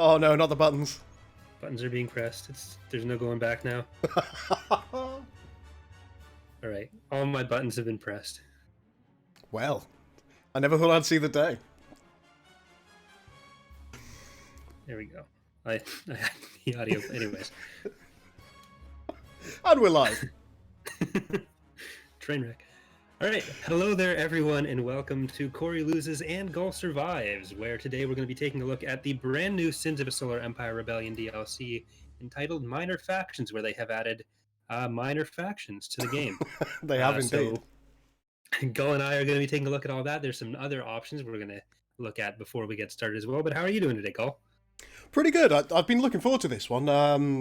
Oh no, not the buttons. Buttons are being pressed. There's no going back now. All right, all my buttons have been pressed. Well, I never thought I'd see the day. There we go. I had the audio, anyways. And we're live. Train wreck. All right, hello there, everyone, and welcome to Corey Loses and Golf Survives, where today we're going to be taking a look at the brand new Sins of a Solar Empire Rebellion DLC entitled Minor Factions, where they have added minor factions to the game. They have indeed. So Gull and I are going to be taking a look at all that. There's some other options we're going to look at before we get started as well. But how are you doing today, Gull? Pretty good. I've been looking forward to this one.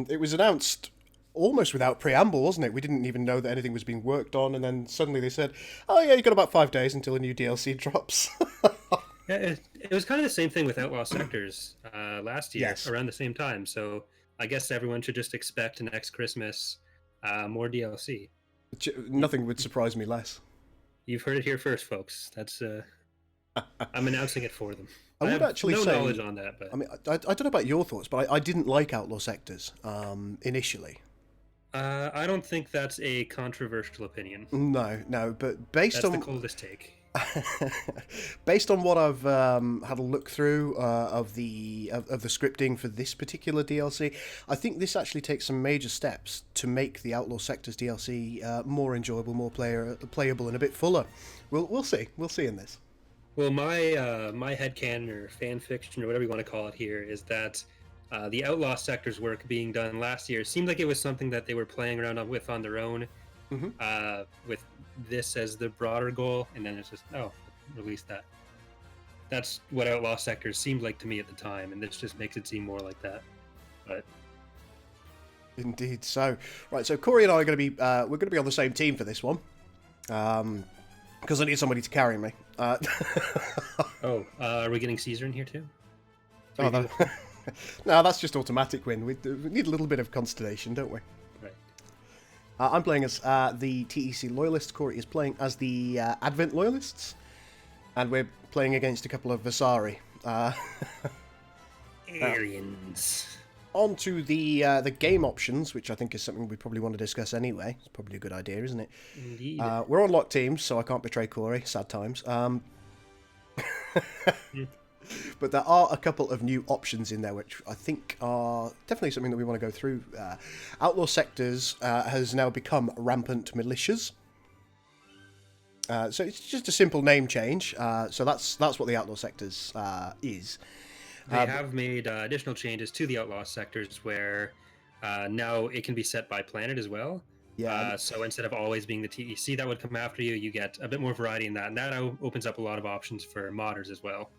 It was announced almost without preamble, wasn't it? We didn't even know that anything was being worked on, and then suddenly they said, "Oh yeah, you got about 5 days until a new DLC drops." Yeah, it was kind of the same thing with Outlaw Sectors last year, Yes. around the same time. So I guess everyone should just expect next Christmas more DLC. Nothing would surprise me less. You've heard it here first, folks. That's I'm announcing it for them. I would have actually no say, knowledge on that, but I mean, I don't know about your thoughts, but I didn't like Outlaw Sectors initially. I don't think that's a controversial opinion. No, but based That's on the coldest take. based on what I've had a look through of the scripting for this particular DLC, I think this actually takes some major steps to make the Outlaw Sectors DLC more enjoyable, more playable, and a bit fuller. We'll see. We'll see in this. Well, my headcanon or fan fiction or whatever you want to call it here is that the Outlaw Sectors work being done last year seemed like it was something that they were playing around with on their own, with this as the broader goal, and then it's just, release that. That's what Outlaw Sectors seemed like to me at the time, and this just makes it seem more like that. But Indeed. So, right. So Corey and I are going to be we're going to be on the same team for this one, because I need somebody to carry me. are we getting Caesar in here too? Oh, no. No, that's just automatic win. We need a little bit of consternation, don't we? Right. I'm playing as the TEC Loyalists. Corey is playing as the Advent Loyalists. And we're playing against a couple of Vasari. Aliens. On to the game options, which I think is something we probably want to discuss anyway. It's probably a good idea, isn't it? Indeed. We're on locked teams, so I can't betray Corey. Sad times. But there are a couple of new options in there, which I think are definitely something that we want to go through. Outlaw Sectors has now become Rampant Militias. So it's just a simple name change. So that's what the Outlaw Sectors is. They have made additional changes to the Outlaw Sectors where now it can be set by planet as well. Yeah. So instead of always being the TEC that would come after you, you get a bit more variety in that. And that opens up a lot of options for modders as well.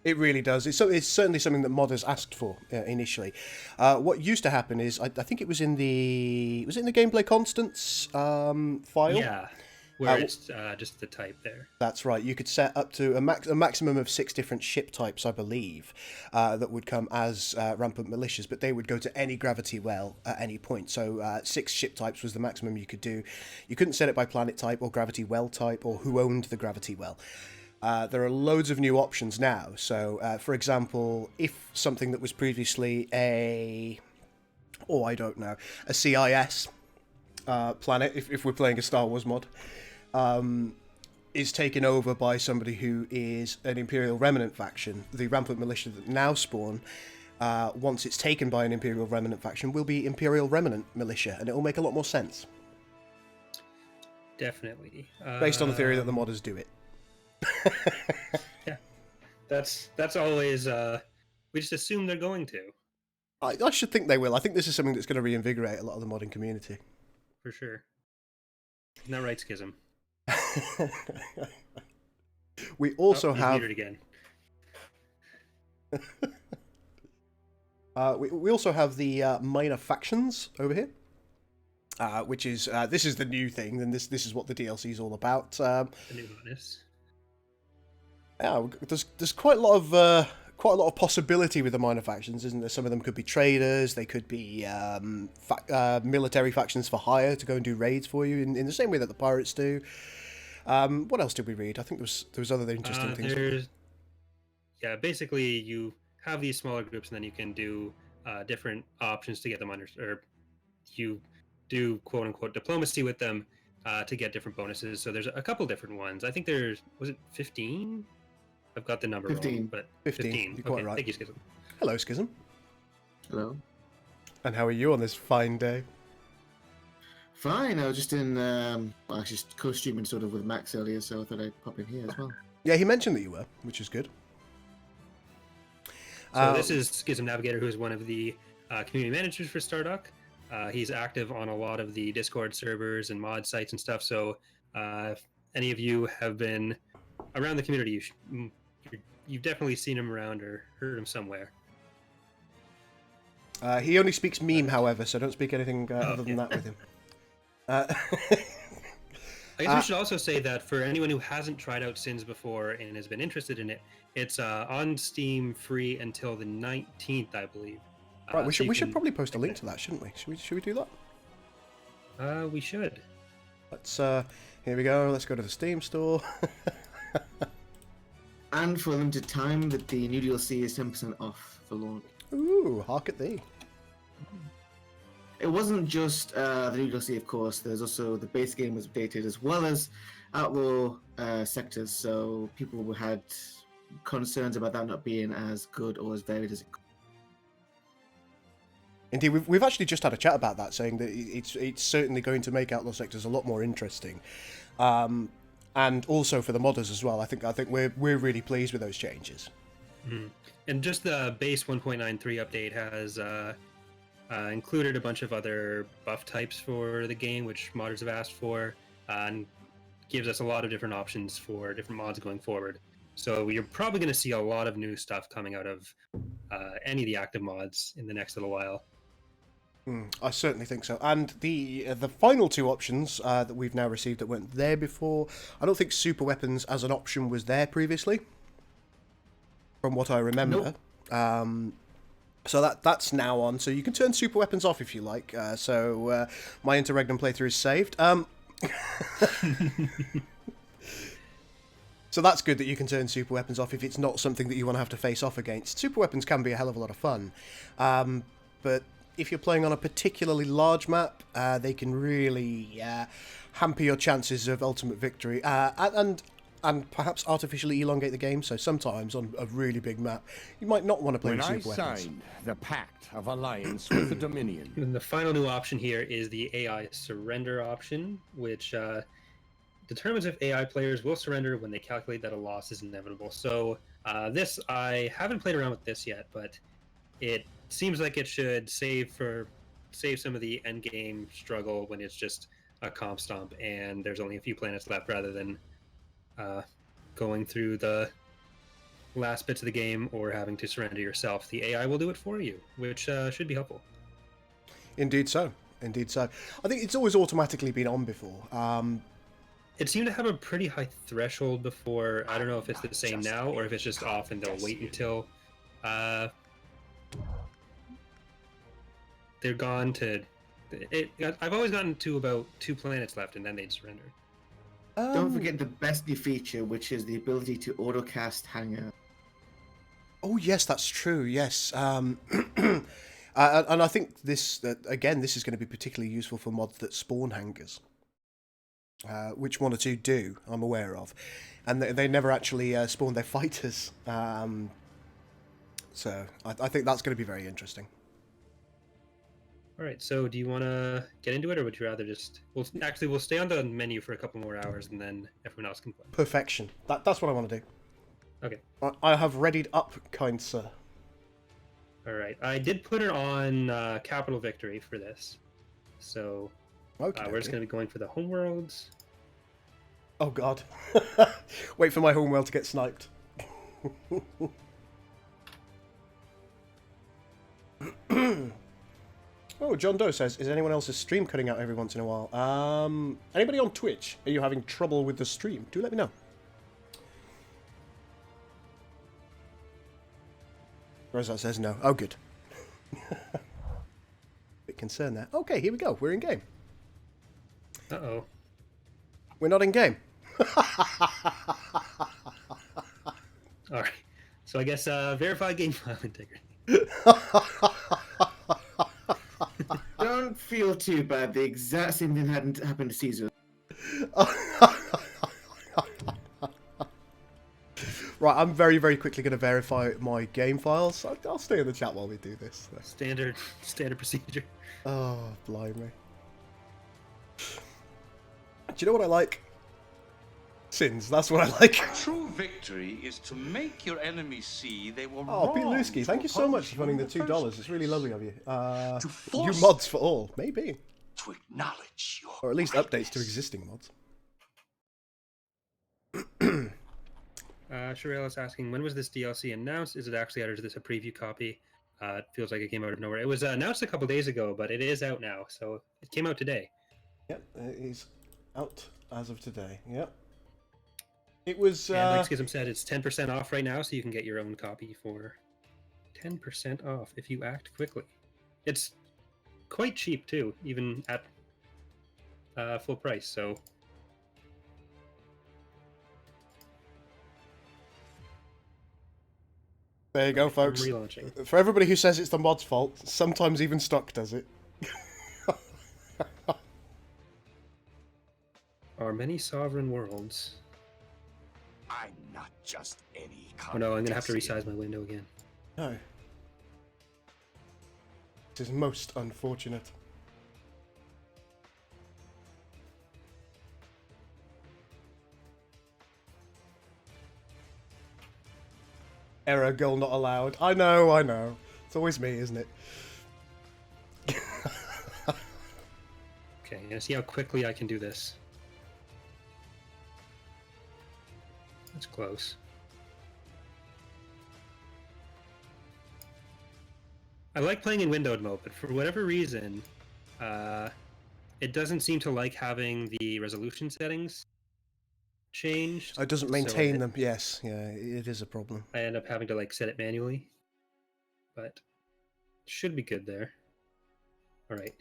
It really does. It's certainly something that modders asked for initially. What used to happen is, I think it was in the gameplay constants file. Yeah, where it's just the type there. That's right. You could set up to a maximum of 6 different ship types, I believe, that would come as rampant militias, but they would go to any gravity well at any point. So 6 ship types was the maximum you could do. You couldn't set it by planet type or gravity well type or who owned the gravity well. There are loads of new options now. So, for example, if something that was previously a CIS planet, if we're playing a Star Wars mod, is taken over by somebody who is an Imperial Remnant faction, the Rampant Militia that now spawn, once it's taken by an Imperial Remnant faction, will be Imperial Remnant Militia, and it will make a lot more sense. Definitely. Based on the theory that the modders do it. Yeah, that's always we just assume they're going to. I should think they will. I think this is something that's going to reinvigorate a lot of the modding community. For sure. Isn't that right, Schism? We also have muted again. we also have the minor factions over here, which is this is the new thing, and this is what the DLC is all about. The new bonus. Yeah, there's quite a lot of possibility with the minor factions, isn't there? Some of them could be traders, they could be military factions for hire to go and do raids for you in the same way that the pirates do. What else did we read? I think there was other interesting things. Yeah, basically you have these smaller groups, and then you can do different options to get them under, or you do quote unquote diplomacy with them to get different bonuses. So there's a couple different ones. I think was it 15? I've got the number 15. wrong, but 15. You're quite right. Thank you, Schism. Hello, Schism. Hello. And how are you on this fine day? Fine. I was just in, actually co-streaming sort of with Max earlier, so I thought I'd pop in here as well. Yeah, he mentioned that you were, which is good. So this is Schism Navigator, who is one of the community managers for Stardock. He's active on a lot of the Discord servers and mod sites and stuff. So if any of you have been around the community, you've definitely seen him around or heard him somewhere. He only speaks meme, however, so don't speak anything other than that with him. I guess we should also say that for anyone who hasn't tried out Sins before and has been interested in it, it's on Steam free until the 19th, I believe. Right, we should probably post a link to that, shouldn't we? Should we do that? We should. Let's here we go. Let's go to the Steam store. And for a limited time, that the new DLC is 10% off for launch. Ooh, hark at thee. It wasn't just the new DLC, of course. There's also the base game was updated, as well as outlaw sectors. So people had concerns about that not being as good or as varied as it could. Indeed, we've actually just had a chat about that, saying that it's certainly going to make outlaw sectors a lot more interesting, and also for the modders as well. I think we're really pleased with those changes. Mm-hmm. And just the base 1.93 update has included a bunch of other buff types for the game, which modders have asked for, and gives us a lot of different options for different mods going forward. So you're probably going to see a lot of new stuff coming out of any of the active mods in the next little while. I certainly think so. And the final two options that we've now received that weren't there before, I don't think super weapons as an option was there previously, from what I remember. Nope. So that's now on. So you can turn super weapons off if you like. So my Interregnum playthrough is saved. So that's good that you can turn super weapons off if it's not something that you want to have to face off against. Super weapons can be a hell of a lot of fun. But if you're playing on a particularly large map, they can really hamper your chances of ultimate victory. And perhaps artificially elongate the game. So sometimes on a really big map, you might not want to play with super weapons. When I signed the Pact of Alliance with the Dominion. And the final new option here is the AI surrender option, which determines if AI players will surrender when they calculate that a loss is inevitable. So this, I haven't played around with this yet, but it seems like it should save some of the end game struggle when it's just a comp stomp and there's only a few planets left, rather than going through the last bits of the game or having to surrender yourself. The AI will do it for you, which should be helpful. Indeed so. Indeed so. I think it's always automatically been on before. It seemed to have a pretty high threshold before. I don't know if it's the same now or if it's just off and they'll wait until they're gone to it. I've always gotten to about 2 planets left and then they'd surrender. Don't forget the best new feature, which is the ability to autocast hangar. Oh yes, that's true. Yes, and I think this again, this is going to be particularly useful for mods that spawn hangars, which one or two do. I'm aware of, and they never actually spawn their fighters. So I think that's going to be very interesting. All right, so do you want to get into it, or would you rather just... We'll stay on the menu for a couple more hours, and then everyone else can play. Perfection. That's what I want to do. Okay. I have readied up, kind sir. All right. I did put it on Capital Victory for this. So we're just going to be going for the homeworlds. Oh, God. Wait for my homeworld to get sniped. Oh, John Doe says, is anyone else's stream cutting out every once in a while? Anybody on Twitch? Are you having trouble with the stream? Do let me know. Rosat says no. Oh, good. Bit concerned there. Okay, here we go. We're in game. Uh-oh. We're not in game. All right. So I guess verify game file integrity. Don't feel too bad. The exact same thing hadn't happened to Caesar. Right, I'm very, very quickly going to verify my game files. I'll stay in the chat while we do this. Standard procedure. Oh, blimey. Do you know what I like? Sins, that's what I like. True victory is to make your enemies see they were Oh, wrong. Pete Lusky, thank you so much for funding the in $2. first It's really place. lovely of you. To New force mods for all, maybe. to acknowledge your Or at least updates to greatness. existing mods. Sherelle is asking, when was this DLC announced? Is it actually out, or is this a preview copy? It feels like it came out of nowhere. It was announced a couple days ago, but it is out now, so it came out today. Yep, it is out as of today. Yep. It was... And like Schism said, it's 10% off right now, so you can get your own copy for 10% off if you act quickly. It's quite cheap, too, even at full price, so... There you go, folks. Relaunching. For everybody who says it's the mod's fault, sometimes even stock does it. Are many sovereign worlds? I'm not just any Oh no, I'm gonna have to competency. resize my window again. No. This is most unfortunate. Error, goal not allowed. I know, I know. It's always me, isn't it? Okay, I'm gonna see how quickly I can do this. That's close. I like playing in windowed mode, but for whatever reason, it doesn't seem to like having the resolution settings changed. It doesn't so maintain it- them. Yes, yeah, it is a problem. I end up having to like set it manually, but should be good there. All right,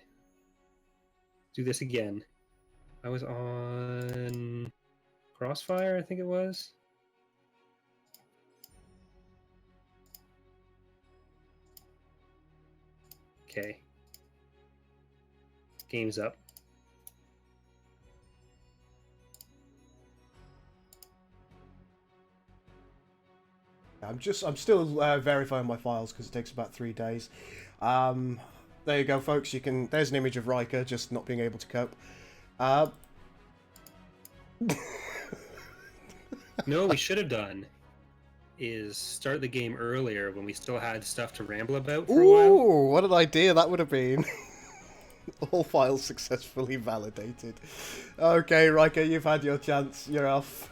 do this again. I was on Crossfire, I think it was. Okay. Game's up. I'm still verifying my files because it takes about 3 days. There you go, folks. There's an image of Riker just not being able to cope. No, what we should have done is start the game earlier when we still had stuff to ramble about for a while. Ooh, what an idea that would have been. All files successfully validated. Okay, Riker, you've had your chance. You're off.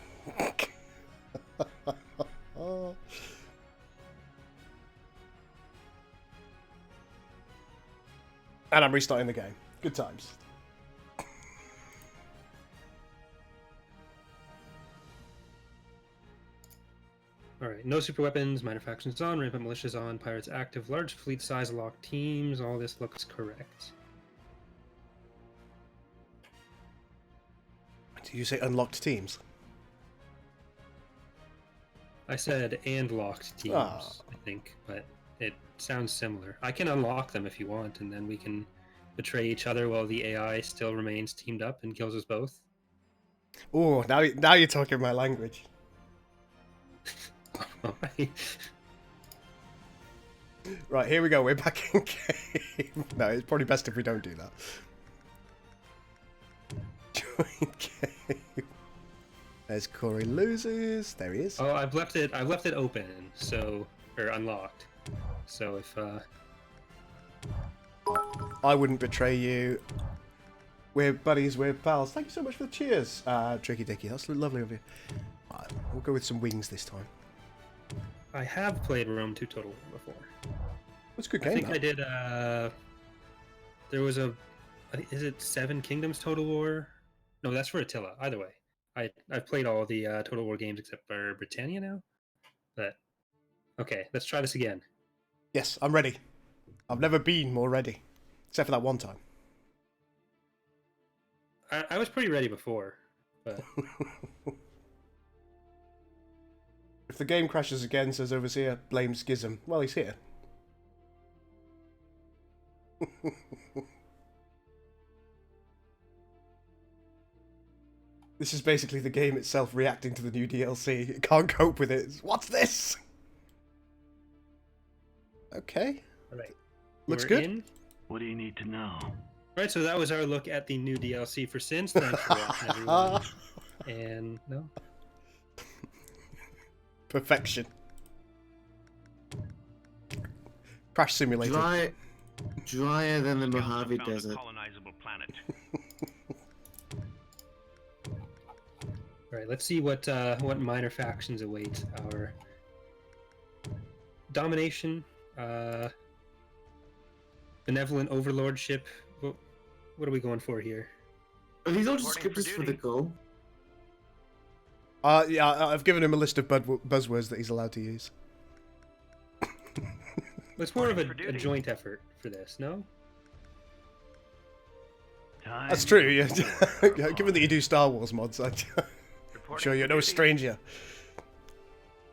And I'm restarting the game. Good times. Alright, no super weapons, minor factions on, rampant militias on, pirates active, large fleet size, locked teams, all this looks correct. Did you say unlocked teams? I said and locked teams, Ah. I think, but it sounds similar. I can unlock them if you want, and then we can betray each other while the AI still remains teamed up and kills us both. Oh, now you're talking my language. Alright. Right, here we go. We're back in game. No, it's probably best if we don't do that. Join game. There's CoreyLoses. There he is. Oh, I've left it open, so or unlocked. So if I wouldn't betray you. We're buddies, we're pals. Thank you so much for the cheers, Tricky Dicky. That's lovely of you. Right, we'll go with some wings this time. I have played Rome 2 Total War before. It's a good I game, think that. I did. There was is it 7 Kingdoms Total War? No, that's for Attila. Either way, I've played all the Total War games except for Britannia now. But okay, let's try this again. Yes, I'm ready. I've never been more ready. Except for that one time. I was pretty ready before, but If the game crashes again, says Overseer, blame Schism. Well, he's here. This is basically the game itself reacting to the new DLC. It can't cope with it. What's this? Okay. All right. Looks We're good. in. What do you need to know? Right, so that was our look at the new DLC for Sins. Thanks for watching, everyone. And no, Perfection. Crash Simulator. Drier than the Scouts have Mojave found a Desert. colonizable planet. all right. Let's see what minor factions await our domination, benevolent overlordship. What are we going for here? Are these all just Reporting for descriptors for the duty. goal? Yeah, I've given him a list of buzzwords that he's allowed to use. It's more of Reporting a for duty. joint effort for this, no? Time That's true, yeah. for war. Given that you do Star Wars mods, I'm Reporting sure you're for no duty. stranger.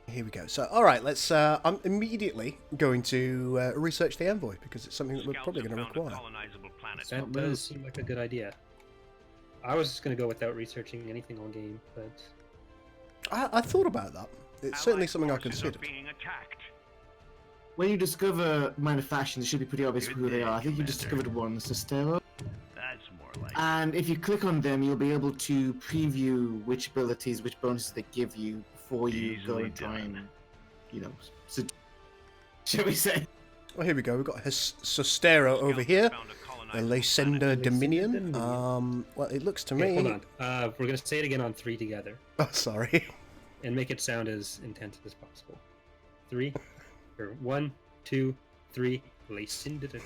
Here we go. So, alright, let's... I'm immediately going to research the Envoy, because it's something that we're Scouts probably have going to found a require. colonizable planet. That Not does bad. seem like a good idea. I was just gonna go without researching anything all game, but I thought about that. It's certainly Allied something I forces are considered. being attacked. When you discover minor factions, it should be pretty obvious Good who they day, are. I think you just Commander. discovered one, Sestero. That's more like And if you click on them, you'll be able to preview which abilities, which bonuses they give you before you go Easily and try done. and, you know, shall we say? Well, here we go. We've got Sostero over Scouts here. have found a The colonizable Lysenda planet. Dominion. Dominion. Well, it looks to okay, me... hold on. We're gonna say it again on 3 together Oh, sorry. and make it sound as intense as possible. 3, or 1, 2, 3. Okay.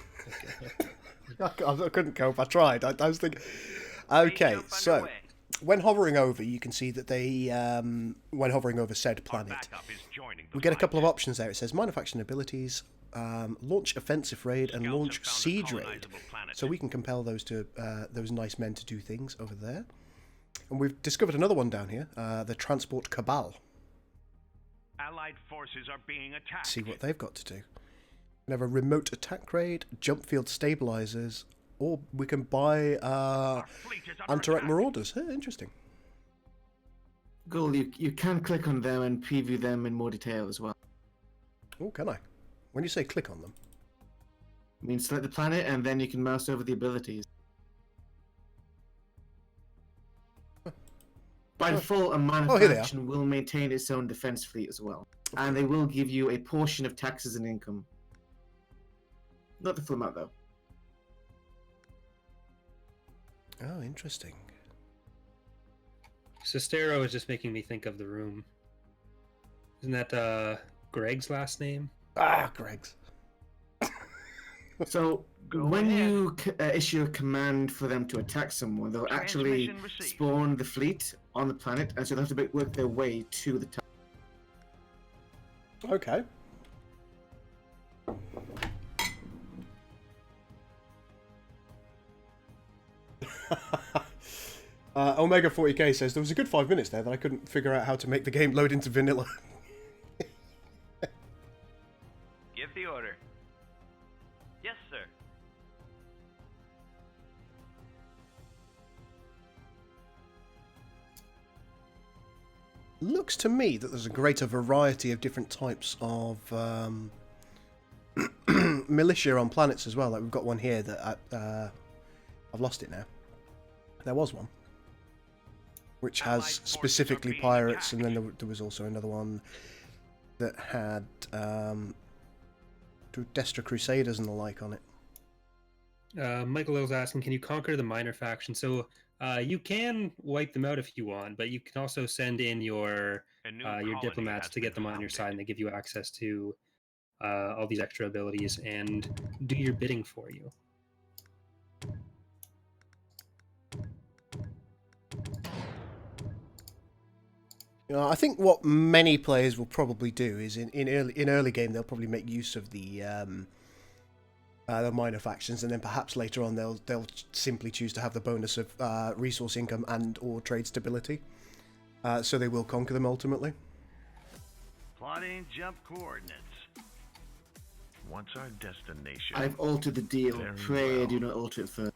I couldn't cope. I tried. I was thinking... Okay, Jump so... underway. When hovering over, you can see that they... when hovering over said Our planet, backup is joining the we get a couple of fight. options there. It says minor faction abilities, launch offensive raid, and Scouts launch have found a siege raid. colonizable planet. So we can compel those to those nice men to do things over there. And we've discovered another one down here, the Transport Cabal. Allied forces are being attacked. See what they've got to do. We have a remote attack raid, jump field stabilizers, or we can buy Our fleet is under Antarac attack. Marauders. Interesting. Goal, you can click on them and preview them in more detail as well. Oh, can I? When you say click on them. I mean, select the planet and then you can mouse over the abilities. By default, a minor Oh, here they are. faction will maintain its own defense fleet as well. And they will give you a portion of taxes and income. Not the full amount, though. Oh, interesting. Sestero is just making me think of the room. Isn't that Greg's last name? Ah, Greg's. So, Go when ahead. you issue a command for them to attack someone, they'll actually Transmission received. spawn the fleet on the planet, and so they'll have to work their way to the top. Okay. Omega 40k says there was a good 5 minutes there that I couldn't figure out how to make the game load into vanilla. Give the order. Yes, sir. Looks to me that there's a greater variety of different types of militia on planets as well. Like we've got one here that I've lost it now. There was one, which Allied has forces specifically are being pirates, and attacked. then there was also another one that had Destra Crusaders and the like on it. Michael Little's asking, can you conquer the minor faction? So you can wipe them out if you want, but you can also send in your A new your colony diplomats has to get the been minor side, founded. and they give you access to all these extra abilities and do your bidding for you. You know, I think what many players will probably do is in early game they'll probably make use of the minor factions, and then perhaps later on they'll simply choose to have the bonus of resource income and or trade stability. So they will conquer them ultimately. Plotting jump coordinates. What's our destination? I've altered the deal. Very Pray well. do not alter it first.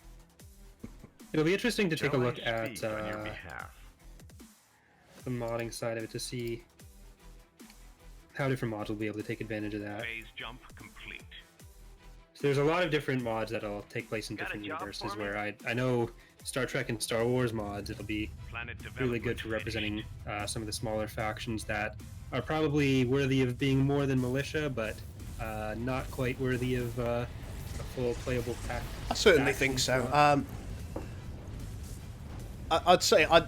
It'll be interesting to take a Shall I look at speak on your behalf? the modding side of it to see how different mods will be able to take advantage of that. Phase jump complete. So there's a lot of different mods that'll take place in Got a different job universes for me? where I know Star Trek and Star Wars mods, it'll be Planet really good development for representing finished. some of the smaller factions that are probably worthy of being more than militia, but not quite worthy of a full playable pack. I certainly think so. I'd say I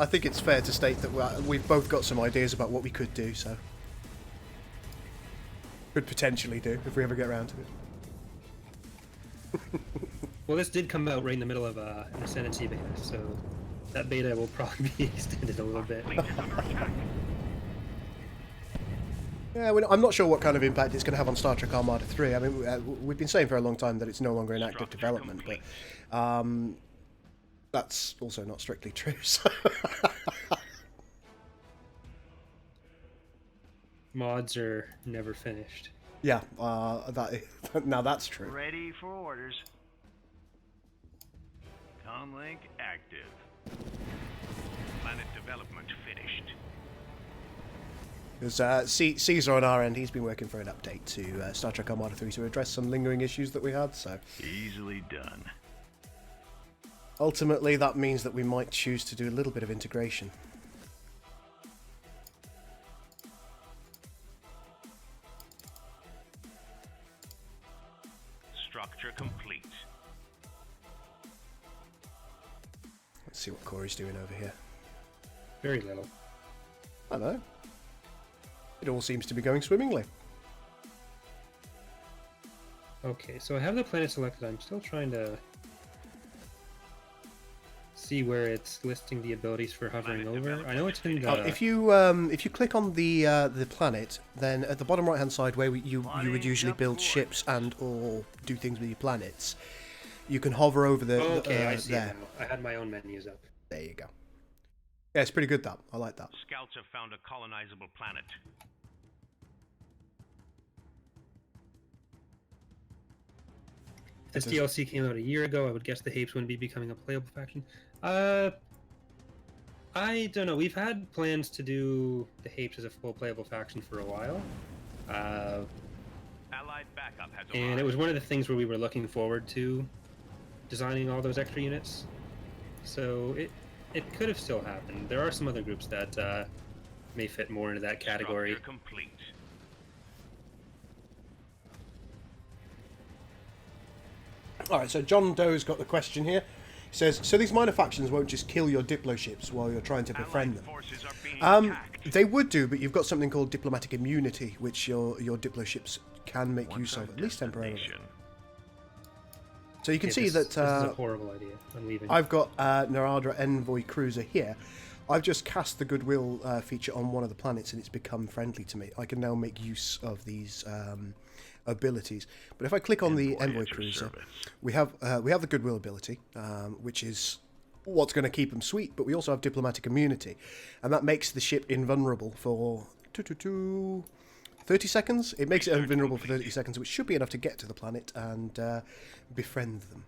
think it's fair to state that we've both got some ideas about what we could do, so could potentially do if we ever get around to it. Well, this did come out right in the middle of an Ascendancy beta, so that beta will probably be extended a little bit. Fleet is under attack. Yeah, I'm not sure what kind of impact it's going to have on Star Trek Armada 3. I mean, we've been saying for a long time that it's no longer in active Structure development, complete. but that's also not strictly true. So Mods are never finished. yeah, now that's true. Ready for orders. Comlink active. Planet development finished. Because Caesar on our end, he's been working for an update to Star Trek Armada 3 to address some lingering issues that we had, so Easily done. ultimately that means that we might choose to do a little bit of integration. Structure complete. Let's see what Corey's doing over here. Very little. I know. It all seems to be going swimmingly. Okay, so I have the planet selected. I'm still trying to see where it's listing the abilities for hovering over. I know it's in the... If you click on the planet, then at the bottom right hand side where you would usually build ships and or do things with your planets, you can hover over the okay, I see it there. now. I had my own menus up. There you go. Yeah, it's pretty good that. I like that. Scouts have found a colonizable planet. If this DLC came out a year ago, I would guess the Hapes wouldn't be becoming a playable faction. I don't know. We've had plans to do the Hapes as a full playable faction for a while. Allied backup has And arrived. it was one of the things where we were looking forward to designing all those extra units. So it could have still happened. There are some other groups that may fit more into that category. Structure complete. Alright, so John Doe's got the question here. He says, so these minor factions won't just kill your diplo ships while you're trying to befriend Allied them. forces are being attacked. They would do, but you've got something called diplomatic immunity, which your diplo ships can make What's use our of, at least temporarily. destination? So you can Okay, see this that is a horrible idea. I'm leaving. I've got Narada Envoy Cruiser here. I've just cast the Goodwill feature on one of the planets and it's become friendly to me. I can now make use of these abilities. But if I click on the Envoy Envoy at your Cruiser, service. we have the Goodwill ability, which is what's going to keep them sweet, but we also have diplomatic immunity. And that makes the ship invulnerable for 30 seconds. It makes it invulnerable for 30 seconds, which should be enough to get to the planet and befriend them.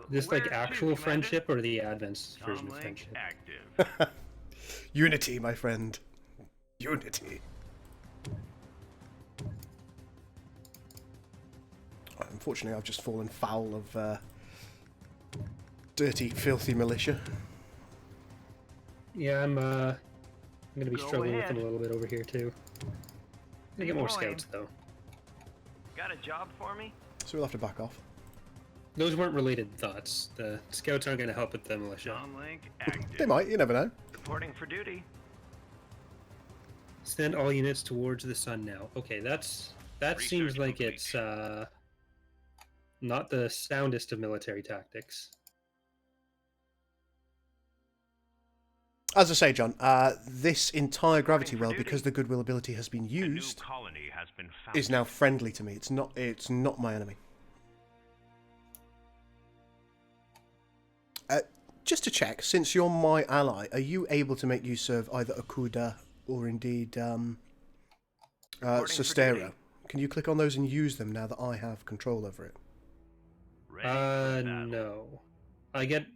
This Where like to, actual Commander? friendship or the Advance version of Comlink friendship? active. Unity, my friend. Unity. Unfortunately, I've just fallen foul of dirty, filthy militia. Yeah, I'm gonna be Go struggling with ahead. them a little bit over here too. Gonna get more Deploying. scouts though. Got a job for me? So we'll have to back off. Those weren't related thoughts. The scouts aren't gonna help with the militia. Comlink active. They might, you never know. Reporting for duty. Send all units towards the sun now. Okay, that seems Research like complete. it's not the soundest of military tactics. As I say, John, this entire gravity for well, duty. because the Goodwill ability has been A new used, colony has been found. is now friendly to me. It's not my enemy. just to check, since you're my ally, are you able to make use of either Okuda or indeed Sostero? Can you click on those and use them now that I have control over it? No. I get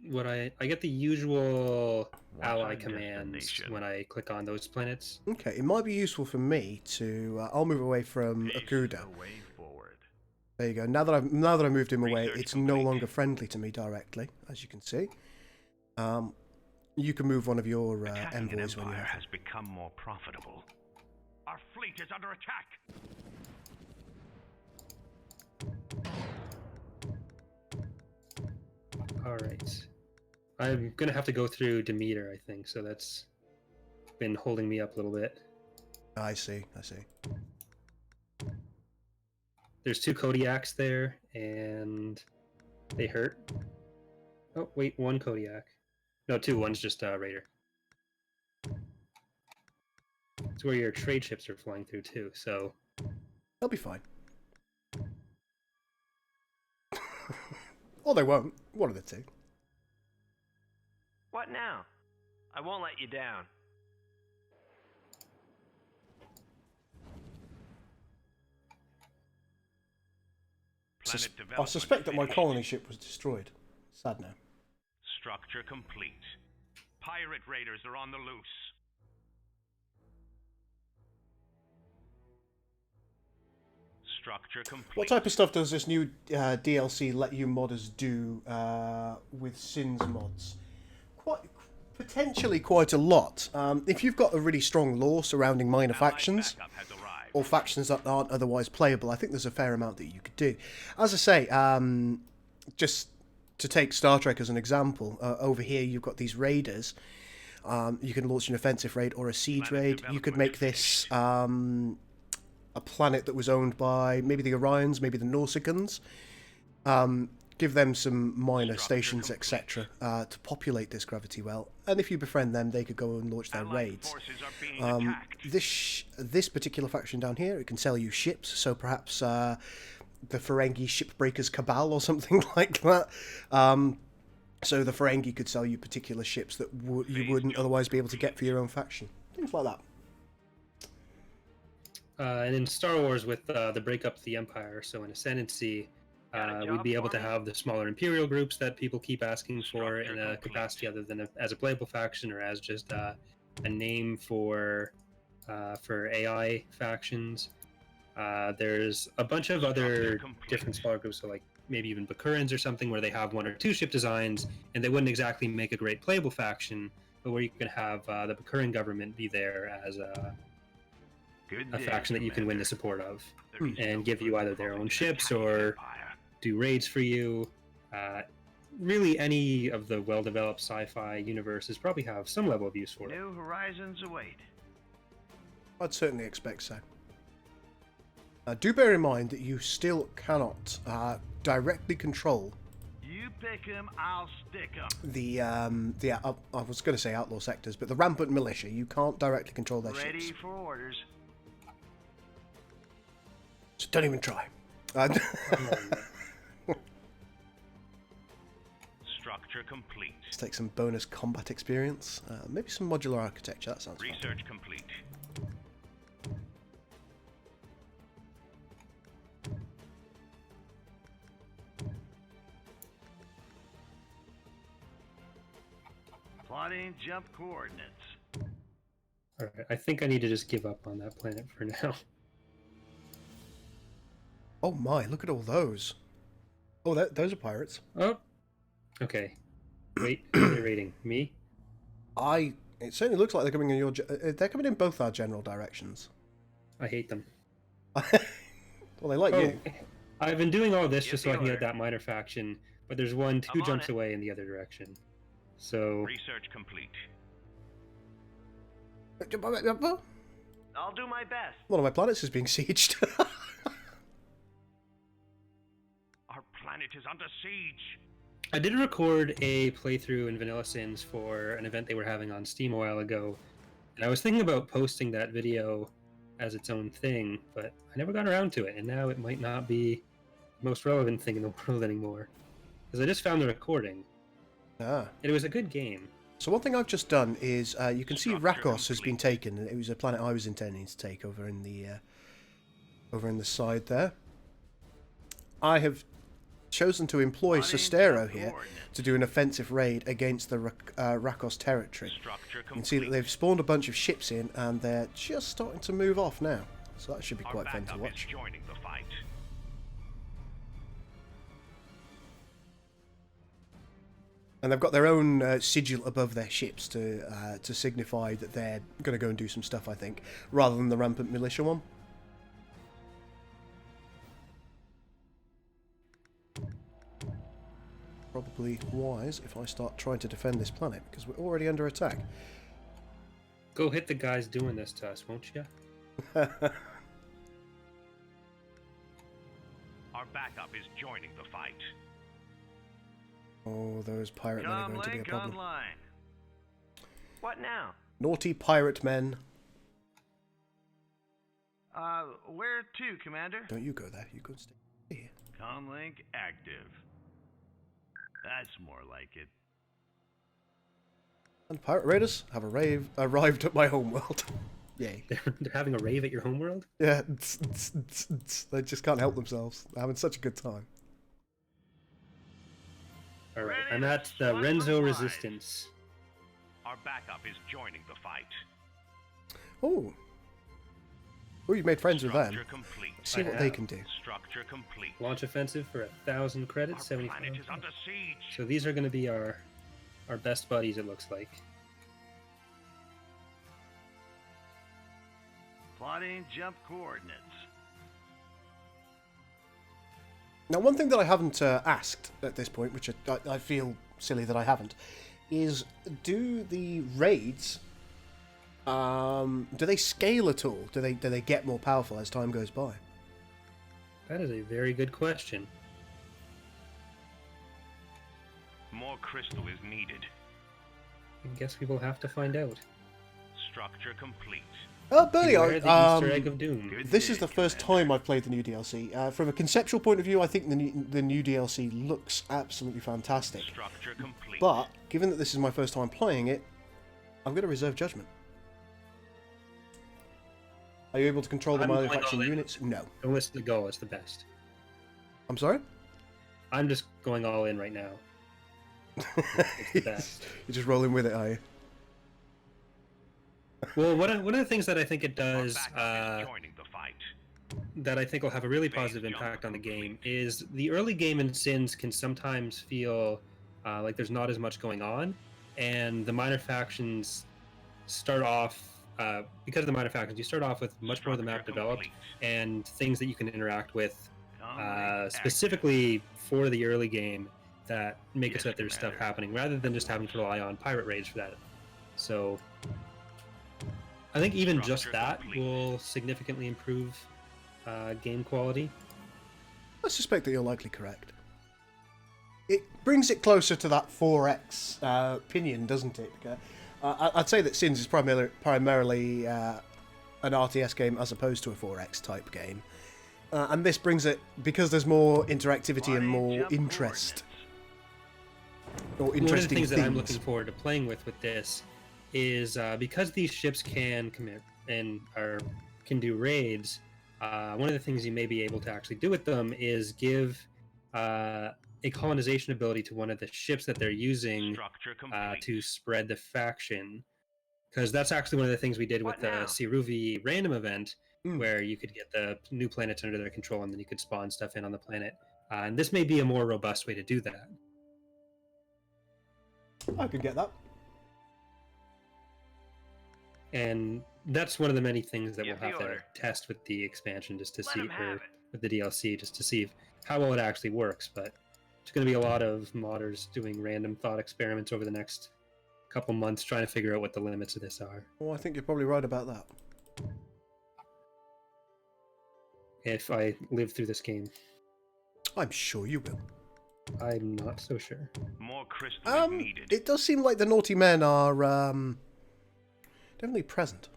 the usual ally commands when I click on those planets. Okay, it might be useful for me to. I'll move away from Okuda. There you go. Now that I've moved him away, it's no longer friendly to me directly, as you can see. You can move one of your envoys when you have has become more profitable. Our fleet is under attack. All right. I'm gonna have to go through Demeter, I think. So that's been holding me up a little bit. I see. There's 2 Kodiaks there, and they hurt. Oh wait, 1 Kodiak. No, 2. One's just Raider. It's where your trade ships are flying through too. So they'll be fine. Or they won't. One of the two. What now? I won't let you down. I suspect that my colony ship was destroyed. Sad now. Structure complete. Pirate raiders are on the loose. Structure complete. What type of stuff does this new DLC let you modders do with Sins mods? Potentially quite a lot. If you've got a really strong lore surrounding minor factions, or factions that aren't otherwise playable, I think there's a fair amount that you could do. As I say, just to take Star Trek as an example, over here you've got these raiders. You can launch an offensive raid or a siege raid. You could make this a planet that was owned by maybe the Orions, maybe the Nausicans. Give them some minor stations, etc., to populate this gravity well. And if you befriend them, they could go and launch their raids. This particular faction down here, it can sell you ships, so perhaps the Ferengi Shipbreakers Cabal or something like that. So the Ferengi could sell you particular ships that you wouldn't otherwise be able to get for your own faction. Things like that. And in Star Wars, with the breakup of the Empire, so in Ascendancy, we'd be able to have the smaller Imperial groups that people keep asking for in a capacity other than as a playable faction or as just a name for AI factions. There's a bunch of other different smaller groups, so like maybe even Bakurans or something, where they have 1 or 2 ship designs, and they wouldn't exactly make a great playable faction, but where you can have the Bakuran government be there as a faction that you can win the support of, and give you either their own ships or do raids for you. Really, any of the well-developed sci-fi universes probably have some level of use for it. New horizons await. I'd certainly expect so. Do bear in mind that you still cannot directly control. You pick 'em, I'll stick 'em. I was going to say outlaw sectors, but the rampant militia, you can't directly control their Ready ships. for orders. So don't even try. Structure complete. Let's take some bonus combat experience. Maybe some modular architecture. That sounds fun. Research complete. Plotting jump coordinates. Alright, I think I need to just give up on that planet for now. Oh my, look at all those. Oh, those are pirates. Oh, okay. Wait, who's they raiding? Me? It certainly looks like they're coming in your... They're coming in both our general directions. I hate them. Well, they like you. I've been doing all this just so I can get that minor faction, but there's 1 2 jumps away in the other direction. So... Research complete. I'll do my best. One of my planets is being sieged. Our planet is under siege. I did record a playthrough in Vanilla Sins for an event they were having on Steam a while ago, and I was thinking about posting that video as its own thing, but I never got around to it, and now it might not be the most relevant thing in the world anymore. Because I just found the recording. Ah. It was a good game. So one thing I've just done is you can see Structure Rakos has been complete. taken. It was a planet I was intending to take over in the side there. I have chosen to employ Plotting Sestero jump here coordinates. to do an offensive raid against the Rakos territory. Structure You can see that complete. they've spawned a bunch of ships in, and they're just starting to move off now. So that should be Our quite fun to backup is watch. joining the fight. And they've got their own sigil above their ships to signify that they're going to go and do some stuff, I think, rather than the rampant militia one. Probably wise if I start trying to defend this planet, because we're already under attack. Go hit the guys doing this to us, won't you? Our backup is joining the fight. Oh, those pirate men are going to be a Comlink problem. online. What now? Naughty pirate men. Where to, Commander? Don't you go there, you go and stay here. Comlink active. That's more like it. And pirate raiders have arrived at my homeworld. Yay. They're having a rave at your homeworld? Yeah, they just can't help themselves. They're having such a good time. Alright, Ready I'm to at the swipe Renzo and Resistance. Our backup is joining the fight. Oh. Oh, you made friends with them. Structure complete. See I what they have. can do. Structure complete. Launch offensive for 1,000 credits, Our 75. planet is under siege. So these are going to be our best buddies, it looks like. Plotting jump coordinates. Now, one thing that I haven't asked at this point, which I feel silly that I haven't, is do the raids, do they scale at all? Do they get more powerful as time goes by? That is a very good question. More crystal is needed. I guess we will have to find out. Structure complete. Oh, Bernie, Beware the Easter egg of doom. this is the first time I've played the new DLC. From a conceptual point of view, I think the new DLC looks absolutely fantastic. Structure complete. But, given that this is my first time playing it, I'm going to reserve judgment. Are you able to control the I'm going manufacturing all in. units? No. Don't listen to Go, it's the best. I'm sorry? I'm just going all in right now. It's the best. You're just rolling with it, are you? Well, one of the things that I think it Our does, backup is joining the fight. that I think will have a really positive impact on the game, is the early game in Sins can sometimes feel like there's not as much going on, and the minor factions start off, because of the minor factions, you start off with much more of the map Structure developed, complete. and things that you can interact with Comlink active. specifically for the early game that make it Yes, so that there's stuff Commander. happening rather than just having to rely on pirate raids for that. So I think even just Structure that complete. will significantly improve game quality. I suspect that you're likely correct. It brings it closer to that 4X opinion, doesn't it? I'd say that Sins is primarily an RTS game as opposed to a 4X type game. And this brings it, because there's more interactivity and Plotting more jump interest, or One of the interesting things things. that I'm looking forward to playing with this is because these ships can commit and can do raids. One of the things you may be able to actually do with them is give a colonization ability to one of the ships that they're using Structure complete. to spread the faction. Because that's actually one of the things we did with What the now? Siruvi random event, Mm. where you could get the new planets under their control and then you could spawn stuff in on the planet. And this may be a more robust way to do that. I could get that. And that's one of the many things that Give we'll the have to order. test with the expansion, just to Let see, 'em have or it. with the DLC, just to see how well it actually works. But it's going to be a lot of modders doing random thought experiments over the next couple months, trying to figure out what the limits of this are. Well, I think you're probably right about that. If I live through this game, I'm sure you will. I'm not so sure. More crystal is needed. It does seem like the naughty men are definitely present.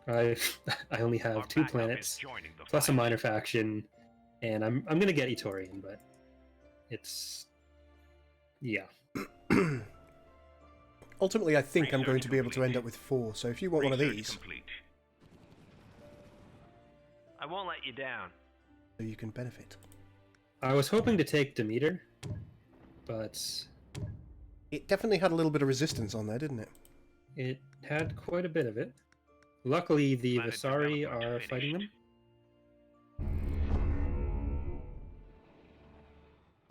I I only have Our 2 backup is planets joining the plus a fight. minor faction, and I'm gonna get Etorian, but it's yeah. Ultimately, I think I'm Research going to be able to complete. end up with 4, so if you want one of Research these, complete. I won't let you down. so you can benefit. I was hoping to take Demeter, but It definitely had a little bit of resistance on there, didn't it? it had quite a bit of it. Luckily, the Planet Visari development are fighting them. finished.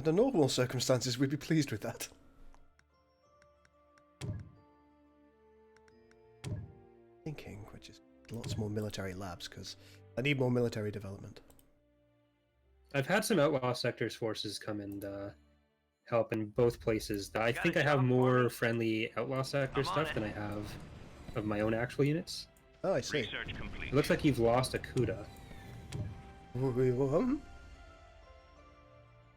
Under normal circumstances, we'd be pleased with that. Thinking, which is lots more military labs, because I need more military development. I've had some outlaw sectors forces come and help in both places. I Got think a I have job for more me? friendly outlaw sector I'm on stuff it. than I have of my own actual units. Oh, I see. Research complete. It looks like you've lost a Kuda.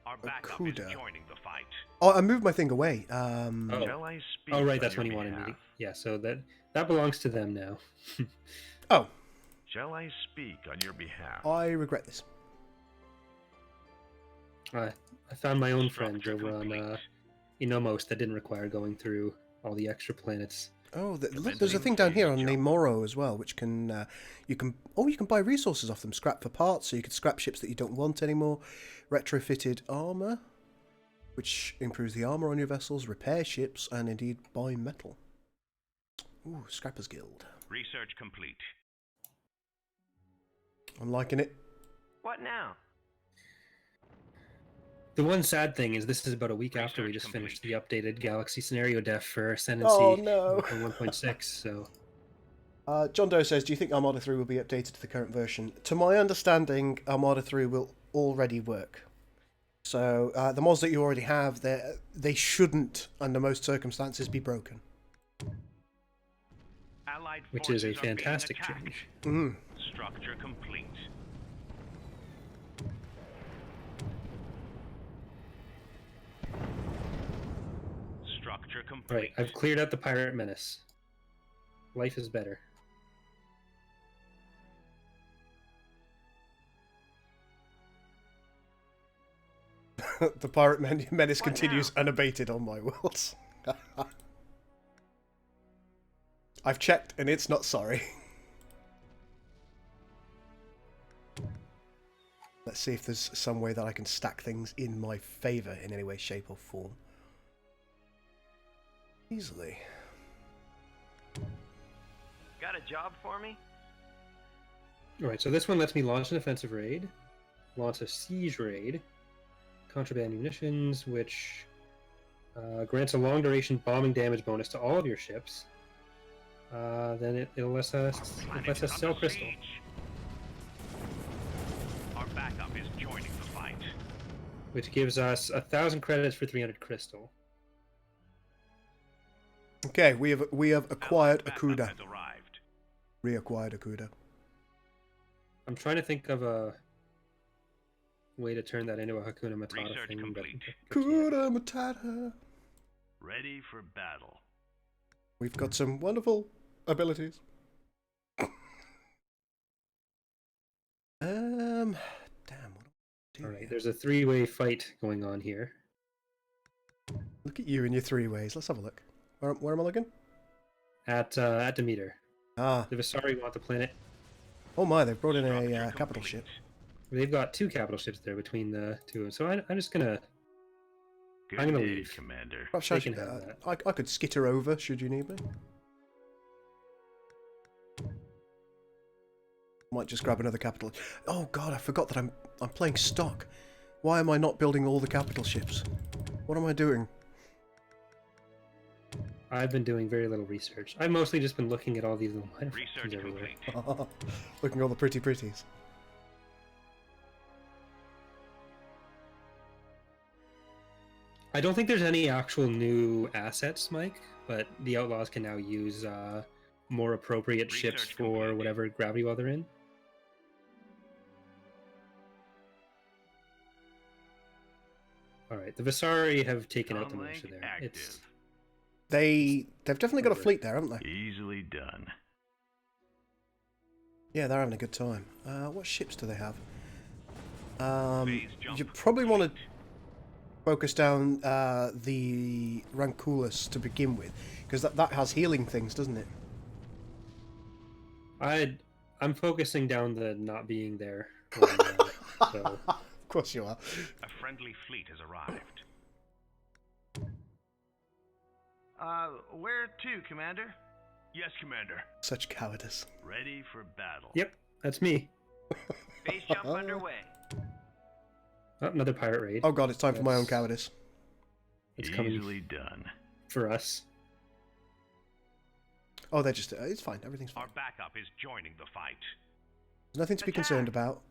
Our backup Kuda. is joining the fight. Oh, I moved my thing away. Oh. Shall I speak Oh, right, on that's your when you wanted me to. behalf? Yeah, so that belongs to them now. Oh, Shall I speak on your behalf? I regret this. I found my own friends Structure over on complete. Inomos that didn't require going through all the extra planets. Oh, look, there's a Commencing thing down here phase on jump. Namoro as well, which can you can buy resources off them, scrap for parts, so you could scrap ships that you don't want anymore, retrofitted armor, which improves the armor on your vessels, repair ships, and indeed buy metal. Ooh, Scrappers Guild. Research complete. I'm liking it. What now? The one sad thing is this is about a week after we Research just finished the updated Galaxy scenario def for Ascendancy Oh, no. 1.6, so John Doe says, do you think Armada 3 will be updated to the current version? To my understanding, Armada 3 will already work. So the mods that you already have, they shouldn't, under most circumstances, be broken. Allied which is a forces are being fantastic attacked. change. Mm. Structure complete. Structure complete. Right, I've cleared out the pirate menace. Life is better. The pirate menace What continues unabated on my worlds. I've checked and it's not sorry. Let's see if there's some way that I can stack things in my favour in any way, shape or form. Easily. Got a job for me? Alright, so this one lets me launch an offensive raid, launch a siege raid, contraband munitions, which grants a long duration bombing damage bonus to all of your ships. Then it lets us Planet lets is us sell under crystal. siege. Our backup is joining the fight. Which gives us 1,000 credits for 300 crystal. Okay, we have acquired a Allied Kuda. backup has arrived. Reacquired a Kuda. I'm trying to think of a way to turn that into a Hakuna Matata Research thing, but complete. I can't. Kuda Matata. Ready for battle. We've got some wonderful abilities. Damn. What do I do Alright, here? there's a 3-way fight going on here. Look at you and your 3 ways. Let's have a look. Where am I looking? At Demeter. Ah. The Visari want the planet. Oh my, they've brought in Structure a capital complete. ship. They've got 2 capital ships there between the two. So I'm just gonna Good I'm gonna day, leave. Commander. Perhaps They I, can should, have that. I could skitter over should you need me. Might just grab another capital. Oh god, I forgot that I'm playing stock. Why am I not building all the capital ships? What am I doing? I've been doing very little research. I've mostly just been looking at all these little minor Research factions everywhere. complete. Looking at all the pretties. I don't think there's any actual new assets, Mike, but the Outlaws can now use more appropriate ships Research for complete. whatever gravity well they're in. Alright, the Visari have taken out the Comlink militia there. active. It's They've definitely got a fleet there, haven't they? Easily done. Yeah, they're having a good time. What ships do they have? Phase jump You probably want to complete. focus down the Ranculus to begin with, because that has healing things, doesn't it? I'm focusing down the not being there one now, so Of course you are. A friendly fleet has arrived. Where to, Commander? Yes, Commander. Such cowardice. Ready for battle. yep, that's me. Base jump underway. Oh, another pirate raid. Oh god, it's time for my own That's- cowardice. It's coming Easily done. for us. Oh, they're just... it's fine. Everything's fine. Our backup is joining the fight. There's nothing to be concerned about.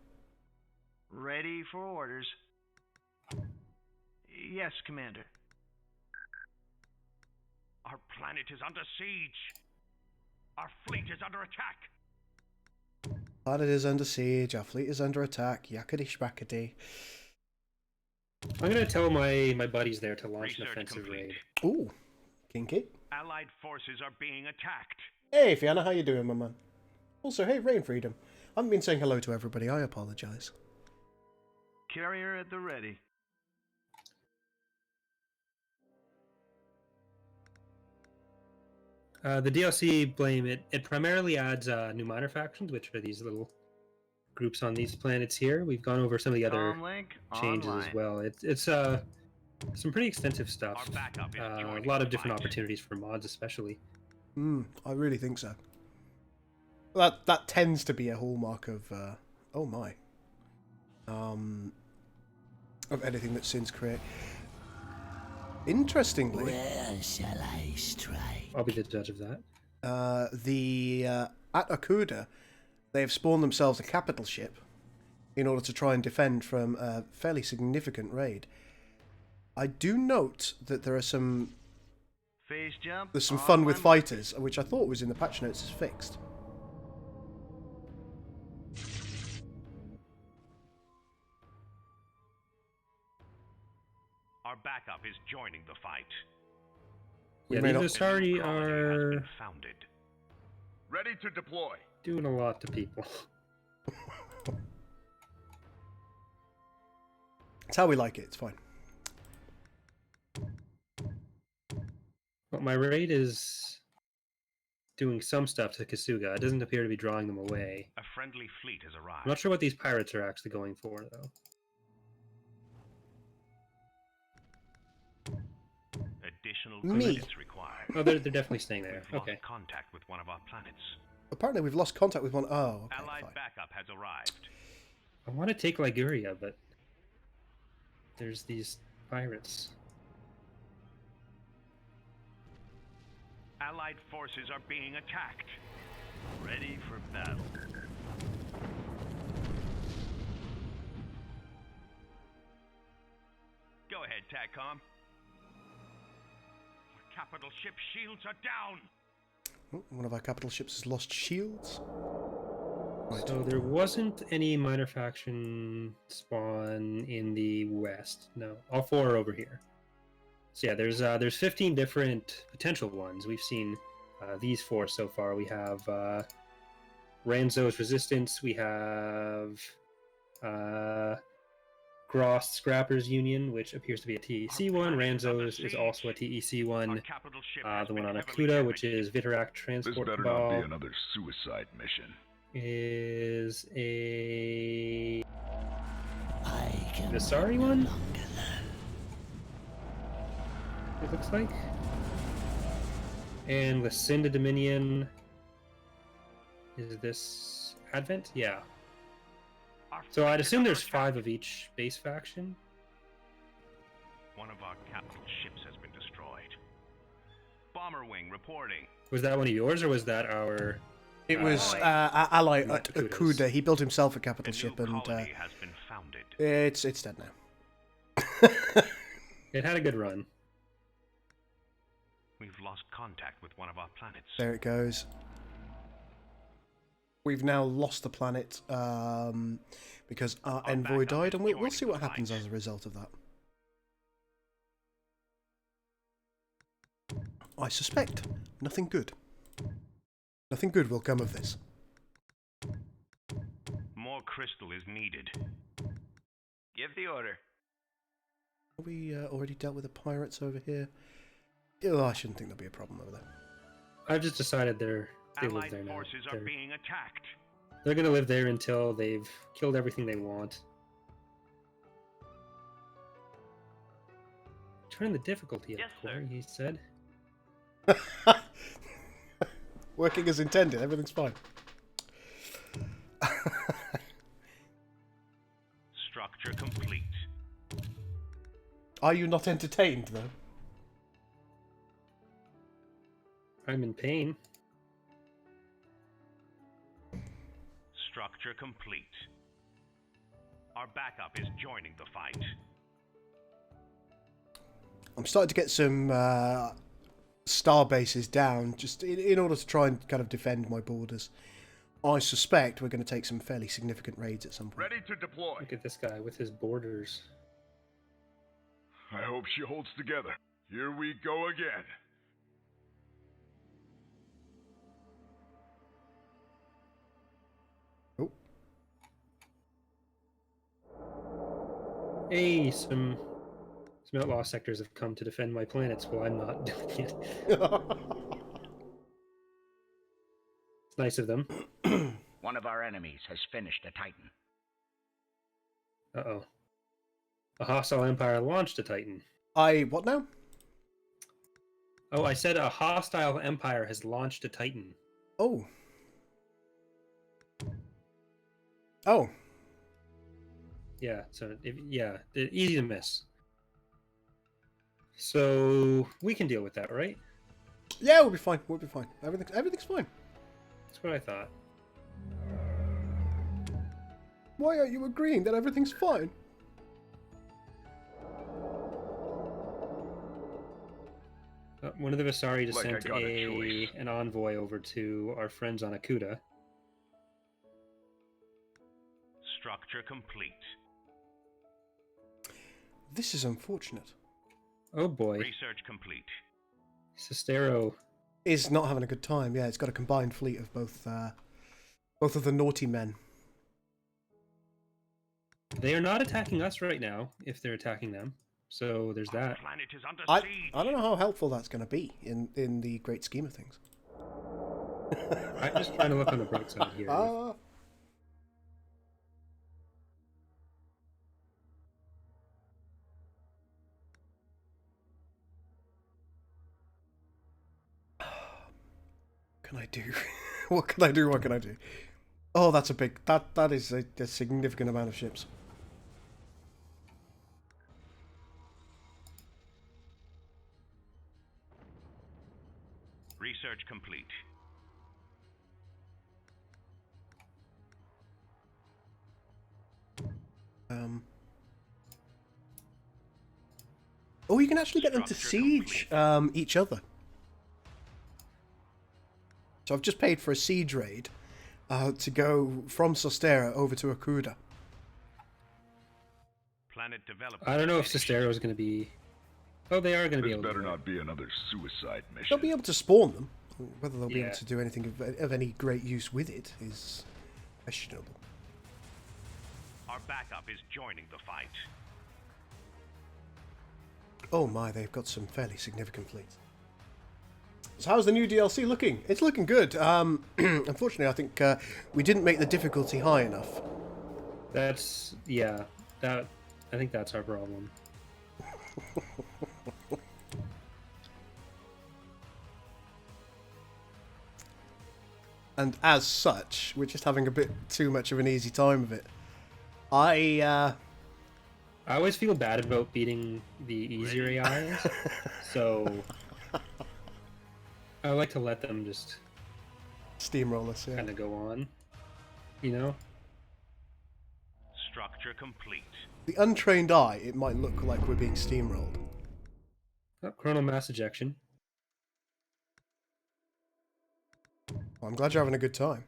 Ready for orders. Yes, Commander. Our planet is under siege. Our fleet is under attack. Planet is under siege. Our fleet is under attack. Yakety shbackety. I'm gonna tell my buddies there to launch an Research offensive complete. raid. Ooh. Kinky. Allied forces are being attacked. Hey, Fiona, how you doing, my man? Also, hey, Rain Freedom. I haven't been saying hello to everybody. I apologise. Carrier at the ready. The DLC, blame it. It primarily adds new minor factions, which are these little groups on these planets here. We've gone over some of the other Comlink changes online. as well. It's some pretty extensive stuff. Our backup is A joining lot the of different fight. opportunities for mods, especially. I really think so. That tends to be a hallmark of oh my, of anything that Sins create. Interestingly, Where shall I strike? I'll be the judge of that. at Okuda, they have spawned themselves a capital ship in order to try and defend from a fairly significant raid. I do note that there's some Phase jump. fun with online. fighters, which I thought was in the patch notes as fixed. Our backup is joining the fight. We Yeah, may these not- Asari Colony has are been founded. Ready to deploy. doing a lot to people. It's how we like it. It's fine. But my raid is doing some stuff to Kasuga. It doesn't appear to be drawing them away. A friendly fleet has arrived. I'm not sure what these pirates are actually going for, though. Additional Me. credits required. Oh, they're definitely staying there. We've Okay. lost contact with one of our planets. Apparently, we've lost contact with one. Oh, okay, Allied fine. backup has arrived. I want to take Liguria, but there's these pirates. Allied forces are being attacked. Ready for battle. Go ahead, TACCOM. Our capital ship shields are down. Oh, one of our capital ships has lost shields. Right. So there wasn't any minor faction spawn in the west. No, all four are over here. So yeah, there's 15 different potential ones. We've seen these four so far. We have Ranzo's Resistance. We have Gross Scrappers Union, which appears to be a TEC one. Ranzo's is also a TEC Our one. capital ship has The one been on heavily Akuda, which damaged. is Viterak This Transport better not be Cabal, another suicide mission. is a I can Asari no one? longer learn. It looks like. And Lucinda Dominion. Is this Advent? Yeah. Our So I'd fleet is assume under there's attack. 5 of each base faction. One of our capital ships has been destroyed. Bomber wing reporting. Was that one of yours, or was that our? It was Boy. our ally Not at Akuda's. Akuda. He built himself a A capital new ship, and colony has been founded. it's dead now. It had a good run. We've lost contact with one of our planets. There it goes. We've now lost the planet because our Our envoy backup died, is and we'll joining see the what happens fight. as a result of that. I suspect nothing good. Nothing good will come of this. crystal is needed. Give the order. We already dealt with the pirates over here. Oh, I shouldn't think there'll be a problem over there. I've just decided they live Allied there now. forces are being attacked. They're gonna live there until they've killed everything they want. Turn the difficulty up, Yes, sir. Corey, he said. Working as intended, everything's fine. Structure complete. Are you not entertained, though? I'm in pain. Structure complete. Our backup is joining the fight. I'm starting to get some star bases down, just in order to try and kind of defend my borders. I suspect we're going to take some fairly significant raids at some point. Ready to deploy. Look at this guy with his borders. I hope she holds together. Here we go again. Oh. Hey, some outlaw sectors have come to defend my planets while I'm not doing it. It's nice of them. One of our enemies has finished a Titan. Uh-oh. A hostile empire launched a Titan. What now? Oh, I said a hostile empire has launched a Titan. Oh. Oh. Yeah, so, easy to miss. So, we can deal with that, right? Yeah, we'll be fine. We'll be fine. Everything's fine. That's what I thought. Why are you agreeing that everything's fine? One of the Visari just Like I sent got a choice. an envoy over to our friends on Akuta. Structure complete. This is unfortunate. Oh boy. Research complete. Sestero. Is not having a good time. Yeah, it's got a combined fleet of both of the naughty men. They are not attacking us right now, if they're attacking them. So there's that. Planet is under I siege. don't know how helpful that's going to be in the great scheme of things. I'm just trying to look on the bright side here. Can I do? What can I do? What can I do? Oh, that's a big. That is a significant amount of ships. Research complete. Oh, you can actually get them to siege each other. So I've just paid for a siege raid to go from Sostera over to Akuda. Planet development. I don't know if Sestero is going to be... Oh, they are going to be This able to... better not be another suicide mission. They'll be able to spawn them. Whether they'll be Yeah. able to do anything of any great use with it is questionable. Our backup is joining the fight. Oh my, they've got some fairly significant fleets. So how's the new DLC looking? It's looking good. Unfortunately, I think we didn't make the difficulty high enough. That's... Yeah. I think that's our problem. And as such, we're just having a bit too much of an easy time of it. I always feel bad about beating the easier AIs, so I like to let them just steamroll us, yeah. kind of go on, you know? Structure complete. The untrained eye, it might look like we're being steamrolled. Oh, coronal mass ejection. Well, I'm glad you're having a good time.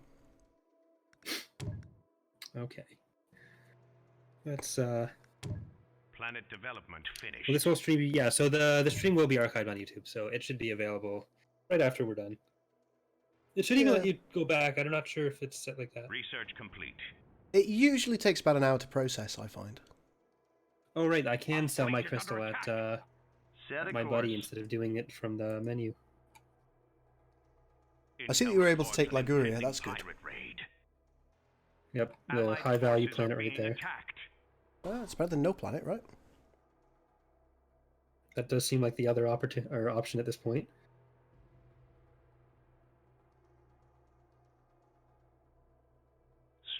Okay. Let's Planet development finished. well, this whole stream, yeah, so the stream will be archived on YouTube, so it should be available right after we're done. It should even let you go back. I'm not sure if it's set like that. Research complete. It usually takes about an hour to process, I find. Oh, right, I can sell my crystal at Set a my course. buddy instead of doing it from the menu. I see that you were able to take Liguria, that's good. Yep, the high-value planet right there. Well, it's better than no planet, right? That does seem like the other option at this point.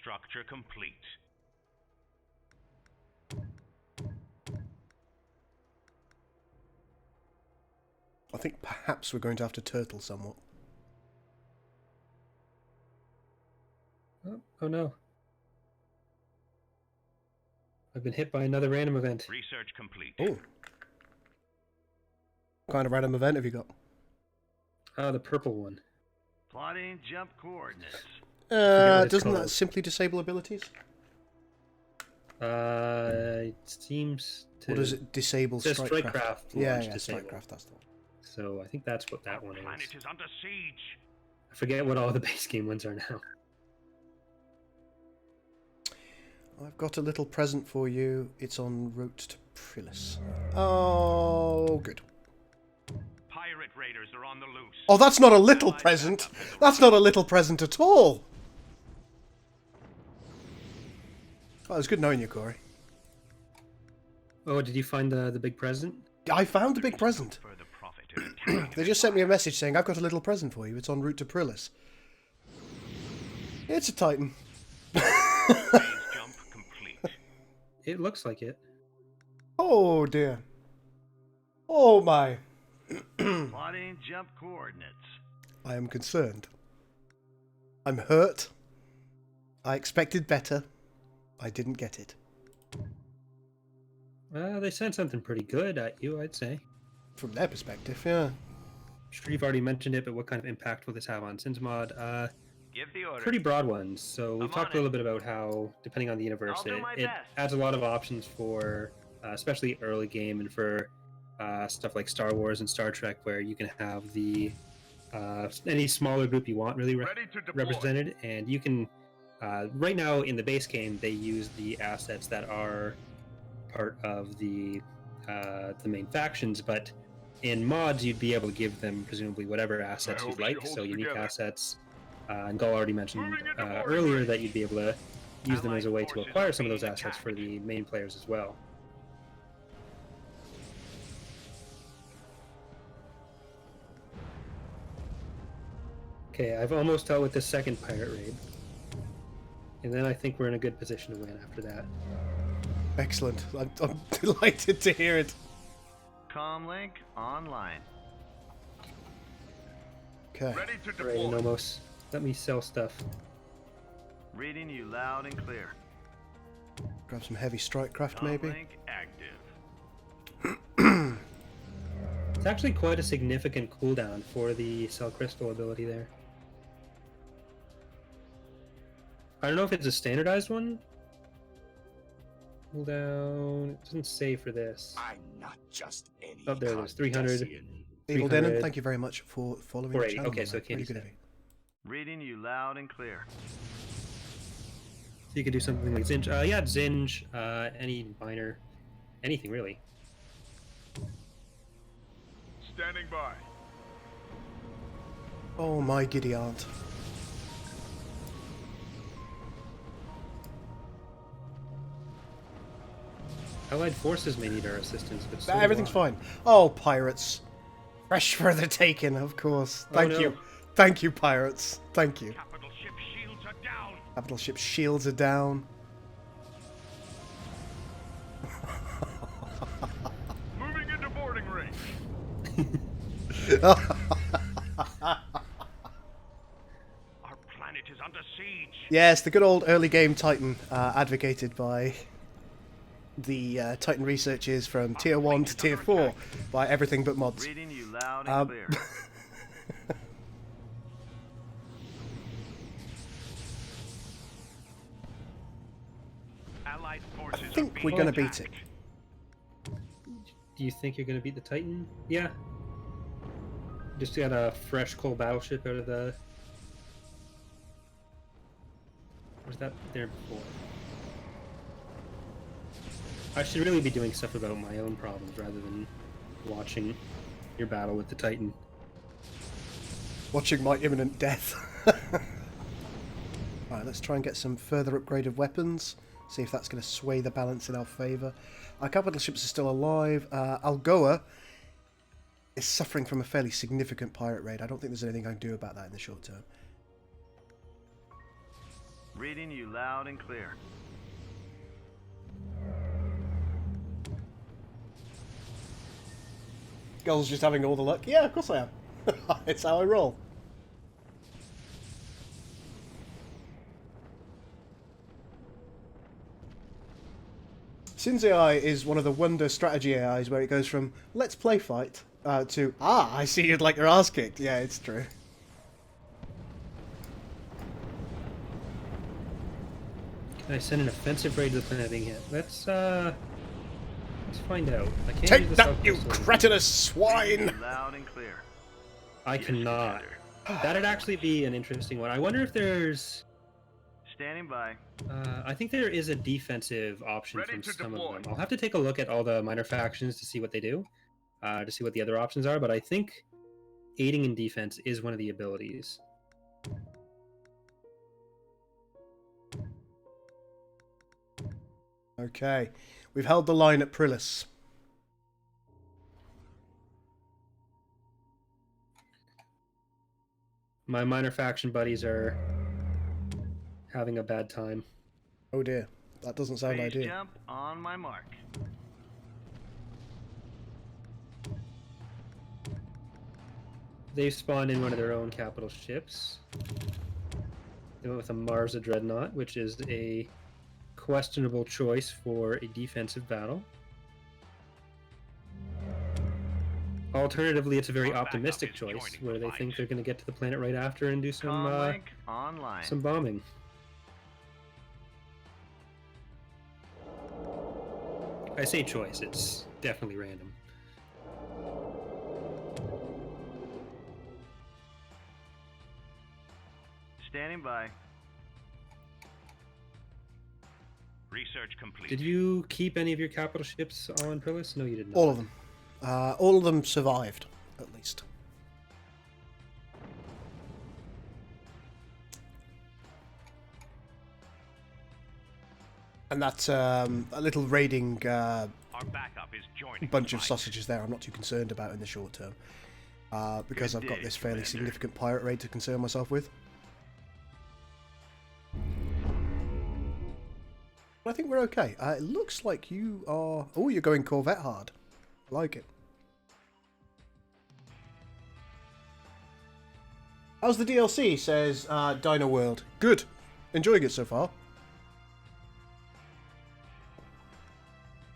Structure complete. I think perhaps we're going to have to turtle somewhat. Oh no. I've been hit by another random event. Research complete. Oh. What kind of random event have you got? The purple one. Plotting jump coordinates. Doesn't that called. simply disable abilities? It seems to... Or does it disable says Strikecraft? Strikecraft Yeah, launch yeah, disabled. Strikecraft, that's the one. So I think that's what that one Planet is. is under siege. I forget what all the base game ones are now. I've got a little present for you. It's en route to Prilis. Oh, good. Pirate raiders are on the loose. Oh, that's not a little present. That's not a little present at all. Oh, it was good knowing you, Corey. Oh, did you find the big present? I found the big present. Further profit in attacking They just sent me a message saying, I've got a little present for you. It's en route to Prilis. It's a Titan. phase jump complete. It looks like it. Oh, dear. Oh, my. Plotting jump coordinates. I am concerned. I'm hurt. I expected better. I didn't get it. They sent something pretty good at you, I'd say. From their perspective, yeah. I'm sure you've already mentioned it, but what kind of impact will this have on Sinsmod? Give the order. Pretty broad ones. So we've I'm talked on a little bit about how, depending on the universe, I'll do my it best. adds a lot of options for, especially early game, and for stuff like Star Wars and Star Trek, where you can have the any smaller group you want really Ready to deploy. represented, and you can. Right now in the base game, they use the assets that are part of the main factions, but in mods, you'd be able to give them presumably whatever assets I you'd hope she like. holds So unique together. assets. And Gull already mentioned Moving into boarding earlier range. that you'd be able to use them as a way to Allied acquire forces some of are those being assets for attacked. the main players as well. Okay, I've almost dealt with the second pirate raid. And then I think we're in a good position to win after that. Excellent. I'm delighted to hear it. Comlink online. Okay. Ready to Alright, deploy. Nomos, let me sell stuff. Reading you loud and clear. Grab some heavy Strikecraft, maybe. Comlink active. It's actually quite a significant cooldown for the Cell Crystal ability there. I don't know if it's a standardized one. Cooldown. It doesn't say for this. I'm not just any Oh, there it is. 300. Evil 300. Denon, thank you very much for following the 480. channel. Okay, man. so it can't Really be good of set. you. Reading you loud and clear. So you could do something like Zinj. Yeah, Zinj. Any minor. Anything really. Standing by. Oh, my giddy aunt. Allied forces may need our assistance, but so do Everything's I. fine. Oh, pirates. Fresh for the taking, of course. Thank no. you. Thank you, pirates. Thank you. Capital ship shields are down. Capital ship shields are down. Moving into boarding range. Our planet is under siege. Yes, the good old early game Titan, advocated by the Titan researchers from Tier 1 to Tier 4 by everything but mods. Reading you loud and clear. Allied I forces are think being we're going to attacked. beat it. Do you think you're going to beat the Titan? Yeah. Just got a fresh coal battleship out of the... was that there before? I should really be doing stuff about my own problems rather than watching your battle with the Titan. Watching my imminent death. Alright, let's try and get some further upgraded weapons. See if that's going to sway the balance in our favour. Our capital ships are still alive. Algoa is suffering from a fairly significant pirate raid. I don't think there's anything I can do about that in the short term. Reading you loud and clear. Gull's just having all the luck. Yeah, of course I am. It's how I roll. Sin's AI is one of the wonder strategy AIs where it goes from let's play fight to I see you'd like your ass kicked. Yeah, it's true. Can I send an offensive raid to the planet being hit? Let's find out. I can't Take use the that, South you Coast cretinous swine! Loud and clear. I cannot. That'd actually be an interesting one. I wonder if there's... Standing by. I think there is a defensive option Ready from to some deploy. of them. I'll have to take a look at all the minor factions to see what they do, to see what the other options are, but I think aiding in defense is one of the abilities. Okay, we've held the line at Prillis. My minor faction buddies are having a bad time. Oh dear, that doesn't sound Phase ideal. jump on my mark. They've spawned in one of their own capital ships. They went with a Marza Dreadnought, which is a questionable choice for a defensive battle. Alternatively, it's a very optimistic choice where they think they're going to get to the planet right after and do Comlink online. some bombing. I say choice, it's definitely random. Standing by. Research complete. Did you keep any of your capital ships on Prillis? No, you did not. All of them. All of them survived, at least. And that's a little raiding Our backup is joining bunch the of fight. sausages there I'm not too concerned about in the short term. Because Good I've got dig, this fairly Commander. significant pirate raid to concern myself with. I think we're okay. It looks like you are... Oh, you're going Corvette hard. I like it. How's the DLC, says Dino World. Good. Enjoying it so far.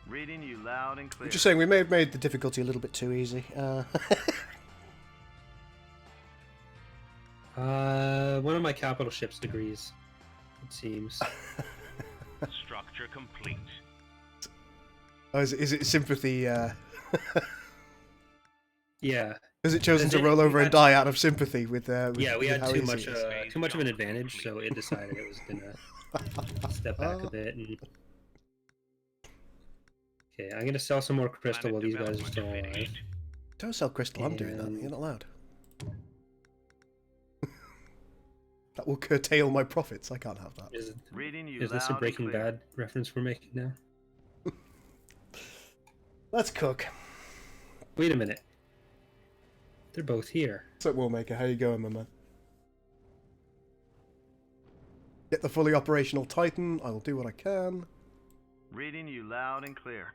Reading you loud and clear. Just saying, we may have made the difficulty a little bit too easy. One of my capital ships agrees, it seems. Structure complete. Oh, is it sympathy? Yeah. Has it chosen to roll over and die out of sympathy with Yeah, we with had how too easy much it is? too much of an advantage, so it decided it was gonna step back a bit. And... Okay, I'm gonna sell some more crystal while these guys are still alive. Don't sell crystal. I'm doing that. And- You're not allowed. That will curtail my profits. I can't have that. Reading you Is this a loud and Breaking clear. Bad reference we're making now? Let's cook. Wait a minute. They're both here. So, Warmaker, how you going, my man? Get the fully operational Titan. I will do what I can. Reading you loud and clear.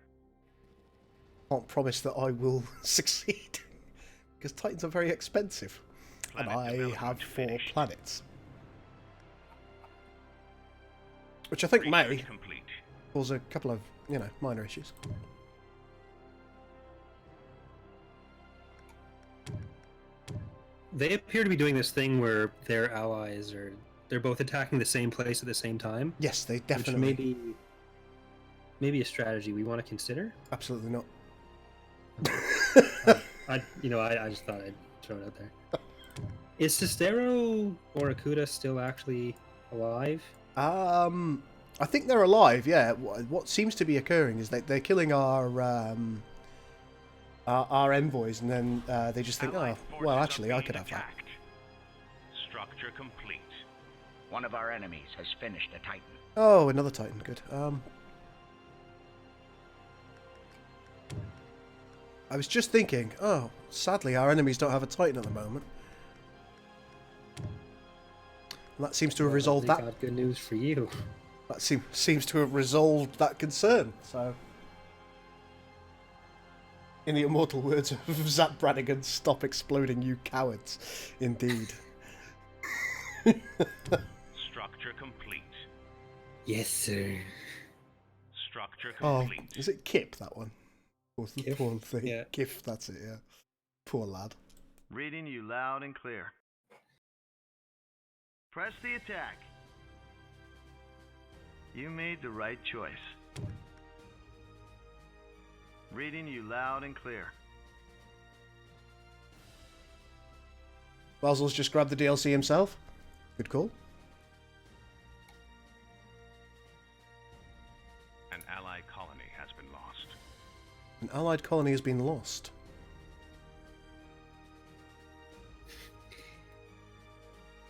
Can't promise that I will succeed. Because Titans are very expensive. And Planet I development have 4 finished. planets. Which I think may Research complete. cause a couple of, minor issues. They appear to be doing this thing where their allies they're both attacking the same place at the same time. Yes, they Which definitely... maybe a strategy we want to consider. Absolutely not. I just thought I'd throw it out there. Is Cestero or Akuta still actually alive? I think they're alive. Yeah. What seems to be occurring is they're killing our envoys, and then they just think, oh, well, actually, I could have that. Structure complete. One of our enemies has finished a Titan. Oh, another Titan. Good. I was just thinking, oh, sadly, our enemies don't have a Titan at the moment. And that seems to have resolved that. Got good news for you. That seems to have resolved that concern. So, in the immortal words of Zap Brannigan, stop exploding, you cowards. Indeed. Structure complete. Yes, sir. Structure complete. Oh, is it Kip, that one? Poor thing. Yeah. Kip, that's it, yeah. Poor lad. Reading you loud and clear. Press the attack. You made the right choice. Reading you loud and clear. Basil's just grabbed the DLC himself. Good call. An allied colony has been lost. An allied colony has been lost.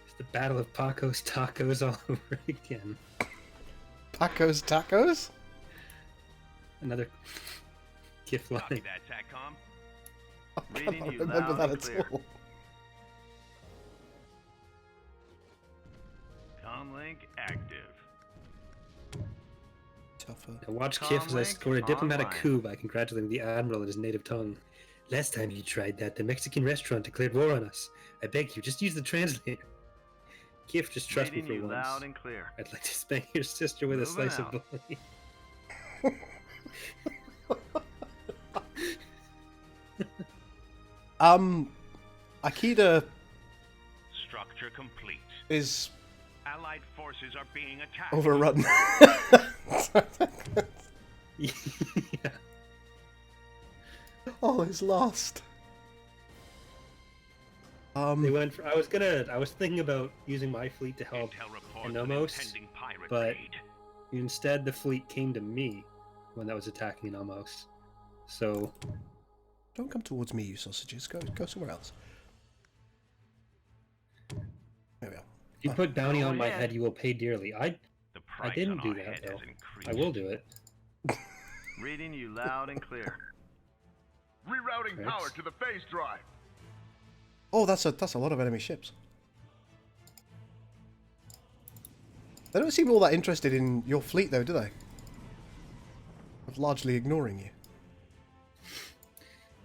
It's the Battle of Paco's Tacos all over again. Paco's Tacos? Another gift line. Copy that, TACCOM. I Reading cannot you remember loud that and at clear. all. Comlink active. Tougher. Now watch Kif as I Comlink scored a diplomatic online. coup by congratulating the admiral in his native tongue. Last time you tried that, the Mexican restaurant declared war on us. I beg you, just use the translator. Kif, just trust Reading me you for once. loud and clear. I'd like to spank your sister with a Moving slice out. of bologna. Akida Structure complete. is Allied forces are being attacked. overrun. Yeah. Oh, it's lost. They went for, I was thinking about using my fleet to help Intel reports an Anomos, impending pirate but raid. instead the fleet came to me when that was attacking Anomos. So Don't come towards me, you sausages. Go somewhere else. There we are. if you put bounty Go on my ahead. head, you will pay dearly. I The price didn't on do our that, head though. has increased. I will do it. Reading you loud and clear. Rerouting Correct. power to the phase drive. Oh, that's a lot of enemy ships. They don't seem all that interested in your fleet, though, do they? Of largely ignoring you.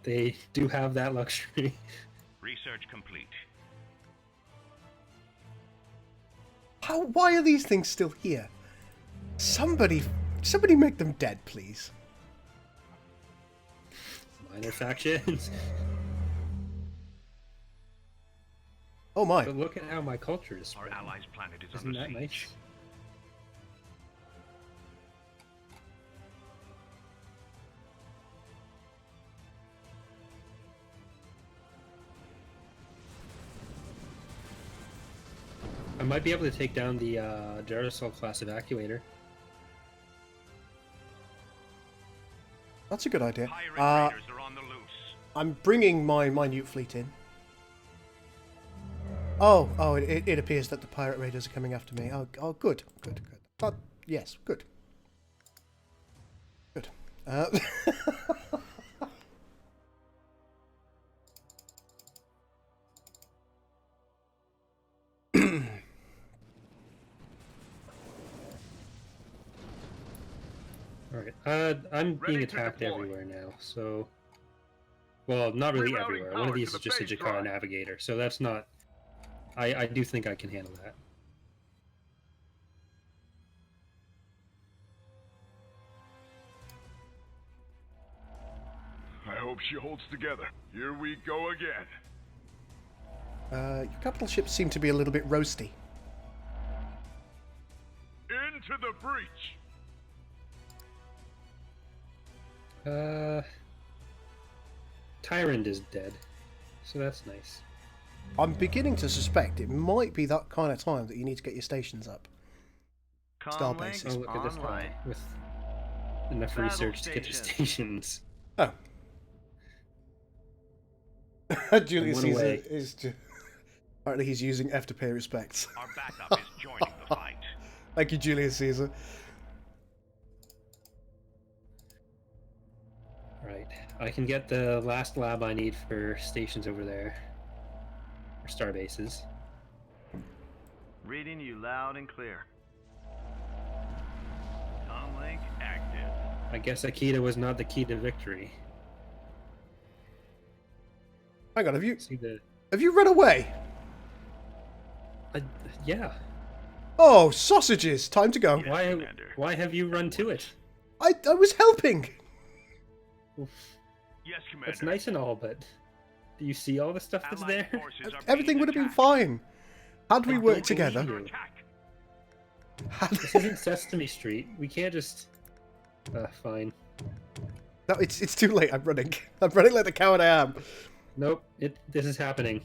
They do have that luxury. Research complete. Why are these things still here? Somebody make them dead, please. Minor factions. Oh my. But look at how my culture is Our spread. allies' planet is Isn't under that siege. nice? I might be able to take down the Duracell class evacuator. That's a good idea. Pirate raiders are on the loose. I'm bringing my minute fleet in. Oh, it appears that the pirate raiders are coming after me. Oh, good. But yes, good. Good. Alright, I'm being Ready to attacked deploy. everywhere now, so... Well, not really Rerouting everywhere. power One of to these the is just a phase Jakar drive. Navigator, so that's not... I do think I can handle that. I hope she holds together. Here we go again. Your capital ships seem to be a little bit roasty. Into the breach. Tyrant is dead, so that's nice. I'm beginning to suspect it might be that kind of time that you need to get your stations up. Star Comlink bases. Oh, look at this guy online. with enough Battle research to get to station. stations. Oh. Julius one Caesar away. is. Apparently, he's using F to pay respects. Our backup is joining the fight. Thank you, Julius Caesar. Right. I can get the last lab I need for stations over there. Or star bases. Reading you loud and clear. Comlink active. I guess Akita was not the key to victory. Hang on, See the... have you run away? Yeah. Oh, sausages! Time to go. Why have you run to it? I was helping. Yes, Commander. That's nice and all, but do you see all the stuff that's Allied there? forces are Everything being would have been attacked. fine. Had we I worked don't believe together. you. Attack. This isn't Sesame Street. We can't just... fine. No, it's too late. I'm running. I'm running like the coward I am. Nope. This is happening.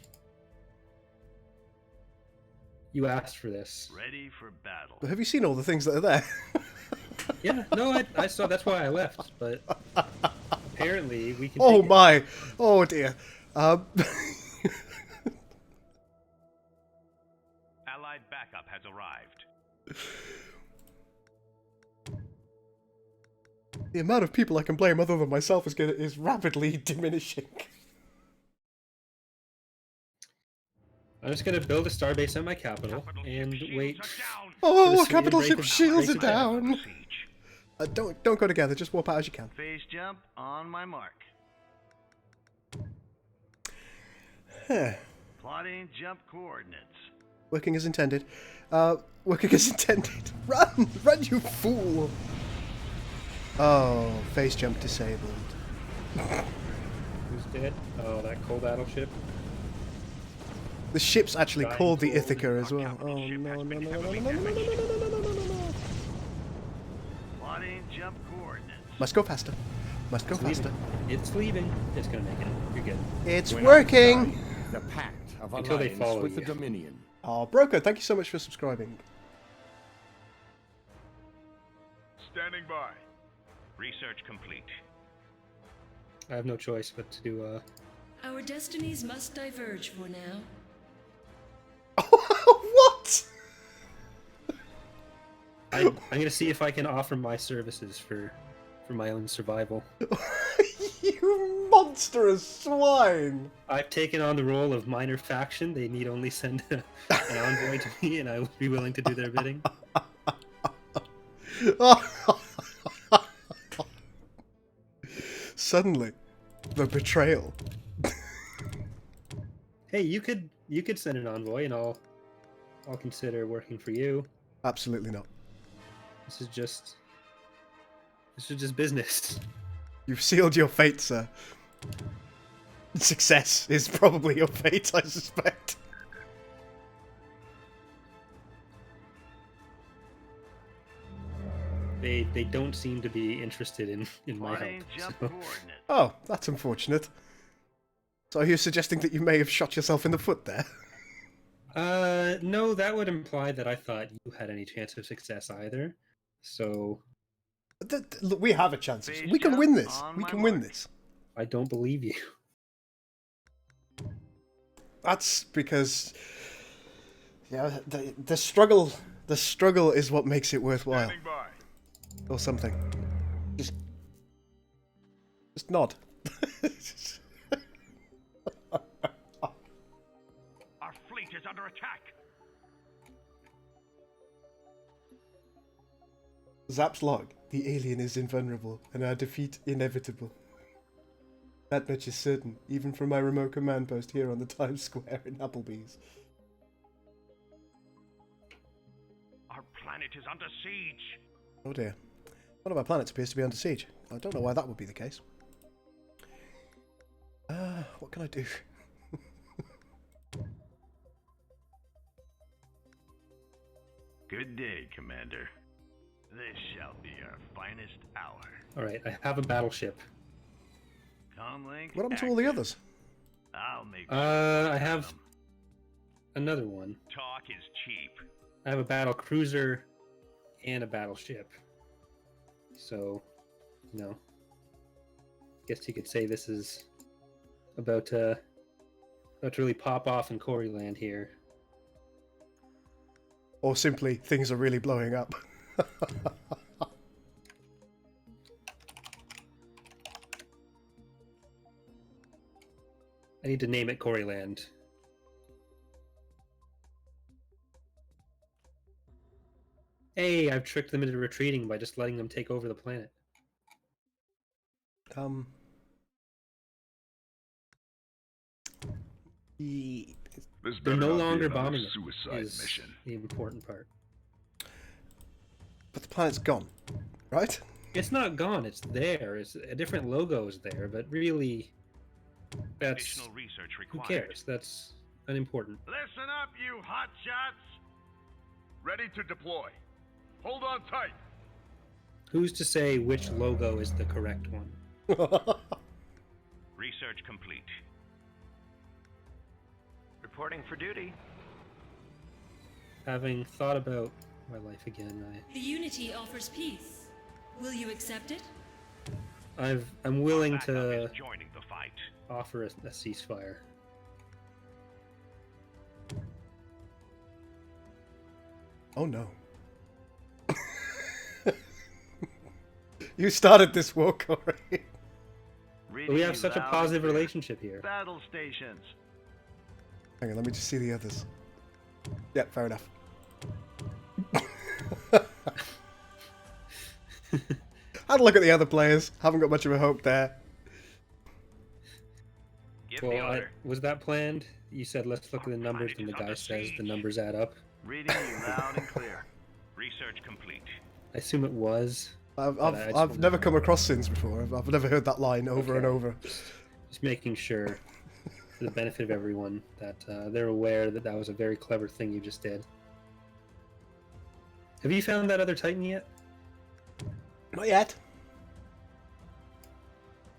You asked for this. Ready for battle. Have you seen all the things that are there? Yeah, no, I saw. That's why I left. But apparently we can. Oh take it. my! Oh dear. Allied backup has arrived. The amount of people I can blame other than myself is rapidly diminishing. I'm just gonna build a starbase at my capital and shields wait. are down. Oh, Just capital break ship it- shields are break it down. down. Siege. Don't go together. Just warp out as you can. Phase jump on my mark. Huh. Plotting jump coordinates. Working as intended. Working as intended. Run! Run, you fool! Oh, phase jump disabled. Who's dead? Oh, that cold battleship. The ship's actually Dying called the cold. Ithaca as Our well. capital Oh ship no, has no, no, been no, no, no, heavily no, no, no, no, damaged. no, no, no, no, no. Plotting jump coordinates. Must go faster. Must go It's leaving. faster. It's leaving. It's gonna make it. You're good. It's When I working! die, the pact of Until they alliance follow with the you. Dominion. Oh, Broco, thank you so much for subscribing. Standing by. Research complete. I have no choice but to. Our destinies must diverge for now. What? I'm gonna see if I can offer my services for my own survival. You monstrous swine! I've taken on the role of minor faction. They need only send an envoy to me, and I will be willing to do their bidding. Suddenly, the betrayal. Hey, you could send an envoy, and I'll consider working for you. Absolutely not. This is just business. You've sealed your fate, sir. Success is probably your fate, I suspect. They don't seem to be interested in my help. Plotting jump so- coordinates. Oh, that's unfortunate. So you're suggesting that you may have shot yourself in the foot there? No, that would imply that I thought you had any chance of success either. So Look, we have a chance. Phase We can jump win this. on We my can win mark. this. I don't believe you. That's because, yeah, the struggle is what makes it worthwhile, Standing by. or something. Just nod. Our fleet is under attack. Zap's log. The alien is invulnerable, and our defeat inevitable. That much is certain, even from my remote command post here on the Times Square in Applebee's. Our planet is under siege. Oh dear. One of our planets appears to be under siege. I don't know why that would be the case. What can I do? Good day, Commander. This shall be our finest hour. All right, I have a battleship. Comlink. What happened to all the active. others? I'll make. I have another one. Talk is cheap. I have a battle cruiser and a battleship. So, guess you could say this is about to really pop off in Corey land here. Or simply, things are really blowing up. I need to name it Corey land. Hey, I've tricked them into retreating by just letting them take over the planet. They're no longer bombing it. Suicide mission. The important part. But the planet's gone, right? It's not gone. It's there. It's a different logo is there, but really, that's Additional research who required. cares? That's unimportant. Listen up, you hotshots! Ready to deploy. Hold on tight. Who's to say which logo is the correct one? Research complete. Reporting for duty. Having thought about my life again, The Unity offers peace. Will you accept it? I'm willing Backup to is joining the fight. offer a ceasefire. Oh no. You started this war, Corey. But we have such a positive relationship here. Battle stations. Hang on, let me just see the others. Yeah, fair enough. Had a look at the other players. Haven't got much of a hope there. Give the Well, order. was that planned? You said let's look at the numbers, and the guy says the numbers add up. Reading you loud and clear. Research complete. I assume it was. I've never come across sins before. I've never heard that line over and over. Just making sure, for the benefit of everyone, that they're aware that that was a very clever thing you just did. Have you found that other Titan yet? Not yet.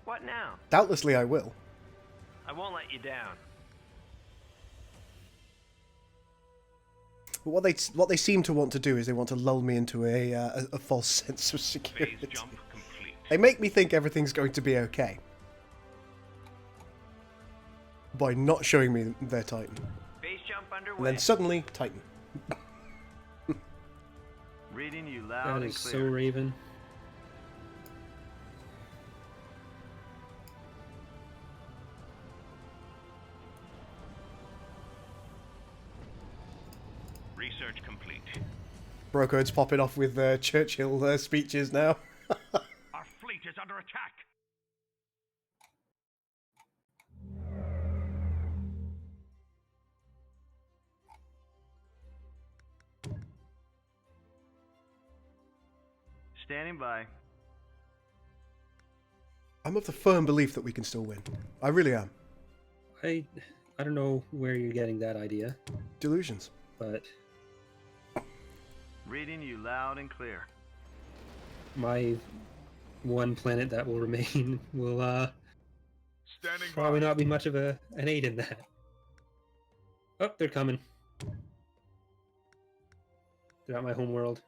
What now? Doubtlessly I will. I won't let you down. But what they seem to want to do is they want to lull me into a false sense of security. Phase jump complete. They make me think everything's going to be okay by not showing me their Titan. Base jump underway. And then suddenly, Titan. Reading you loud That and is so clear. Raven. Research complete. Brocode's popping off with Churchill speeches now. Our fleet is under attack. Standing by. I'm of the firm belief that we can still win. I really am. I don't know where you're getting that idea, Delusions. but Reading you loud and clear. my one planet that will remain will Standing probably by. not be much of an aid in that. Oh, they're coming. They're at my home world.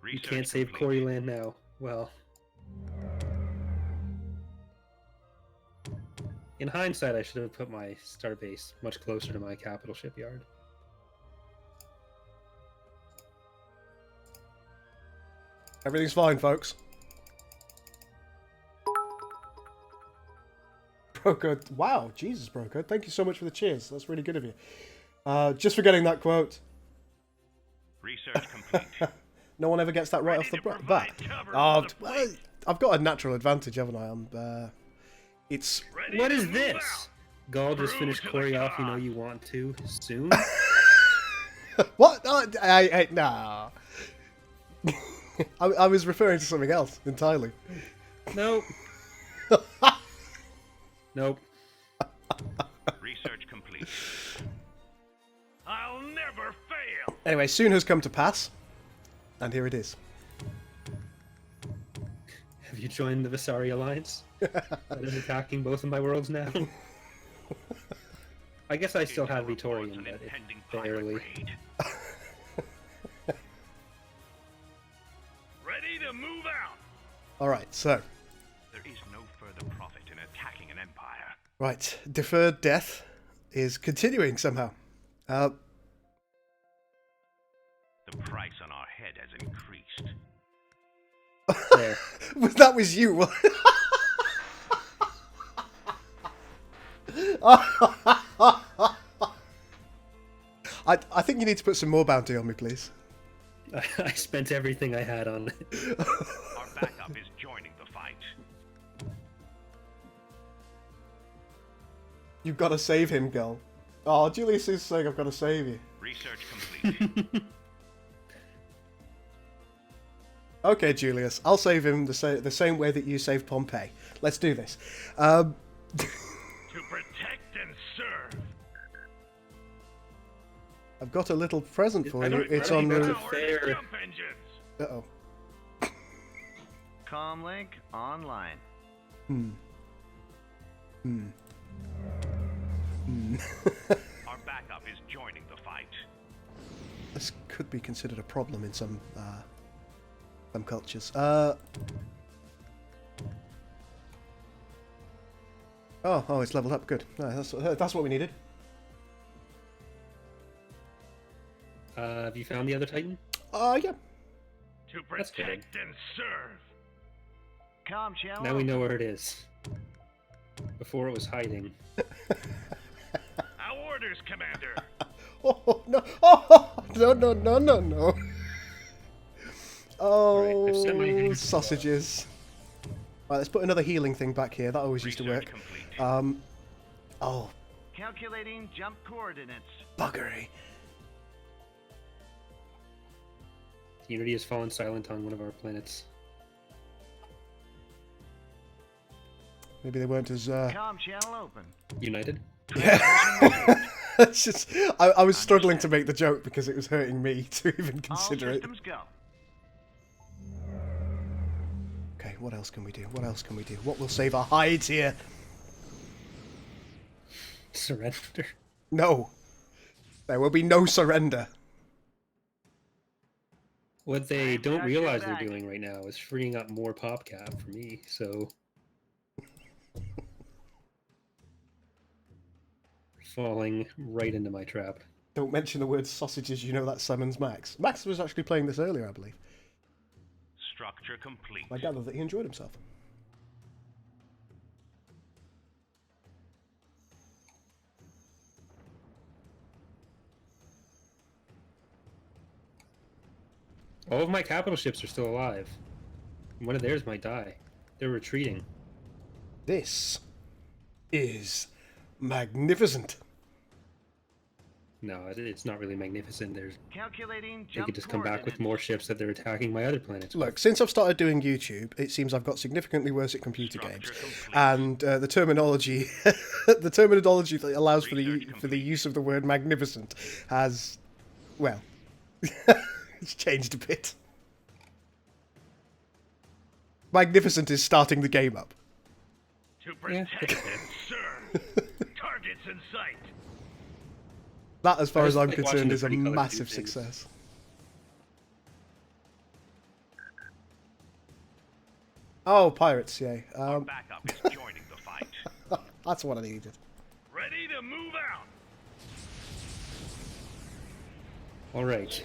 You Research can't save complete. Corey land now. Well, in hindsight, I should have put my starbase much closer to my capital shipyard. Everything's fine, folks. Brocode. Wow, Jesus, Brocode. Thank you so much for the cheers. That's really good of you. Just for getting that quote. Research complete. No one ever gets that right off the bat. Oh, well, I've got a natural advantage, haven't I? It's... What is this? Gaul just finished Corey off. You know you want to soon. What? Oh, nah. I was referring to something else entirely. Nope. Nope. Research complete. I'll never fail. Anyway, soon has come to pass. And here it is. Have you joined the Visari Alliance? That is attacking both of my worlds now. I guess I still have Vitorian, but it's barely. All right, so. There is no further profit in attacking an empire. Right, deferred death is continuing somehow. The price on our head has increased. There. That was you. I think you need to put some more bounty on me, please. I spent everything I had on it. Our backup is joining the fight. You've got to save him, girl. Oh, Julius is saying I've got to save you. Research complete. Okay, Julius, I'll save him the same way that you saved Pompeii. Let's do this. To protect and serve. I've got a little present for you. It's on the... fair. Uh-oh. Comlink online. Our backup is joining the fight. This could be considered a problem in some cultures. Oh, it's leveled up. Good. No, that's what we needed. Have you found the other Titan? Yeah. To That's good. protect and serve. Com channel. Now we know where it is. Before it was hiding. Our orders, Commander. Oh no! Oh no! Oh, I've sent my healing sausages. Right, let's put another healing thing back here. That always used to work. Oh, Calculating jump coordinates. buggery. Unity has fallen silent on one of our planets. Maybe they weren't as. Com channel open. United? Yeah. It's just, I was struggling to make the joke because it was hurting me to even All consider it. systems go. Okay, what else can we do? What else can we do? What will save our hides here? Surrender. No. There will be no surrender. What they I've don't got your realize they're back. doing right now is freeing up more pop cap for me, so... Falling right into my trap. Don't mention the word sausages, you know that summons Max. Max was actually playing this earlier, I believe. Structure complete. I gather that he enjoyed himself. All of my capital ships are still alive. One of theirs might die. They're retreating. This is magnificent. No, it's not really magnificent. Calculating They jump could just come back with coordinates. more ships that they're attacking my other planets. Look, since I've started doing YouTube, it seems I've got significantly worse at computer games, and the terminology, the terminology that allows for the use of the word magnificent has, well, it's changed a bit. Magnificent is starting the game up. To protect and serve. Targets in sight. That, as far as I'm like watching concerned, the is a pretty colours do massive things. success. Oh, pirates, yeah. Our backup is joining the fight. That's what I needed. Ready to move out. Alright.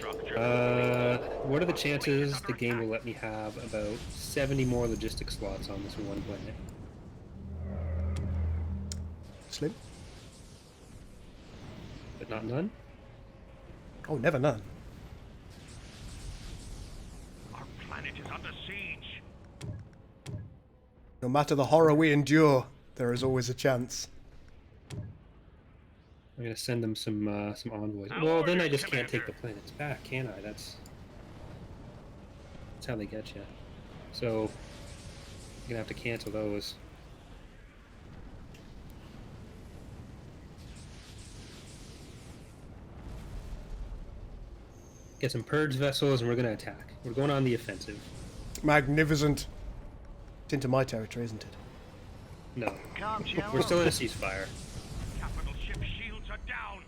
What are the chances the game will let me have about 70 more logistic slots on this one planet? Slim? But not none? Oh, never none. Our planet is under siege. No matter the horror we endure, there is always a chance. I'm gonna send them some envoys. Well, then I just can't take the planets back, can I? That's how they get you. So I'm gonna have to cancel those. Get some purge vessels, and we're gonna attack. We're going on the offensive. Magnificent. It's into my territory, isn't it? No, Com channel. we're still in a ceasefire. Capital ship shields are down.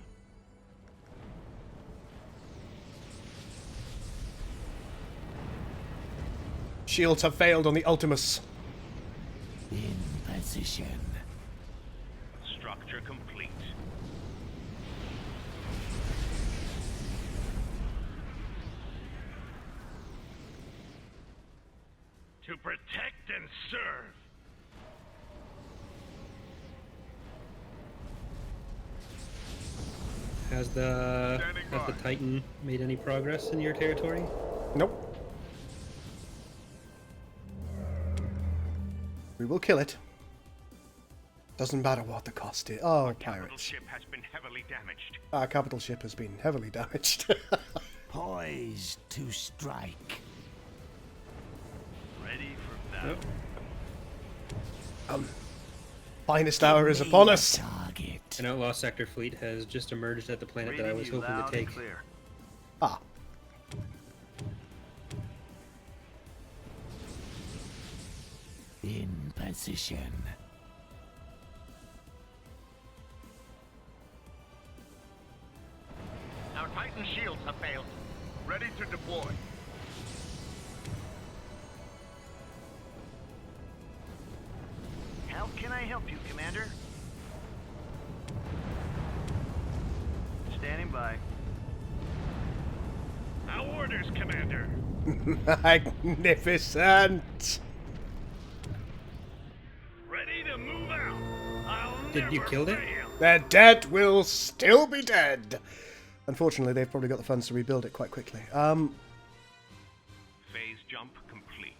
Shields have failed on the Ultimus. In position. Structure complete. To protect and serve. Has the Titan made any progress in your territory? Nope. We will kill it. Doesn't matter what the cost is. Oh, Capital pirates. ship has been heavily damaged. Our capital ship has been heavily damaged. Poised to strike. Ready for battle. Finest hour is upon us. Target. An outlaw sector fleet has just emerged at the planet that I was hoping to take. Ah. In position. Our Titan shields have failed. Ready to deploy. How can I help you, Commander? Standing by. Our orders, Commander. Magnificent. Ready to move out. I'll Did you never kill it? fail. Their dead will still be dead. Unfortunately, they've probably got the funds to rebuild it quite quickly. Phase jump complete.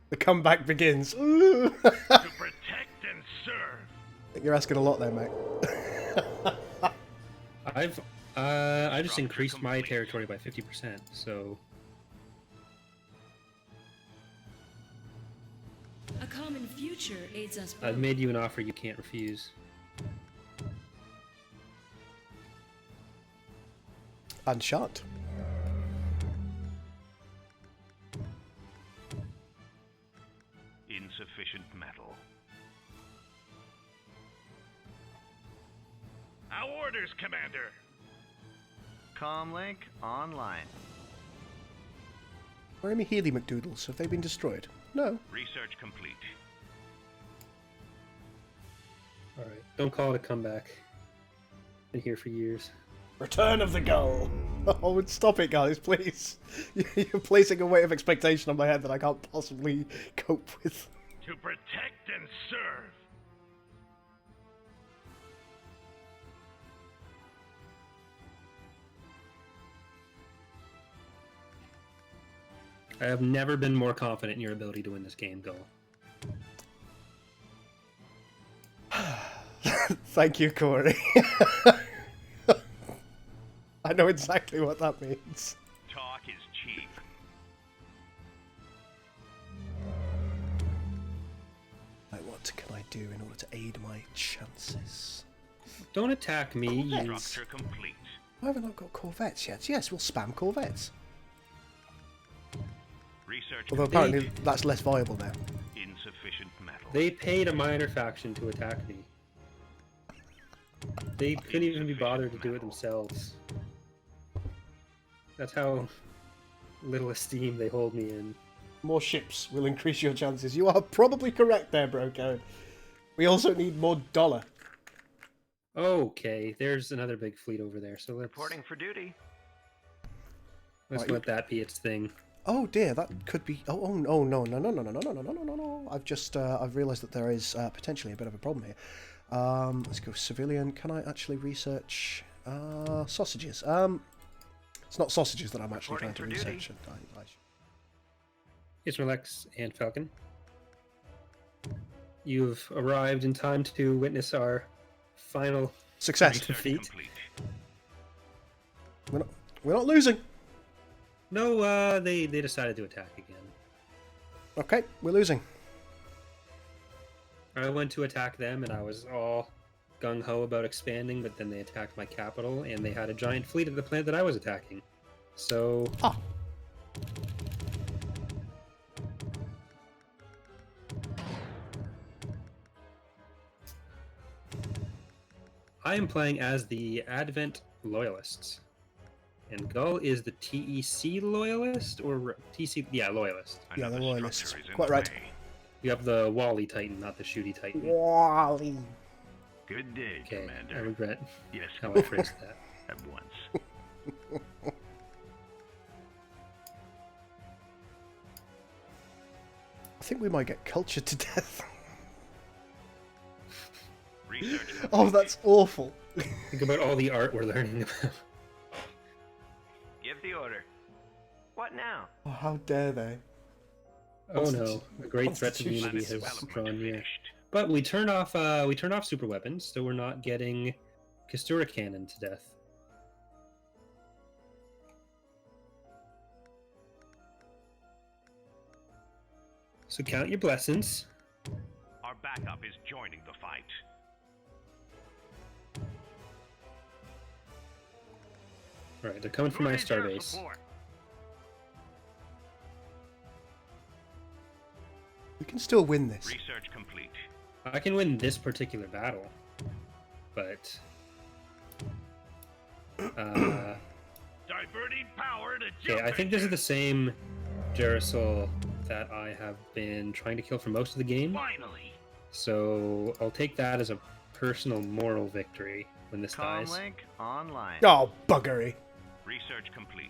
The comeback begins. Ooh. To protect and serve. I think you're asking a lot there, mate. I just increased my territory by 50%, so A common future aids us both. I've made you an offer you can't refuse. And shot. Insufficient metal. Our orders, Commander. Comlink online. Where are my Healy McDoodles? Have they been destroyed? No. Research complete. Alright, don't call it a comeback. Been here for years. Return of the Gull. Oh, stop it, guys, please. You're placing a weight of expectation on my head that I can't possibly cope with. To protect and serve. I have never been more confident in your ability to win this game, Gull. Thank you, Corey. I know exactly what that means. Talk is cheap. Like, what can I do in order to aid my chances? Don't attack me, you... Structure complete. Why have I not got corvettes yet? Yes, we'll spam corvettes. Research Although complete. apparently that's less viable now. Insufficient metal. They paid a minor faction to attack me. They couldn't even be bothered to do it themselves. That's how little esteem they hold me in. More ships will increase your chances. You are probably correct there, bro, Karen. We also need more dollar. Okay, there's another big fleet over there, so Reporting for duty. let's Right. let that be its thing. Oh dear, that could be. Oh no no no no no no no no no no no no! I've just I've realised that there is potentially a bit of a problem here. Let's go civilian. Can I actually research sausages? It's not sausages that I'm actually trying to research. Israelix and Falcon. You've arrived in time to witness our final Success. defeat. We're not losing. No, they decided to attack again. Okay, we're losing. I went to attack them, and I was all gung-ho about expanding, but then they attacked my capital, and they had a giant fleet at the planet that I was attacking. So... Ah. I am playing as the Advent loyalists. And Gull is the TEC loyalist or TC? Yeah, loyalist. Yeah, the Another loyalists. structure is in Quite right. play. You have the Wally Titan, not the Shooty Titan. Wally. Good day, Okay, Commander. I regret Yes, how I phrased that. at once. I think we might get cultured to death. Research Oh, that's awful. Think about all the art we're learning about. Give the order. What now? Oh, how dare they? Oh no, a great threat to the unity has drawn near. But we turned off super weapons, so we're not getting Kastura cannon to death. So count your blessings. Our backup is joining the fight. Alright, they're coming from my Who needs your starbase. support? We can still win this. Research complete. I can win this particular battle, but Diverting power to okay, I think this is the same Jarosol that I have been trying to kill for most of the game. Finally. So I'll take that as a personal moral victory when this dies. Comlink online. Oh, buggery. Research complete.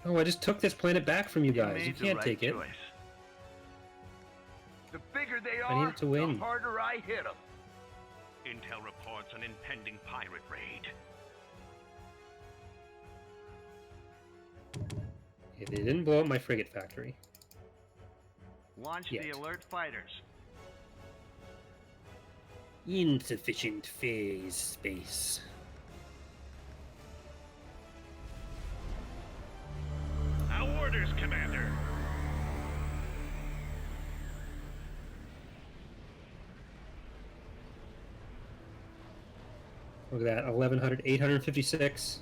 Oh, I just took this planet back from you You guys. made You the can't right take it. choice. The bigger they I need are, it to win. the harder I hit them. Intel reports an impending pirate raid. Okay, they didn't blow up my frigate factory. Launch Yet. the alert fighters. Insufficient phase space. Our orders, Commander. Look at that, 1100, 856,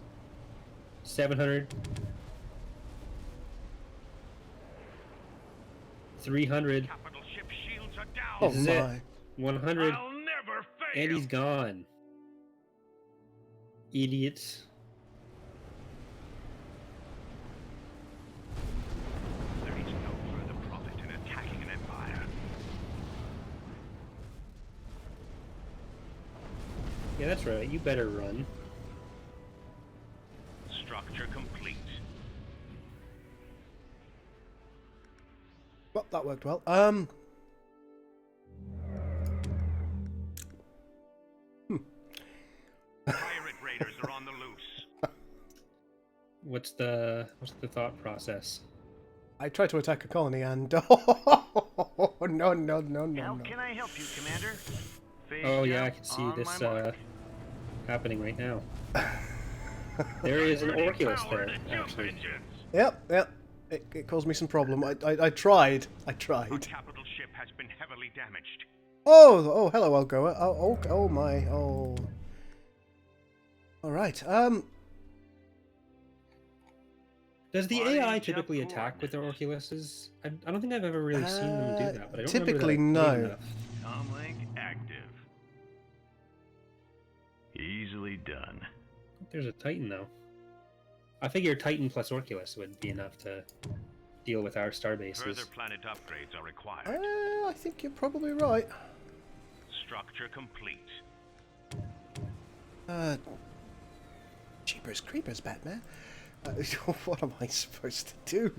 700, 300. Capital ship shields are down. Oh This is it. my. 100, I'll never fail. and he's gone. Idiots. There is no further profit in attacking an empire. Yeah, that's right, you better run. Structure complete. Well, that worked well. Pirate raiders are on the loose. What's the thought process? I tried to attack a colony and... Oh, no, no, no, no, How no. can I help you, Commander? Phase Oh yeah, I jump can see on this my mark. happening right now. There is an Diverting Orculus power there, to jump actually. engines. Yep. It caused me some problem. I tried. I Our tried. capital ship has been heavily damaged. Oh, hello, Algoa. Oh my, oh. Alright, Does the Why AI jump typically attack with their Orculuses? I don't think I've ever really seen them do that, but I don't typically remember that no. enough. Comlink active. Easily done. There's a Titan though. I figure Titan plus Orculus would be enough to deal with our star bases. Further planet upgrades are required. I think you're probably right. Structure complete. Jeepers creepers, Batman. What am I supposed to do?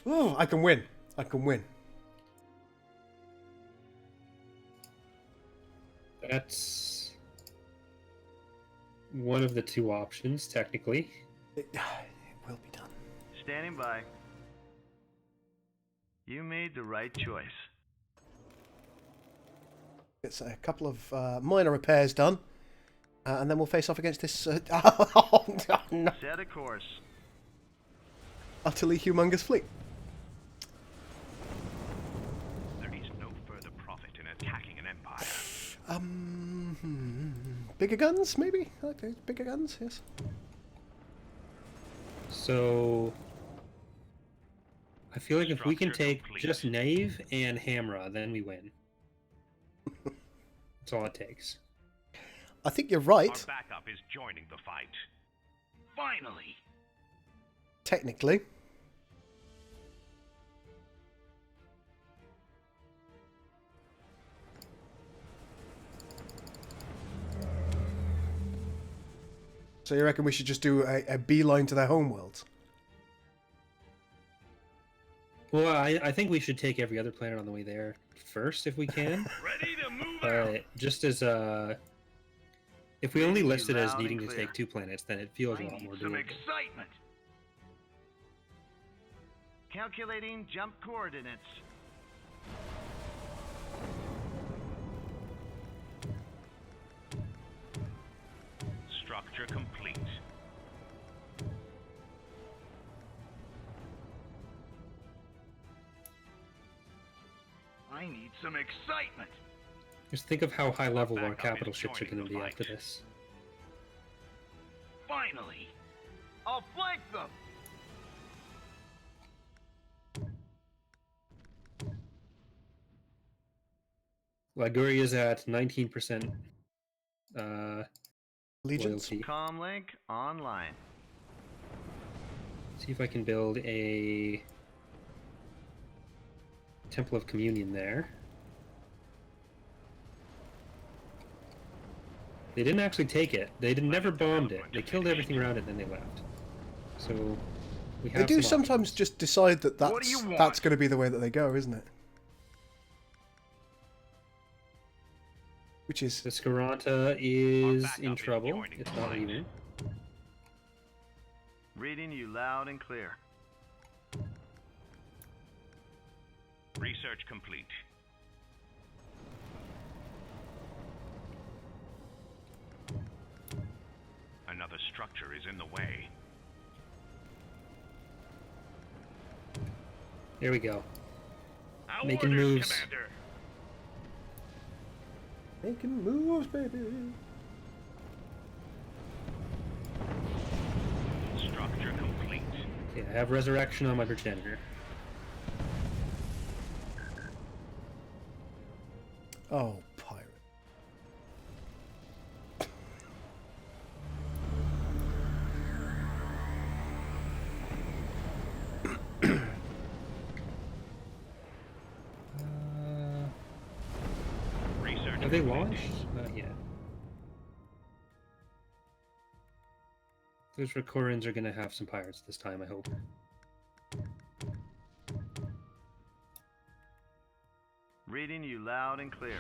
Oh, I can win. I can win. That's one of the two options, technically. It will be done. Standing by. You made the right choice. It's a couple of minor repairs done. And then we'll face off against this oh, no. Set a course. Utterly humongous fleet. There is no further profit in attacking an empire. Bigger guns, maybe? Okay, bigger guns, yes. So I feel like if we can Structure take complete. just Nave and Hamra, then we win. That's all it takes. I think you're Our right, backup is joining the fight. Finally. technically. So you reckon we should just do a beeline to their homeworld? Well, I think we should take every other planet on the way there first, if we can. Ready to move out. Just as if we only list it as needing to take 2 planets, then it feels a I lot need more some doable. excitement. Calculating jump coordinates. Structure complete. I need some excitement. Just think of how high level our backup is capital ships are joining going to the be after fight. this. Finally. I'll flank them. Liguri is at 19% Allegiance? loyalty. Comlink online. See if I can build a Temple of Communion there. They didn't actually take it. They never bombed it. They killed everything around it, and then they left. So we have. They do some sometimes options. just decide that What do you that's want? going to be the way that they go, isn't it? Which is The Scaranta is backup in is trouble. joining It's the not fight. leaving. Reading you loud and clear. Research complete. Another structure is in the way. There we go. Our Making orders, moves. Commander. making moves, baby. Structure complete. Okay, I have Resurrection on my Progenitor. Oh, pirate. Research Have they complete. launched? Not yet. Those Recorins are going to have some pirates this time, I hope. Reading you loud and clear.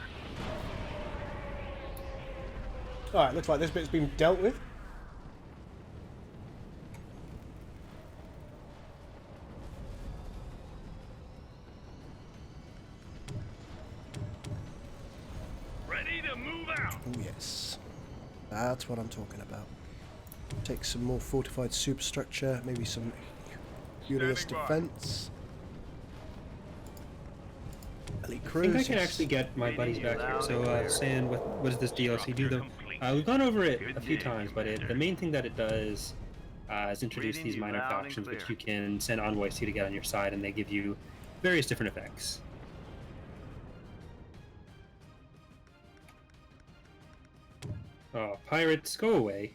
Alright, looks like this bit's been dealt with. Ready to move out. Oh, yes. That's what I'm talking about. Take some more fortified superstructure, maybe some furious Standing by. defense. Elite I cruisers. think I can actually get my buddies back here. So, Sand, what does this DLC do, though? We've gone over it a few times, but the main thing that it does is introduce Reading these you minor loud and factions, which clear. you can send envoys to get on your side, and they give you various different effects. Oh, pirates, go away.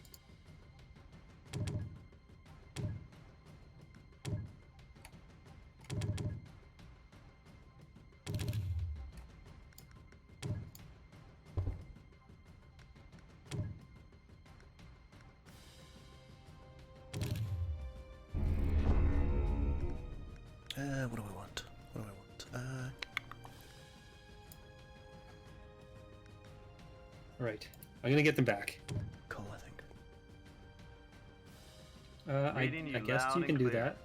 What do I want? What do I want? Alright, I'm gonna get them back. Coal, I think. Reading I you guess loud you and can do clear. that.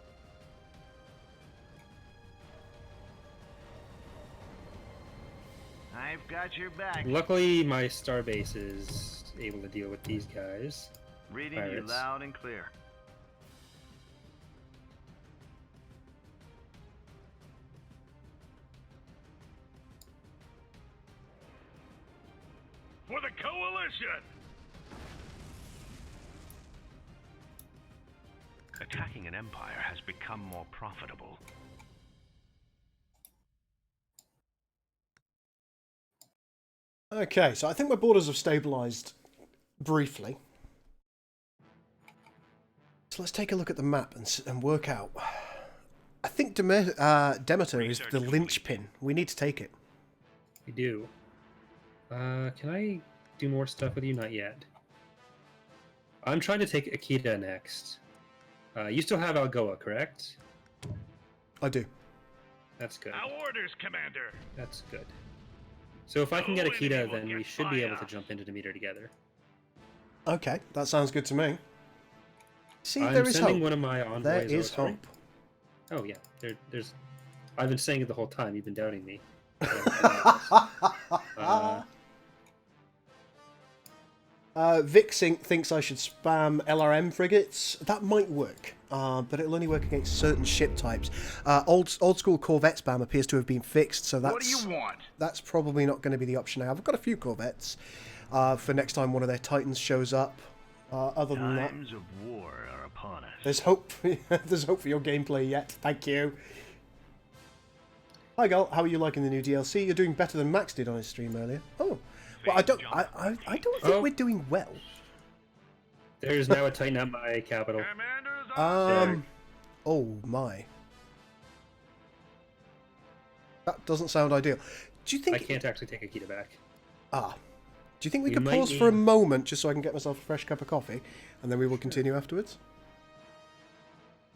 I've got your back. Luckily, my starbase is able to deal with these guys. Reading you Pirates. loud and clear. For the coalition. Attacking an empire has become more profitable. Okay, so I think my borders have stabilised briefly. So let's take a look at the map and work out. I think Demeter is the linchpin. We need to take it. We do. Can I do more stuff with you? Not yet. I'm trying to take Akita next. You still have Algoa, correct? I do. That's good. Our orders, Commander. That's good. So if I can get Akita, then we should be able to jump into Demeter together. Okay, that sounds good to me. See, I'm there is sending hope. one of my envoys. There is over. hope. Oh yeah, there's. I've been saying it the whole time. You've been doubting me. Vic thinks I should spam LRM frigates. That might work, but it'll only work against certain ship types. Old school Corvette spam appears to have been fixed, so that's What do you want? That's probably not going to be the option I have. I've got a few Corvettes for next time one of their Titans shows up. Other than that, Times of war are upon us. there's hope. There's hope for your gameplay yet. Thank you. Hi, Gal. How are you liking the new DLC? You're doing better than Max did on his stream earlier. Oh, well, I don't think we're doing well. There's now a Titan at my capital. Oh my. That doesn't sound ideal. Do you think I can't actually take Akita back? Do you think we We could might pause for a need- moment just so I can get myself a fresh cup of coffee, and then we will continue afterwards?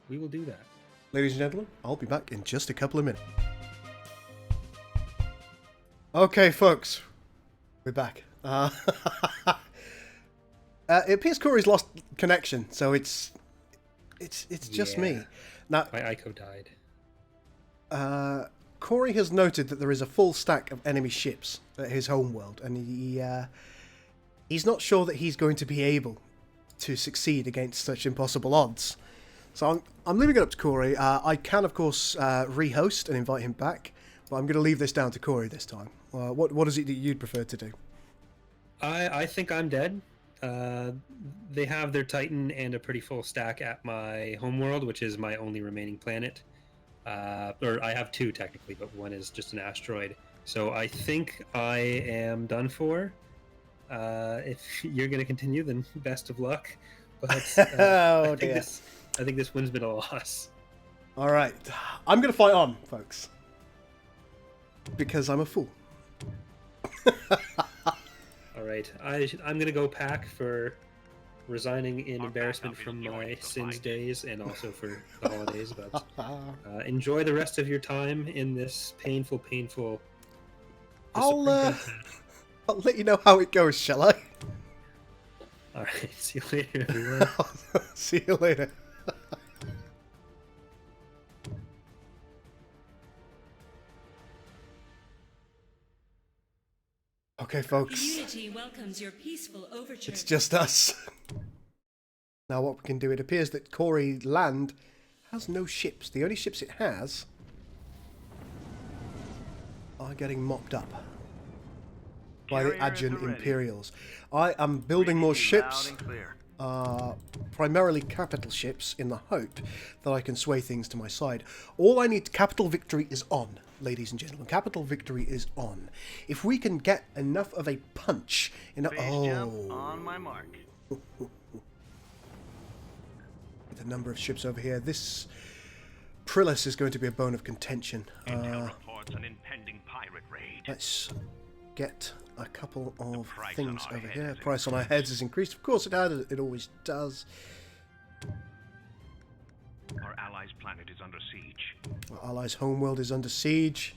We will do that. Ladies and gentlemen, I'll be back in just a couple of minutes. Okay, folks, we're back. It appears Corey's lost connection, so it's just me. Now, my Ico died. Corey has noted that there is a full stack of enemy ships at his homeworld, and he's not sure that he's going to be able to succeed against such impossible odds. So I'm leaving it up to Corey. I can, of course, rehost and invite him back, but I'm going to leave this down to Corey this time. What is it that you'd prefer to do? I think I'm dead. They have their Titan and a pretty full stack at my homeworld, which is my only remaining planet. Or I have two technically, but one is just an asteroid. So I think I am done for. If you're going to continue, then best of luck. But I think this win's been a loss. All right, I'm going to fight on, folks, because I'm a fool. All right, I'm going to go pack for resigning in embarrassment from my sins days and also for the holidays. But enjoy the rest of your time in this painful. I'll let you know how it goes, shall I? All right, see you later, everyone. See you later. Okay, folks. Unity welcomes your peaceful overture. It's just us. Now what we can do, it appears that Corey Land has no ships. The only ships it has are getting mopped up by the Adjun Imperials. I am building more ships, primarily capital ships, in the hope that I can sway things to my side. All I need, capital victory is on, ladies and gentlemen. Capital victory is on. If we can get enough of a punch in on my mark. The number of ships over here. This Prillis is going to be a bone of contention. Intel reports an impending pirate raid. Let's get a couple of things over here. Price on our heads has increased. Of course it had. It always does. Our allies' planet is under siege. Our allies' homeworld is under siege.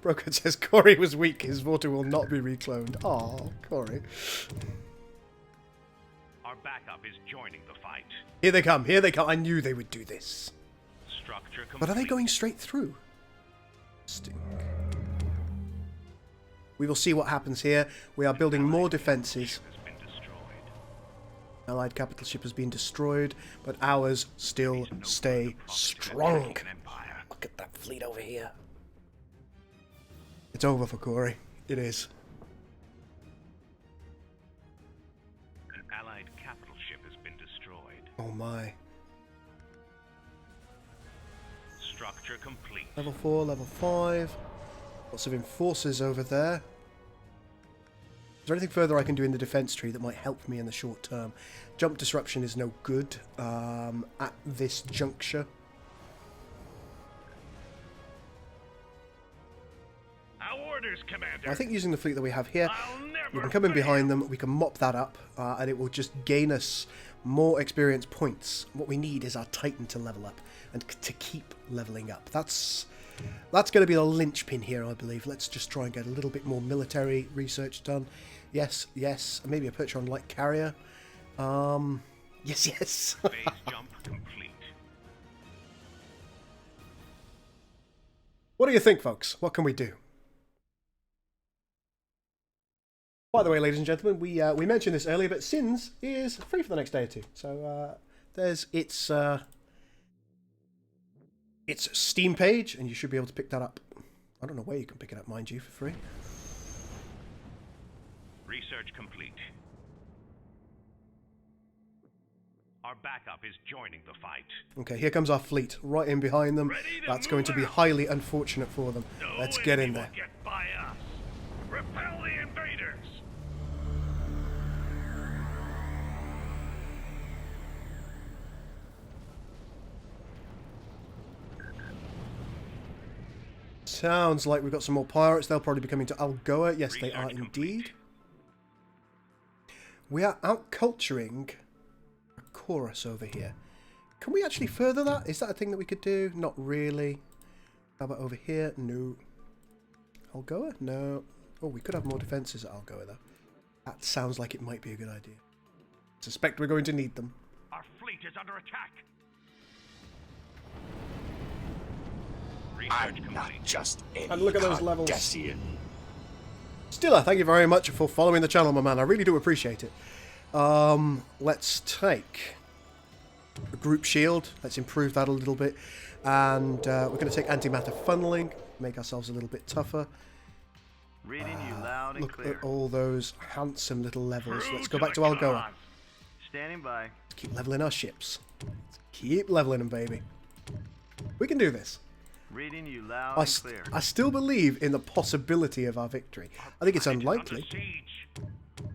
Broken says Corey was weak. His voter will not be recloned. Oh, Corey. Our backup is joining the fight. Here they come. Here they come. I knew they would do this. Structure complete. But are they going straight through? We will see what happens here. We are building more defences. Allied capital ship has been destroyed, but ours still stay strong. Look at that fleet over here. It's over for Corey. It is. An allied capital ship has been destroyed. Oh my. Structure complete. Level 4, level 5. Lots of enforcers over there. Is there anything further I can do in the defense tree that might help me in the short term? Jump disruption is no good at this juncture. Our orders, Commander. I think using the fleet that we have here, we can come in behind them, we can mop that up, and it will just gain us more experience points. What we need is our Titan to level up and to keep leveling up. That's going to be the linchpin here, I believe. Let's just try and get a little bit more military research done. Yes, yes. Maybe a Percheron light carrier. Yes, yes. Phase jump complete. What do you think, folks? What can we do? By the way, ladies and gentlemen, we mentioned this earlier, but Sins is free for the next day or two. So there's its Steam page, and you should be able to pick that up. I don't know where you can pick it up, mind you, for free. Research complete. Our backup is joining the fight. Okay, here comes our fleet, right in behind them. That's going to be highly unfortunate for them. Let's get in there. Get by us. Repel the invaders. Sounds like we've got some more pirates. They'll probably be coming to Algoa. Yes, they are indeed. We are out-culturing a chorus over here. Can we actually further that? Is that a thing that we could do? Not really. How about over here? No. Algoa? No. Oh, we could have more defences at Algoa, though. That sounds like it might be a good idea. Suspect we're going to need them. Our fleet is under attack. I'm not just any And look at those levels. Cardassian. Stiller, thank you very much for following the channel, my man. I really do appreciate it. Let's take a group shield. Let's improve that a little bit. And we're going to take antimatter funneling. Make ourselves a little bit tougher. Reading you loud and Look clear. at all those handsome little levels. Through Let's go to back the to Algoa. cause. Standing by. Keep leveling our ships. Keep leveling them, baby. We can do this. Reading you loud and clear. I still believe in the possibility of our victory. I think it's Planet unlikely. under siege.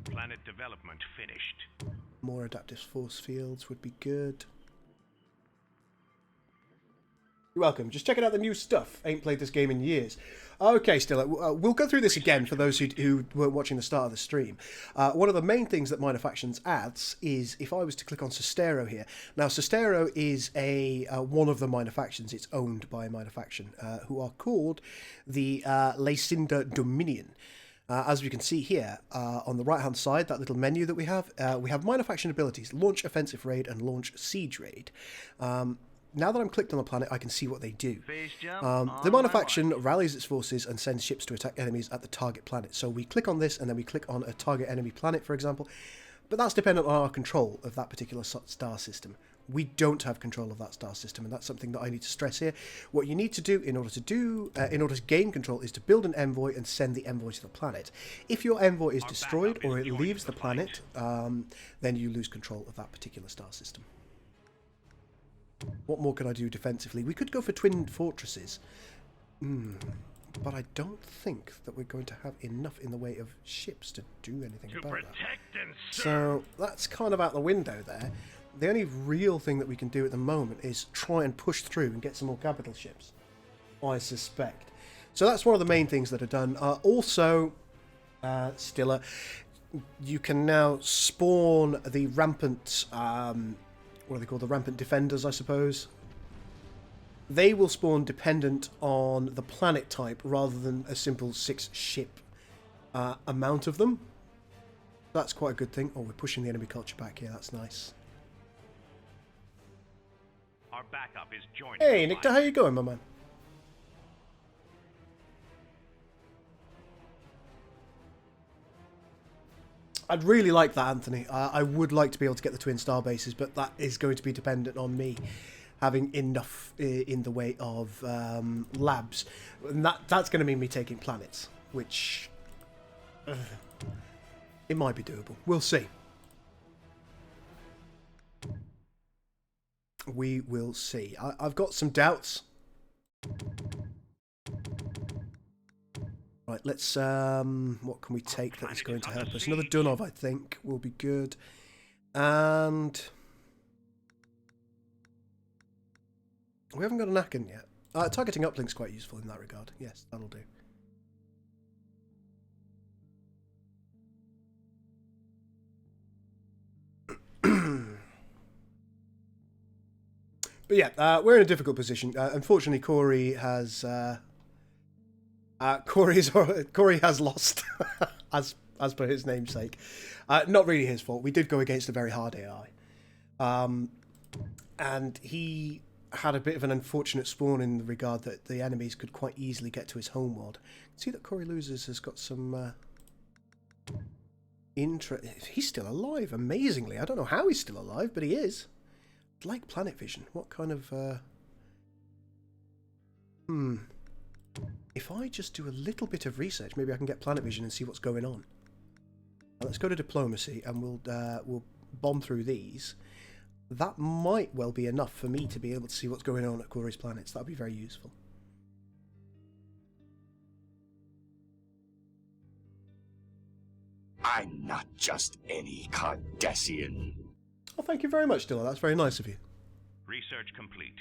Planet development finished. More adaptive force fields would be good. You're welcome. Just checking out the new stuff. Ain't played this game in years. Okay, Stiller, we'll go through this again for those who weren't watching the start of the stream. One of the main things that Minor Factions adds is if I was to click on Sestero here. Now, Sestero is one of the Minor Factions. It's owned by a Minor Faction who are called the Leysinda Dominion. As we can see here, on the right-hand side, that little menu that we have Minor Faction abilities, Launch Offensive Raid and Launch Siege Raid. Now that I'm clicked on the planet, I can see what they do. The Minor Faction rallies its forces and sends ships to attack enemies at the target planet. So we click on this, and then we click on a target enemy planet, for example. But that's dependent on our control of that particular star system. We don't have control of that star system, and that's something that I need to stress here. What you need to do in order to gain control is to build an envoy and send the envoy to the planet. If your envoy is destroyed or it leaves the planet, then you lose control of that particular star system. What more could I do defensively? We could go for twin fortresses. But I don't think that we're going to have enough in the way of ships to do anything about that. So that's kind of out the window there. The only real thing that we can do at the moment is try and push through and get some more capital ships, I suspect. So that's one of the main things that are done. Also, Stiller, you can now spawn the rampant... what are they called? The rampant defenders, I suppose. They will spawn dependent on the planet type rather than a simple 6-ship amount of them. That's quite a good thing. Oh, we're pushing the enemy culture back here. That's nice. Our backup is joining. Hey, Nictor, how you going, my man? I'd really like that, Anthony. I would like to be able to get the twin star bases, but that is going to be dependent on me having enough in the way of labs. And that's going to mean me taking planets, which it might be doable. We'll see. We will see. I've got some doubts. Right, let's, what can we take that is going to help us? Another Dunov, I think, will be good. And we haven't got an Akin yet. Targeting uplink's quite useful in that regard. Yes, that'll do. But yeah, we're in a difficult position. Unfortunately, Corey has Corey has lost, as per his namesake. Not really his fault. We did go against a very hard AI, and he had a bit of an unfortunate spawn in the regard that the enemies could quite easily get to his homeworld. See that CoreyLoses has got some He's still alive, amazingly. I don't know how he's still alive, but he is. I'd like planet vision. What kind of If I just do a little bit of research, maybe I can get planet vision and see what's going on. Let's go to diplomacy, and we'll bomb through these. That might well be enough for me to be able to see what's going on at Corey's planets. That'd be very useful. I'm not just any Cardassian. Oh, thank you very much, Dilla. That's very nice of you. Research complete.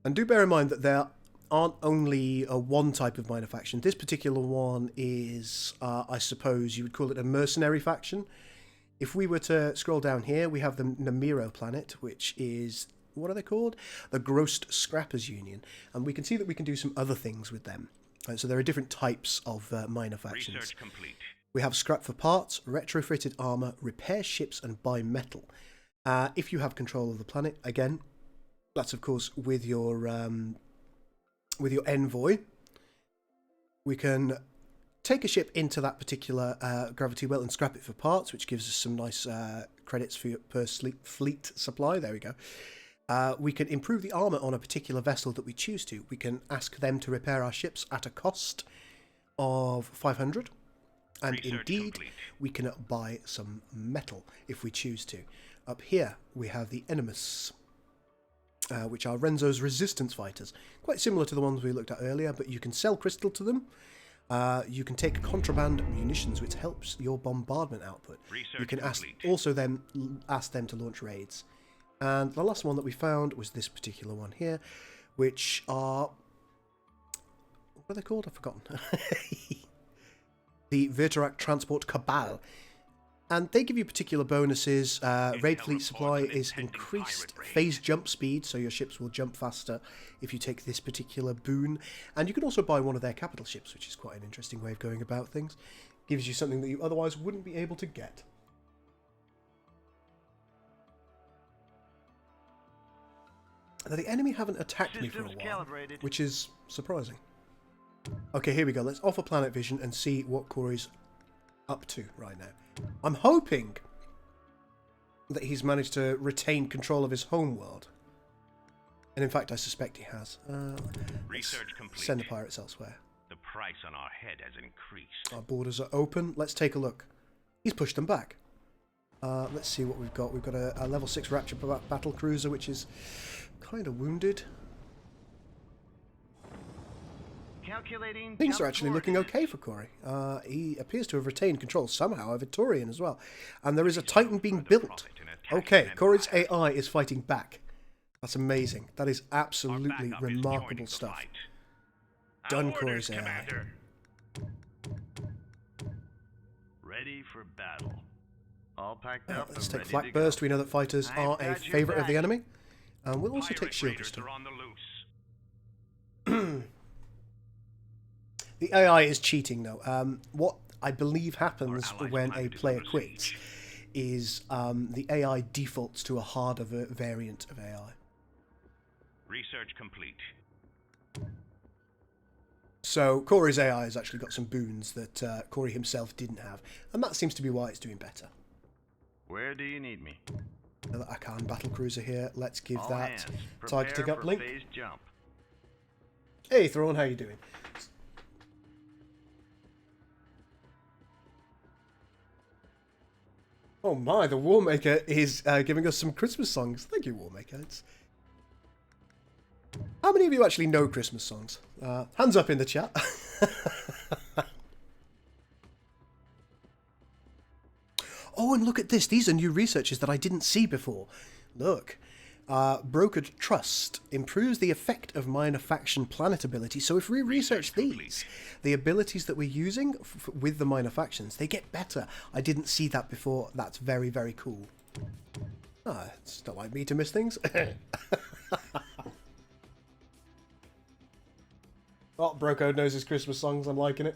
And do bear in mind that there aren't only one type of minor faction. This particular one is, I suppose you would call it a mercenary faction. If we were to scroll down here, we have the Namiro planet, which is, what are they called? The Grossed Scrappers Union. And we can see that we can do some other things with them. So there are different types of minor factions. Research complete. We have scrap for parts, retrofitted armor, repair ships, and buy metal. If you have control of the planet, again, that's of course with your envoy. We can take a ship into that particular gravity well and scrap it for parts, which gives us some nice credits for per fleet supply. There we go. We can improve the armor on a particular vessel that we choose to. We can ask them to repair our ships at a cost of 500. And indeed, we can buy some metal if we choose to. Up here, we have the Enemies, which are Renzo's resistance fighters. Quite similar to the ones we looked at earlier, but you can sell crystal to them. You can take contraband munitions, which helps your bombardment output. You can ask them to launch raids. And the last one that we found was this particular one here, which are... what are they called? I've forgotten. The Virturak Transport Cabal. And they give you particular bonuses. Raid fleet supply is increased phase jump speed, so your ships will jump faster if you take this particular boon. And you can also buy one of their capital ships, which is quite an interesting way of going about things. Gives you something that you otherwise wouldn't be able to get. Now, the enemy haven't attacked me for a while, which is surprising. Okay, here we go. Let's offer planet vision and see what Corey's up to right now. I'm hoping that he's managed to retain control of his homeworld. And in fact, I suspect he has. Research complete. Send the pirates elsewhere. The price on our head has increased. Our borders are open. Let's take a look. He's pushed them back. Let's see what we've got. We've got a level 6 Rapture battle cruiser, which is kind of wounded. Things are actually looking okay for Corey. He appears to have retained control somehow, a Victorian as well. And there is a Titan being built. Okay, Corey's AI is fighting back. That's amazing. That is absolutely remarkable stuff. Done, Corey's AI. Ready for battle. All packed up. Let's take Flak Burst. We know that fighters are a favourite of the enemy. And we'll also take Shield System. The AI is cheating though. What I believe happens when a player quits is the AI defaults to a harder variant of AI. Research complete. So Corey's AI has actually got some boons that Corey himself didn't have, and that seems to be why it's doing better. Where do you need me? Another Ur-Quan battle cruiser here. Let's give that targeting uplink. Hey Thrawn, how you doing? Oh my, the Warmaker is giving us some Christmas songs. Thank you, Warmaker. How many of you actually know Christmas songs? Hands up in the chat. look at this. These are new researches that I didn't see before. Look. Brokered trust improves the effect of minor faction planet ability. So if we research these, the abilities that we're using with the minor factions, they get better. I didn't see that before. That's very, very cool. It's not like me to miss things. Oh, Broco knows his Christmas songs. I'm liking it.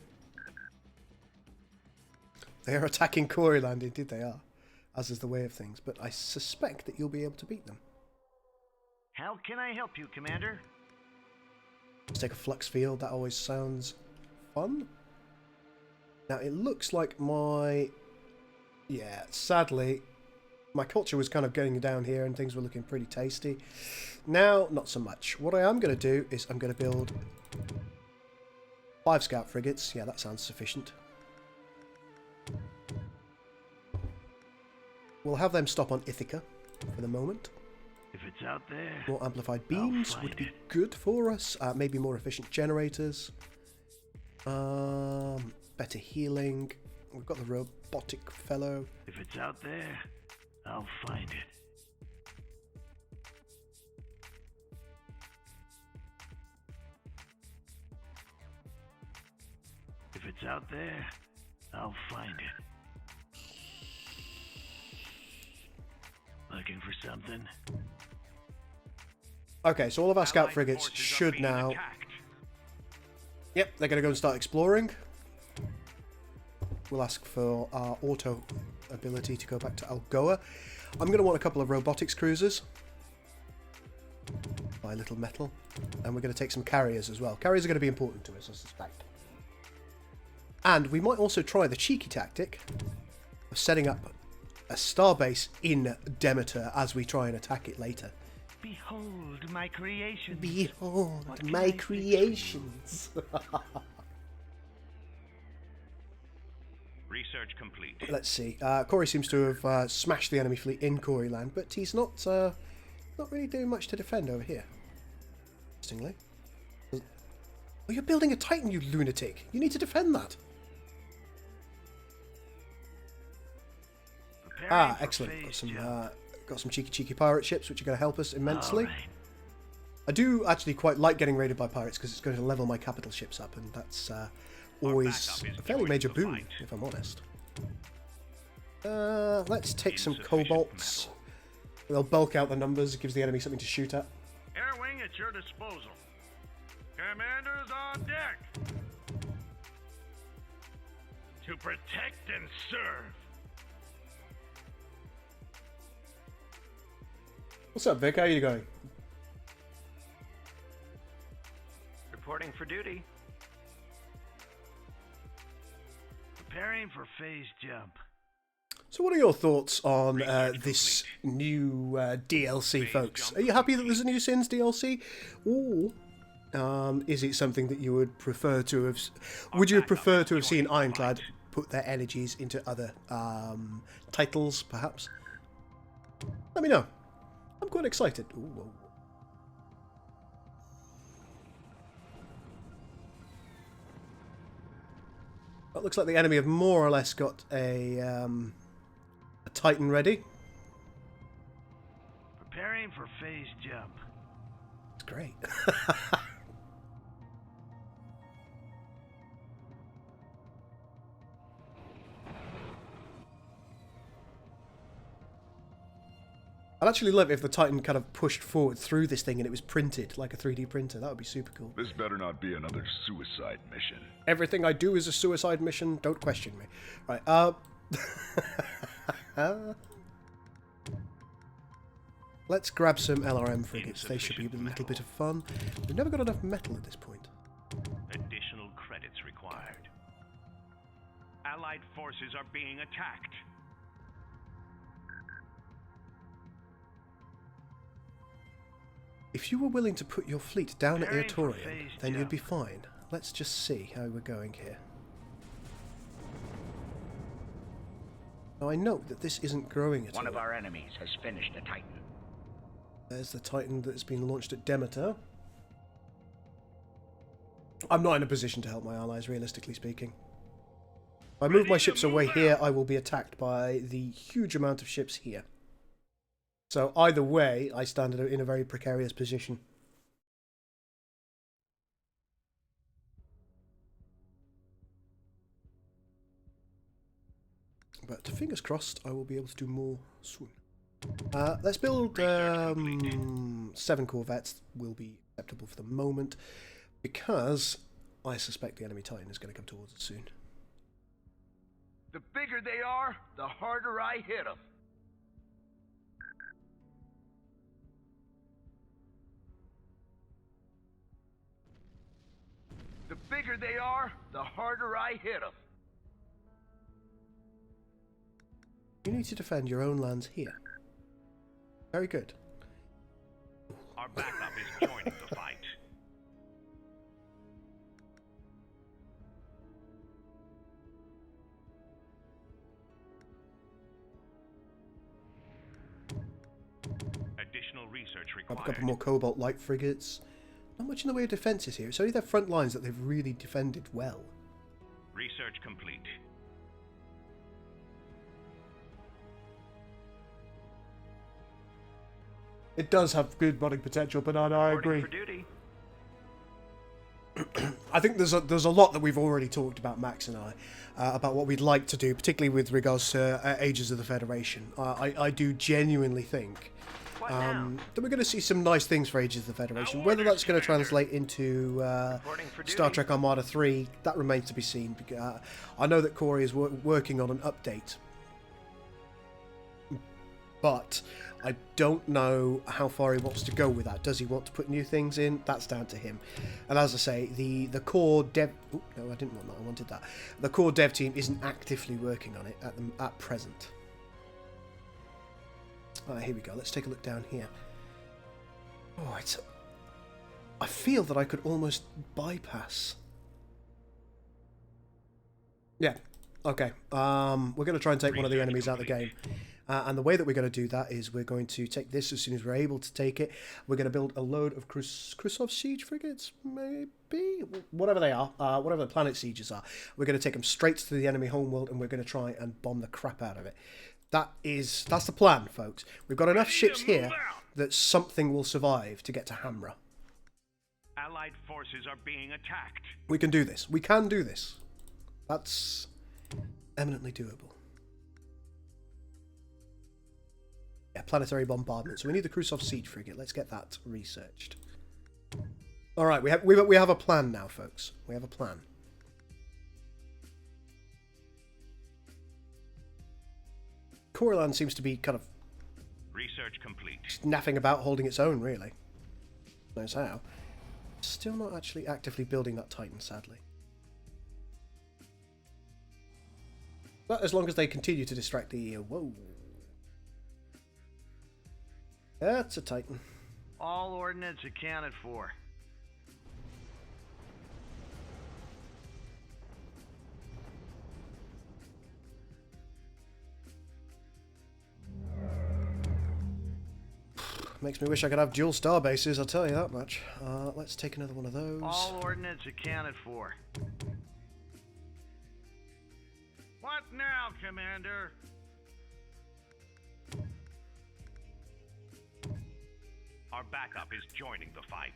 They are attacking Coreyland. Indeed they are. As is the way of things. But I suspect that you'll be able to beat them. How can I help you, Commander? Let's take a flux field. That always sounds fun. Now, it looks like my... Yeah, sadly, my culture was kind of going down here and things were looking pretty tasty. Now, not so much. What I am going to do is I'm going to build 5 scout frigates. Yeah, that sounds sufficient. We'll have them stop on Ithaca for the moment. If it's out there, more amplified beams would be good for us. Maybe more efficient generators. Better healing. We've got the robotic fellow. If it's out there, I'll find it. If it's out there, I'll find it. Looking for something? Okay, so all of our scout frigates should now... Yep, they're going to go and start exploring. We'll ask for our auto ability to go back to Algoa. I'm going to want a couple of robotics cruisers. By Little Metal. And we're going to take some carriers as well. Carriers are going to be important to us, I suspect. And we might also try the cheeky tactic of setting up a starbase in Demeter as we try and attack it later. Behold my creations. Behold my creations. Research complete. Let's see. Corey seems to have smashed the enemy fleet in Coreyland, but he's not really doing much to defend over here. Interestingly. Oh, you're building a Titan, you lunatic. You need to defend that. Excellent. Got some cheeky pirate ships, which are going to help us immensely. Right. I do actually quite like getting raided by pirates because it's going to level my capital ships up, and that's always a fairly major boon, if I'm honest. Let's take some cobalts. They'll bulk out the numbers. It gives the enemy something to shoot at. Air wing at your disposal. Commanders on deck. To protect and serve. What's up, Vic? How are you going? Reporting for duty. Preparing for phase jump. So what are your thoughts on this new DLC, folks? Are you happy that there's a new Sins DLC? Or is it something that you would prefer to have... Would you prefer to have seen Ironclad put their energies into other titles, perhaps? Let me know. I'm quite excited. Ooh, whoa. It looks like the enemy have more or less got a Titan ready. Preparing for phase jump. It's great. I'd actually love if the Titan kind of pushed forward through this thing and it was printed like a 3D printer. That would be super cool. This better not be another suicide mission. Everything I do is a suicide mission. Don't question me. Right, let's grab some LRM frigates. They should be a little bit of fun. We've never got enough metal at this point. Additional credits required. Allied forces are being attacked. If you were willing to put your fleet down at Ur-Torium, then you'd be fine. Let's just see how we're going here. Now I note that this isn't growing at all. One of our enemies has finished a Titan. There's the Titan that's been launched at Demeter. I'm not in a position to help my allies, realistically speaking. If I move my ships away here, I will be attacked by the huge amount of ships here. So either way, I stand in a very precarious position. But fingers crossed, I will be able to do more soon. Let's build 7 corvettes. Will be acceptable for the moment, because I suspect the enemy Titan is going to come towards us soon. The bigger they are, the harder I hit them. The bigger they are, the harder I hit them. You need to defend your own lands here. Very good. Our backup is joining the fight. Additional research required. I've got a couple more Cobalt light frigates. Not much in the way of defences here. It's only their front lines that they've really defended well. Research complete. It does have good modding potential, Banana, I agree. For duty. I think there's a lot that we've already talked about, Max and I, about what we'd like to do, particularly with regards to Ages of the Federation. I do genuinely think that we're going to see some nice things for Ages of the Federation. Whether that's going to translate into Star Trek Armada 3, that remains to be seen. I know that Corey is working on an update, but I don't know how far he wants to go with that. Does he want to put new things in? That's down to him. And as I say, the core dev... Ooh, no, I didn't want that. I wanted that. The core dev team isn't actively working on it at present. Alright, here we go. Let's take a look down here. Oh, I feel that I could almost bypass. Yeah. Okay. We're going to try and take one of the enemies out of the game. And the way that we're going to do that is we're going to take this as soon as we're able to take it. We're going to build a load of Khrushchev siege frigates, maybe? Whatever they are, whatever the planet sieges are. We're going to take them straight to the enemy homeworld, and we're going to try and bomb the crap out of it. That's the plan, folks. We've got enough ships here that something will survive to get to Hamra. Allied forces are being attacked. We can do this. We can do this. That's eminently doable. Yeah, planetary bombardment. So we need the Khrushchev siege frigate. Let's get that researched. All right, we have a plan now, folks. We have a plan. Coreyland seems to be kind of research complete. Naffing about, holding its own, really. Knows how. Still not actually actively building that Titan, sadly. But as long as they continue to distract the... Whoa. That's a Titan. All ordnance accounted for. Makes me wish I could have dual star bases, I'll tell you that much. Let's take another one of those. All ordnance accounted for. What now, Commander? Our backup is joining the fight.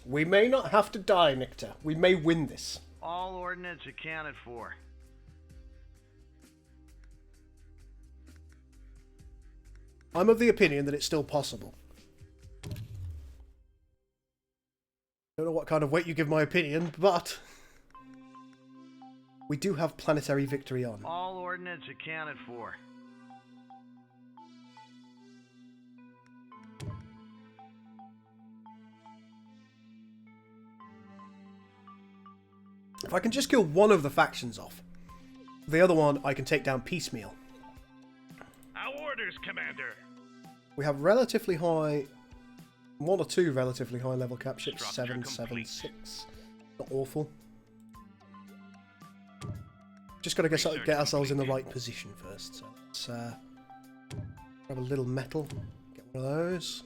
We may not have to die, Nictor. We may win this. All ordnance accounted for. I'm of the opinion that it's still possible. Don't know what kind of weight you give my opinion, but we do have planetary victory on. All ordnance accounted for. If I can just kill one of the factions off, the other one I can take down piecemeal. Our orders, Commander. We have relatively high, 1 or 2 relatively high level cap ships, 776. Not awful. Just got to get ourselves in the right position first. So let's grab a little metal, get one of those.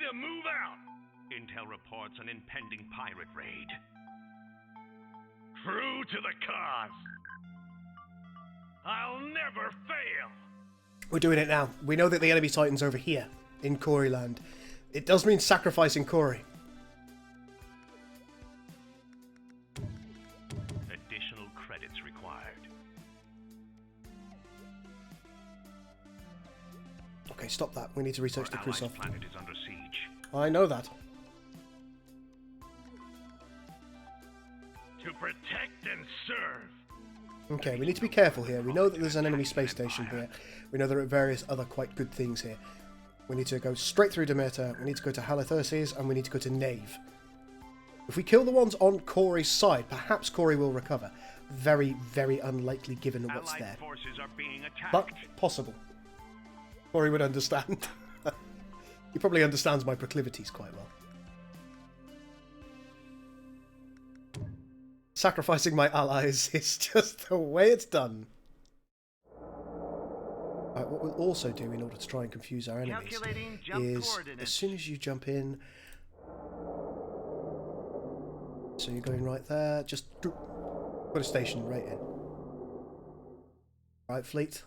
to move out. Intel reports an impending pirate raid. True to the cause. I'll never fail. We're doing it now. We know that the enemy Titan's over here, in Coreyland. It does mean sacrificing Corey. Additional credits required. Okay, stop that. We need to research the Our crew allied software. planet is under siege. I know that. To protect and serve. Okay, we need to be careful here. We know that there's an enemy space station here. We know there are various other quite good things here. We need to go straight through Demeter, we need to go to Halitherses, and we need to go to Nave. If we kill the ones on Corey's side, perhaps Corey will recover. Very, very unlikely given what's Allied there. forces are being attacked. But possible. Corey would understand. He probably understands my proclivities quite well. Sacrificing my allies is just the way it's done. Right, what we'll also do in order to try and confuse our enemies is, as soon as you jump in, so you're going right there, just put a station right in. Right, fleet.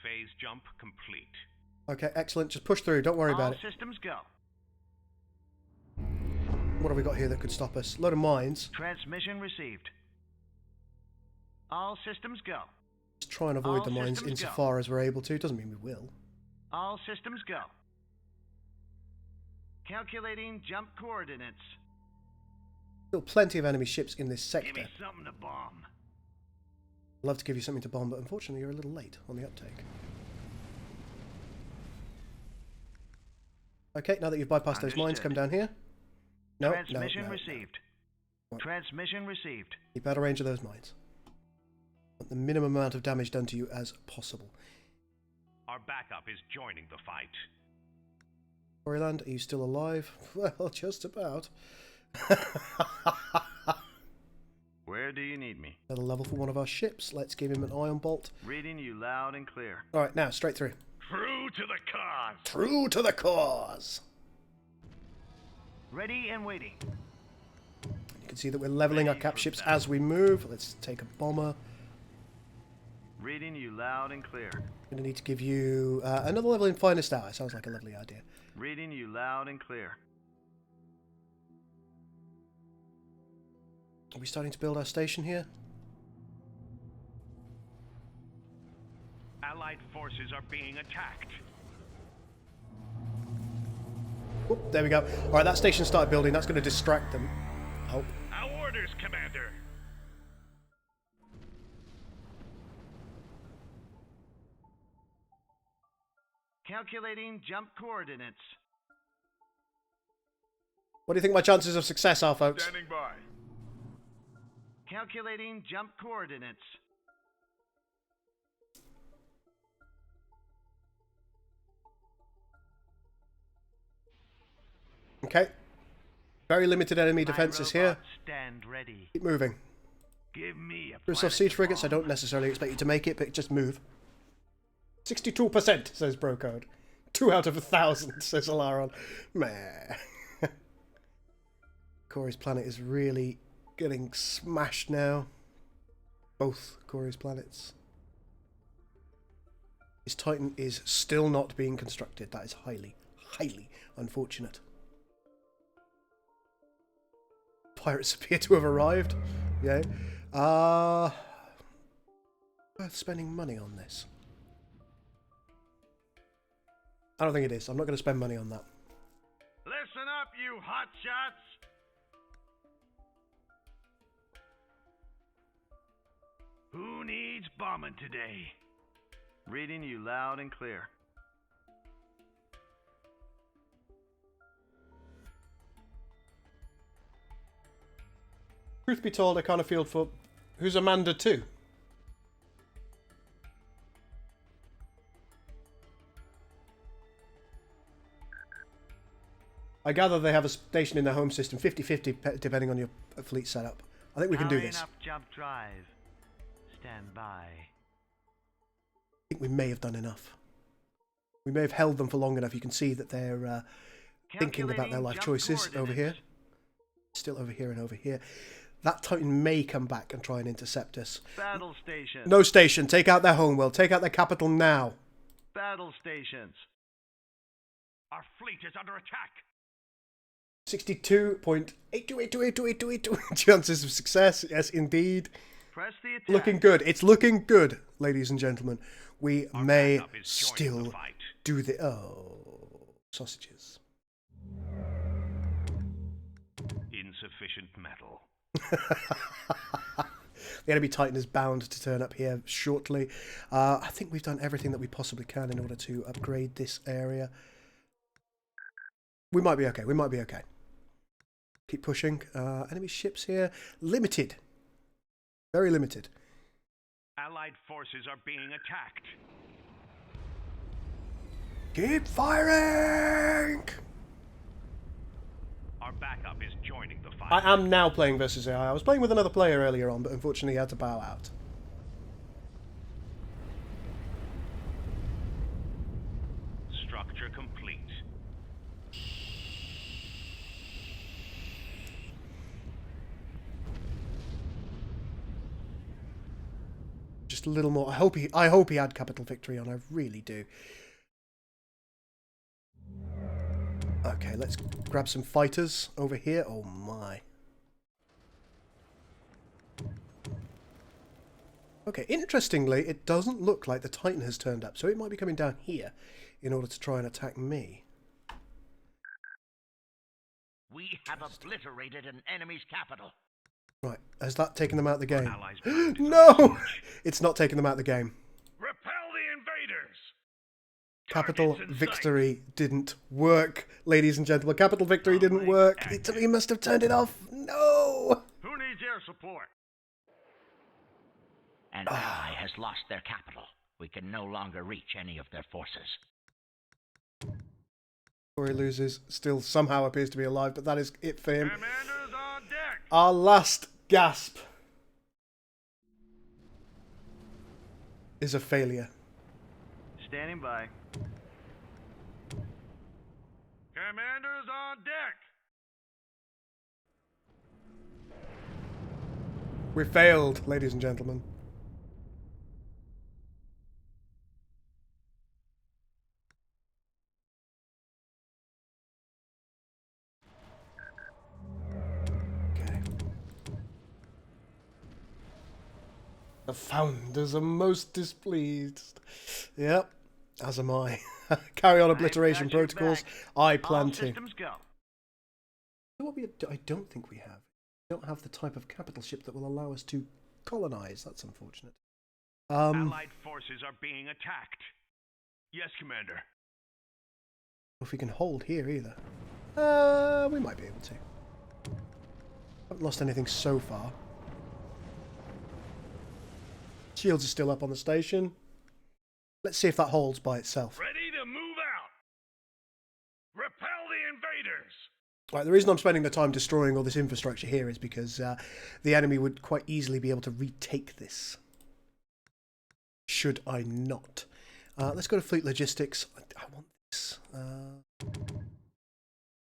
Phase jump complete. Okay, excellent. Just push through. Don't worry about it. All systems go. What have we got here that could stop us? Load of mines. Transmission received. All systems go. Just try and avoid the mines insofar as we're able to. Doesn't mean we will. All systems go. Calculating jump coordinates. Still plenty of enemy ships in this sector. Give me something to bomb. I'd love to give you something to bomb, but unfortunately you're a little late on the uptake. Okay, now that you've bypassed those mines, come down here. No, Transmission no. received. Transmission received. Keep out of range of those mines. Want the minimum amount of damage done to you as possible. Our backup is joining the fight. Coreyland, are you still alive? Well, just about. Where do you need me? Another level for one of our ships. Let's give him an ion bolt. Reading you loud and clear. Alright, now, straight through. True to the cause. True to the cause! Ready and waiting. You can see that we're leveling our cap ships as we move. Let's take a bomber. Reading you loud and clear. I'm going to need to give you another level in Finest Hour. Sounds like a lovely idea. Reading you loud and clear. Are we starting to build our station here? Allied forces are being attacked. Oop, there we go. Alright, that station started building. That's going to distract them. Oh. Our orders, Commander. Calculating jump coordinates. What do you think my chances of success are, folks? Standing by. Calculating jump coordinates. Okay. Very limited enemy defences here. Stand ready. Keep moving. Give me a Cruise siege frigates, I don't necessarily expect you to make it, but just move. 62%, says Brocode. 2 out of 1,000, says Alaron. Meh. Corey's planet is really getting smashed now. Both Corey's planets. His Titan is still not being constructed. That is highly, highly unfortunate. Pirates appear to have arrived. Yeah. Worth spending money on this. I don't think it is. I'm not going to spend money on that. Listen up, you hotshots. Who needs bombing today? Reading you loud and clear. Truth be told, I can't feel for... Who's Amanda too? I gather they have a station in their home system, 50-50 depending on your fleet setup. I think we can do this. Up jump drive. Stand by. I think we may have done enough. We may have held them for long enough. You can see that they're thinking about their life choices over here. Still over here and over here. That Titan may come back and try and intercept us. Battle stations. No station. Take out their homeworld. Take out their capital now. Battle stations. Our fleet is under attack. 62.82828282 chances of success. Yes, indeed. Press the attack. Looking good. It's looking good, ladies and gentlemen. We may still do the... Oh, sausages. Insufficient metal. The enemy Titan is bound to turn up here shortly. I think we've done everything that we possibly can in order to upgrade this area. We might be okay. We might be okay. Keep pushing. Enemy ships here. Limited. Very limited. Allied forces are being attacked. Keep firing! Our backup is joining the fight. I am now playing versus AI. I was playing with another player earlier on, but unfortunately he had to bow out. Structure complete. Just a little more. I hope he had capital victory on. I really do. Okay, let's grab some fighters over here. Oh my. Okay, interestingly, it doesn't look like the Titan has turned up, so it might be coming down here in order to try and attack me. We have obliterated an enemy's capital. Right, has that taken them out of the game? No! It's not taking them out of the game. Repel the invaders. Capital victory didn't work, ladies and gentlemen. Capital victory didn't work. He must have turned it off. No! Who needs air support? An ally has lost their capital. We can no longer reach any of their forces. CoreyLoses still somehow appears to be alive, but that is it for him. Commanders on deck. Our last gasp is a failure. Standing by. Commanders on deck. We failed, ladies and gentlemen. Okay. The founders are most displeased. Yep, as am I. Carry on obliteration protocols. I plan to. What I don't think we have. We don't have the type of capital ship that will allow us to colonize. That's unfortunate. Allied forces are being attacked. Yes, Commander. If we can hold here either. We might be able to. Haven't lost anything so far. Shields are still up on the station. Let's see if that holds by itself. Ready to move out. Repel the invaders. Right, the reason I'm spending the time destroying all this infrastructure here is because the enemy would quite easily be able to retake this. Should I not? Let's go to fleet logistics. I want this.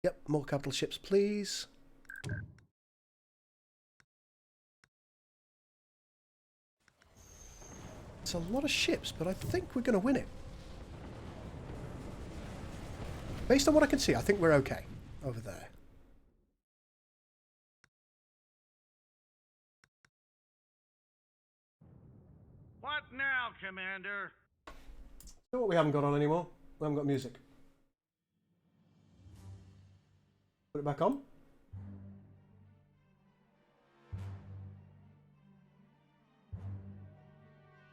Yep, more capital ships, please. It's a lot of ships, but I think we're going to win it. Based on what I can see, I think we're okay over there. What now, Commander? You know what we haven't got on anymore? We haven't got music. Put it back on.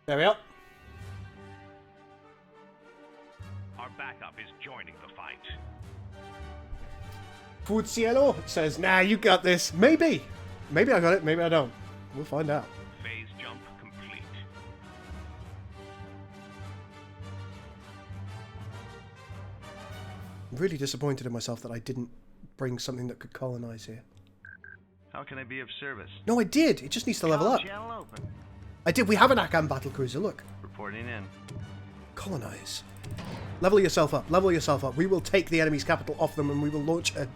There we are. Our backup is joining the fight. Fuziello says, nah, you got this. Maybe. Maybe I got it, maybe I don't. We'll find out. Phase jump complete. I'm really disappointed in myself that I didn't bring something that could colonize here. How can I be of service? No, I did. It just needs to level up. Channel open. I did. We have an Ur-Quan battlecruiser. Look. Reporting in. Colonize. Level yourself up. Level yourself up. We will take the enemy's capital off them and we will launch a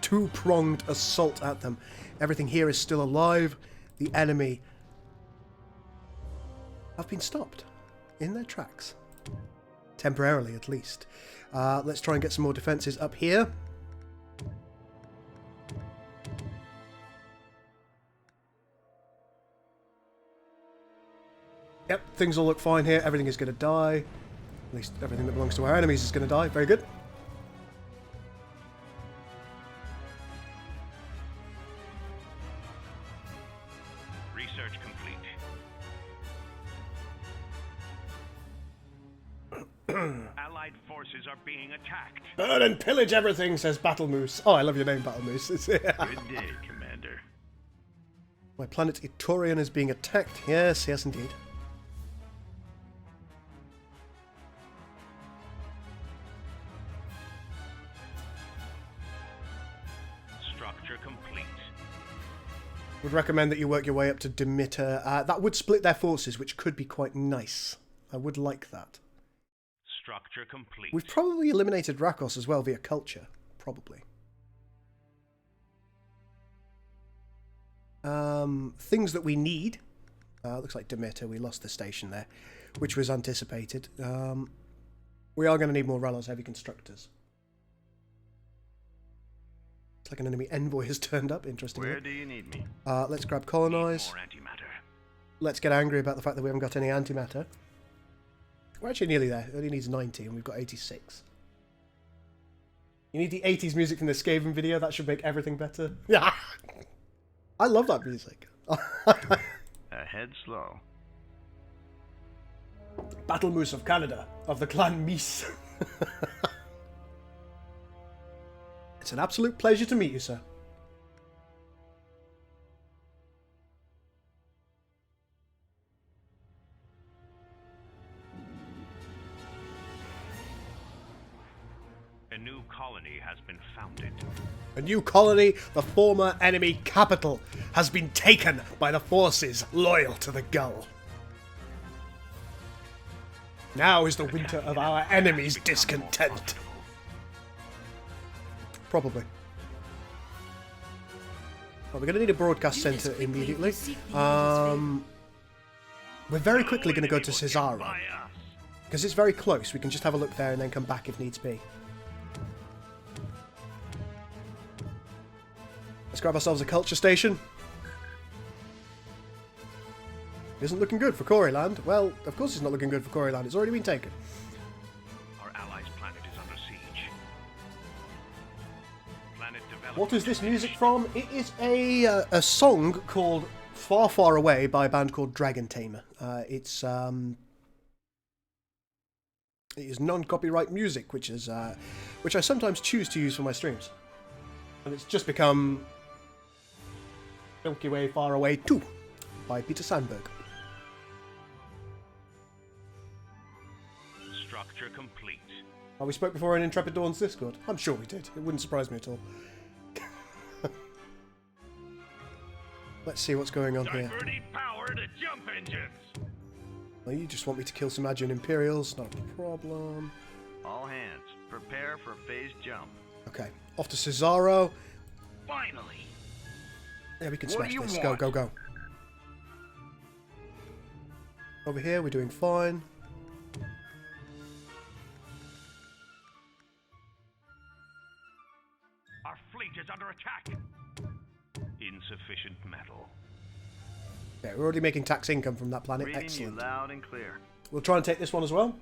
two-pronged assault at them. Everything here is still alive. The enemy have been stopped in their tracks. Temporarily, at least. Let's try and get some more defences up here. Yep, things all look fine here. Everything is going to die. At least everything that belongs to our enemies is going to die. Very good. Research complete. Allied forces are being attacked. Burn and pillage everything, says Battle Moose. Oh, I love your name, Battle Moose. Good day, Commander. My planet Ur-Quan is being attacked. Yes, yes, indeed. Structure complete. Would recommend that you work your way up to Demeter. That would split their forces, which could be quite nice. I would like that. Structure complete. We've probably eliminated Rakos as well via culture. Probably. Things that we need. Looks like Demeter. We lost the station there, which was anticipated. We are going to need more Ralos heavy constructors. It's like an enemy envoy has turned up. Interesting. Where do you need me? Let's grab colonize. More antimatter. Let's get angry about the fact that we haven't got any antimatter. We're actually nearly there. It only needs 90 and we've got 86. You need the 80s music from the Skaven video. That should make everything better. Yeah. I love that music. Ahead slow. Battle Moose of Canada, of the clan Meese. It's an absolute pleasure to meet you, sir. A new colony has been founded. A new colony, the former enemy capital, has been taken by the forces loyal to the Gull. Now is the winter of our enemies' discontent. Probably. Well, we're going to need a broadcast centre immediately. We're very quickly going to go to Cesaro. Because it's very close. We can just have a look there and then come back if needs be. Let's grab ourselves a culture station. Isn't looking good for Coreyland. Well, of course it's not looking good for Coreyland. It's already been taken. Our allies' planet is under siege. Planet development. What is this music from? It is a song called Far Far Away by a band called Dragon Tamer. It is non-copyright music, which I sometimes choose to use for my streams. And it's just become Milky Way Far Away 2 by Peter Sandberg. Structure complete. Oh, we spoke before in Intrepid Dawn's Discord. I'm sure we did. It wouldn't surprise me at all. Let's see what's going on here. Diverting power to jump engines. Well, you just want me to kill some Adjun Imperials. Not a problem. All hands, prepare for phase jump. Okay, off to Cesaro. Finally. Yeah, we can What smash do you this. want? Go, go, go. Over here, we're doing fine. Our fleet is under attack. Insufficient metal. Okay, we're already making tax income from that planet. Reading Excellent. you loud and clear. We'll try and take this one as well.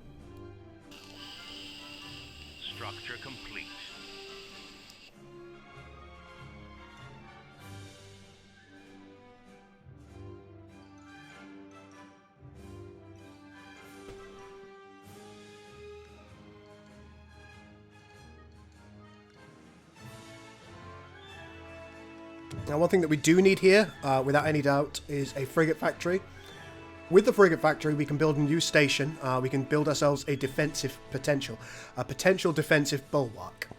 Structure complete. Now, one thing that we do need here, without any doubt, is a frigate factory. With the frigate factory, we can build a new station. We can build ourselves a defensive potential. A potential defensive bulwark.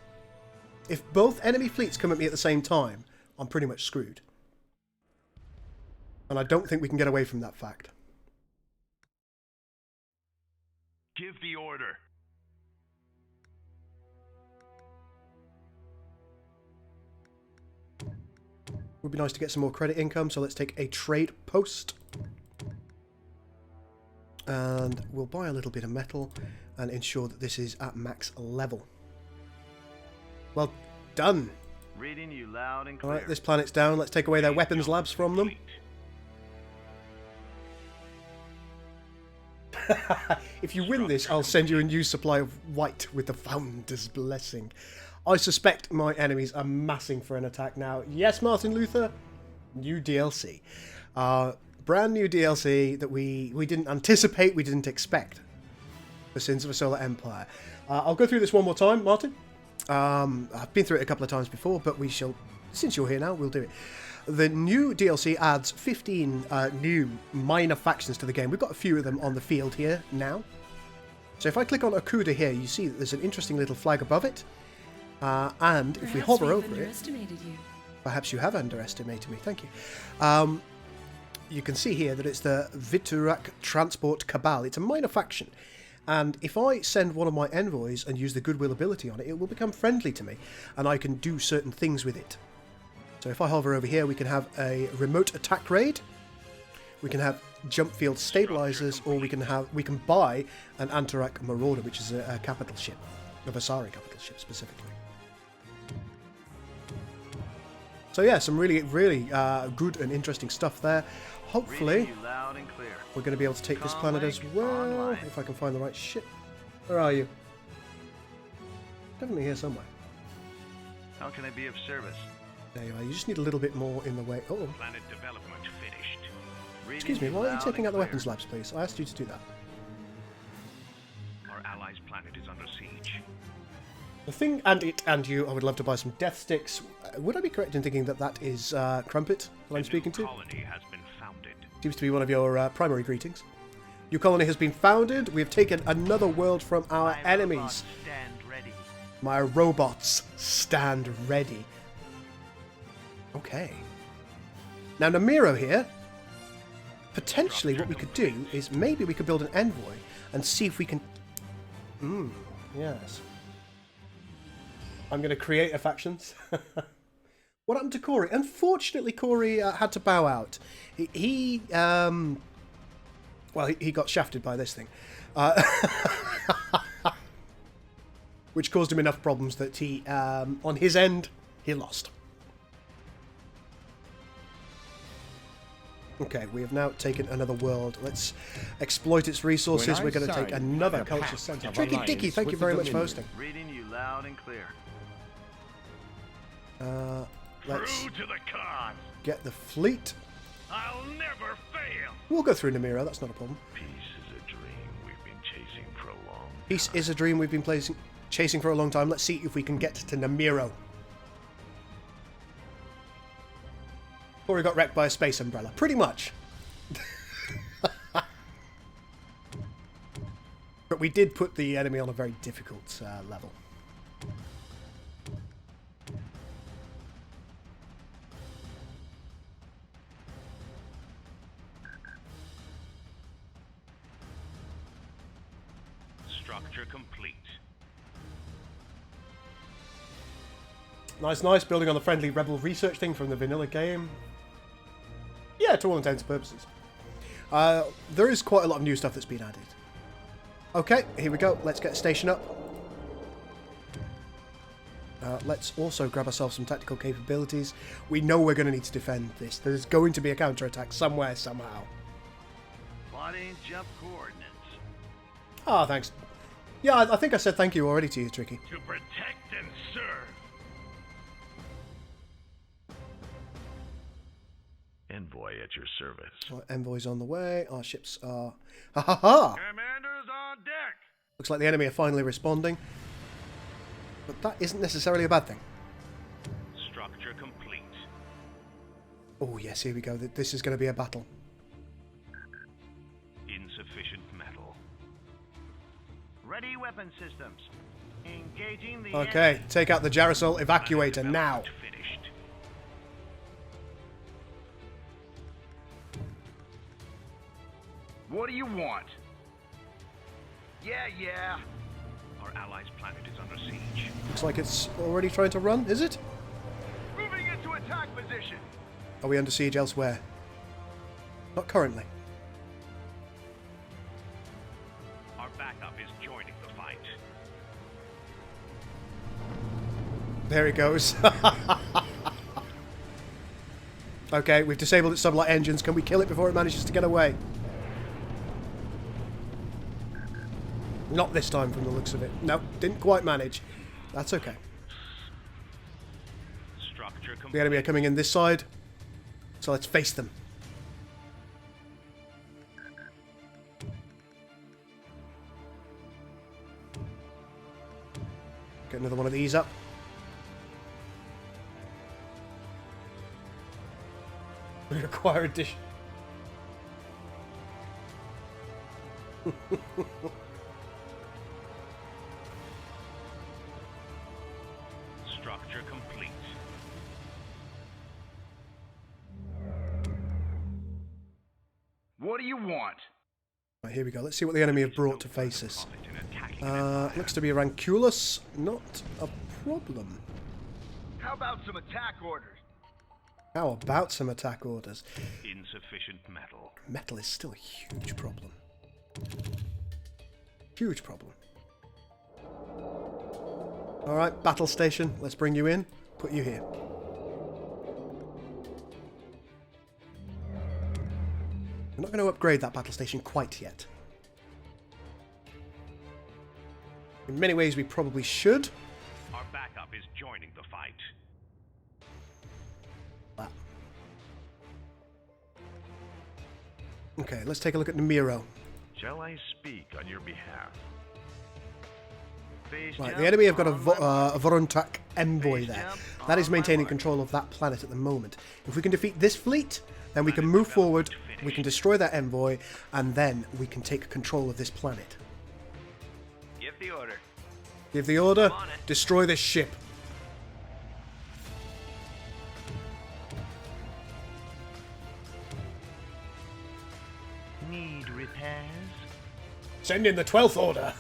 If both enemy fleets come at me at the same time, I'm pretty much screwed. And I don't think we can get away from that fact. Give the order. Would be nice to get some more credit income, so let's take a trade post. And we'll buy a little bit of metal and ensure that this is at max level. Well done. Reading you loud and clear. Alright, this planet's down. Let's take away their weapons labs from them. If you win this, I'll send you a new supply of white with the Founder's Blessing. I suspect my enemies are massing for an attack now. Yes, Martin Luther? New DLC. Brand new DLC that we didn't anticipate, we didn't expect. For Sins of a Solar Empire. I'll go through this one more time, Martin. I've been through it a couple of times before, but we shall, since you're here now, we'll do it. The new DLC adds 15 new minor factions to the game. We've got a few of them on the field here now. So if I click on Okuda here, you see that there's an interesting little flag above it. And if we hover over it, perhaps you have underestimated me, thank you. You can see here that it's the Viturak Transport Cabal. It's a minor faction. And if I send one of my envoys and use the goodwill ability on it, it will become friendly to me. And I can do certain things with it. So if I hover over here, we can have a remote attack raid. We can have jump field stabilizers, or we can buy an Antarak Marauder, which is a capital ship. A Vasari capital ship, specifically. So yeah, some really, really good and interesting stuff there. Hopefully, we're going to be able to take this planet as well, if I can find the right ship. Where are you? Definitely here somewhere. How can I be of service? There you are. You just need a little bit more in the way. Oh. Planet development finished. Excuse me, why are you taking out the weapons labs, please? I asked you to do that. Our allies' planet is under siege. The thing, and you, I would love to buy some death sticks. Would I be correct in thinking that that is Crumpet that I'm speaking to? Colony has been founded. Seems to be one of your primary greetings. Your colony has been founded. We have taken another world from our enemies. Stand ready. My robots stand ready. Okay. Now Namiro here. Potentially what we could do is maybe we could build an envoy and see if we can... yes. I'm going to create a factions. What happened to Corey? Unfortunately, Corey had to bow out. He got shafted by this thing. Which caused him enough problems that he, on his end, he lost. Okay, we have now taken another world. Let's exploit its resources. We're going to take another culture center. Tricky Dicky, thank you very much for hosting. Reading you loud and clear. Let's True to the cause. get the fleet. I'll never fail. We'll go through Namiro, that's not a problem. Peace is a dream we've been chasing for a long time. Peace is a dream we've been chasing for a long time. Let's see if we can get to Namiro. Corey got wrecked by a space umbrella. Pretty much. But we did put the enemy on a very difficult level. Structure complete. Nice, nice. Building on the friendly rebel research thing from the vanilla game. Yeah, to all intents and purposes. There is quite a lot of new stuff that's been added. Okay, here we go. Let's get a station up. Let's also grab ourselves some tactical capabilities. We know we're going to need to defend this. There's going to be a counterattack somewhere, somehow. Plotting jump coordinates. Ah, thanks. Yeah, I think I said thank you already to you, Tricky. To protect and serve. Envoy at your service. Right, envoys on the way. Our ships are... Ha ha ha! Commanders on deck. Looks like the enemy are finally responding. But that isn't necessarily a bad thing. Structure complete. Oh yes, here we go. This is going to be a battle. Insufficient metal. Ready weapon systems. Engaging the Okay, take out the Jarosol evacuator now. Finished. What do you want? Yeah. Our allies' planet is under siege. Looks like it's already trying to run, is it? Moving into attack position. Are we under siege elsewhere? Not currently. Our backup is joining the fight. There he goes. Okay, we've disabled its sublight engines. Can we kill it before it manages to get away? Not this time from the looks of it. No, didn't quite manage. That's okay. Structure complete. The enemy are coming in this side. So let's face them. Get another one of these up. We require addition. Structure complete. What do you want? Right, here we go. Let's see what the enemy have brought to face us. Looks to be a ranculus. Not a problem. How about some attack orders? How about some attack orders? Insufficient metal. Metal is still a huge problem. Huge problem. Alright, battle station. Let's bring you in. Put you here. We're not going to upgrade that battle station quite yet. In many ways we probably should. Our backup is joining the fight. That. Okay, let's take a look at Nemiro. Shall I speak on your behalf? Right, the enemy have got a Voruntak envoy there. That is maintaining control of that planet at the moment. If we can defeat this fleet, then we can move forward, we can destroy that envoy, and then we can take control of this planet. Give the order. Give the order, destroy this ship. Need repairs? Send in the 12th order.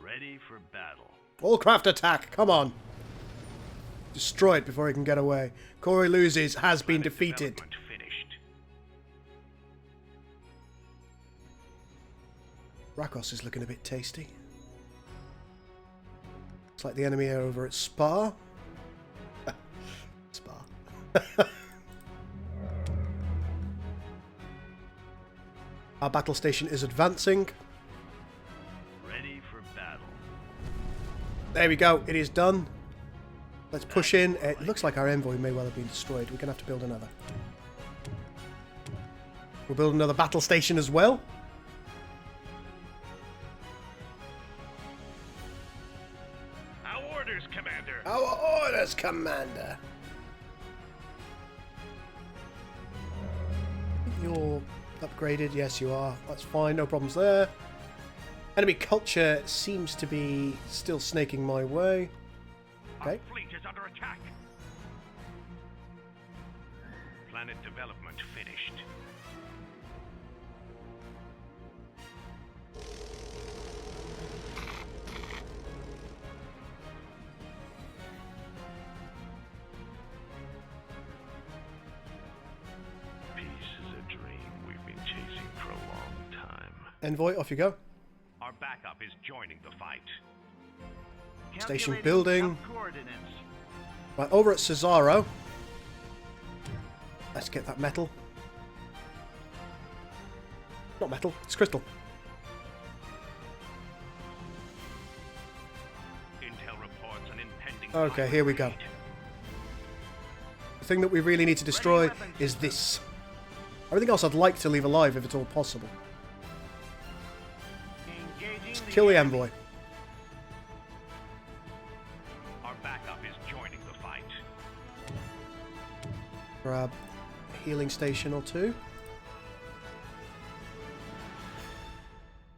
Ready for battle. All craft attack, come on. Destroy it before he can get away. CoreyLoses has been defeated. Finished. Rakos is looking a bit tasty. Looks like the enemy are over at Spa. Spa. Our battle station is advancing. Ready for battle. There we go, it is done. Let's push in. It looks like our envoy may well have been destroyed. We're going to have to build another. We'll build another battle station as well. Our orders, Commander. Our orders, Commander. You're upgraded. Yes, you are. That's fine. No problems there. Enemy culture seems to be still snaking my way. Okay. Our fleet is under attack. Planet development finished. Peace is a dream we've been chasing for a long time. Envoy, off you go. Our backup is joining the fight. Station building. Right, over at Cesaro. Let's get that metal. Not metal, it's crystal. Intel reports an impending. Okay, here we go. The thing that we really need to destroy is this. Everything else I'd like to leave alive if it's all possible. Just kill the envoy. Our backup is joining the fight. Grab healing station or two.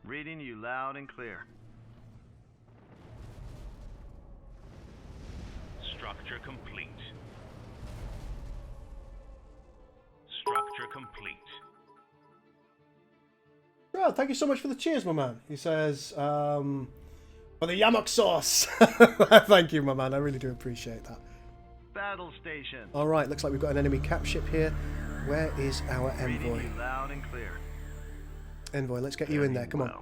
Reading you loud and clear. Structure complete. Structure complete. Oh, thank you so much for the cheers, my man. He says, for the yamok sauce. Thank you, my man. I really do appreciate that. Battle station. All right, looks like we've got an enemy cap ship here. Where is our envoy? Reading you loud and clear. Envoy, let's get you in there. Come on.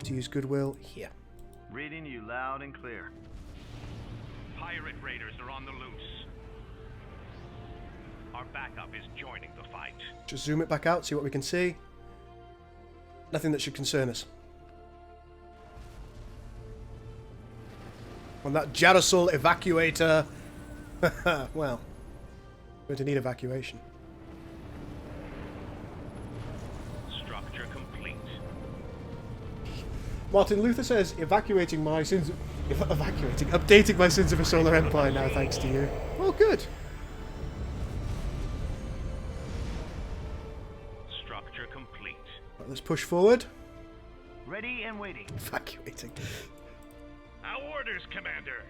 To use goodwill here. Reading you loud and clear. Pirate raiders are on the loose. Our backup is joining the fight. Just zoom it back out, see what we can see. Nothing that should concern us. On that Jarosol evacuator. Well, going to need evacuation. Structure complete. Martin Luther says, updating my sins of a solar empire now, thanks to you. Oh, good. Structure complete. Right, let's push forward. Ready and waiting. Evacuating. Our orders, Commander.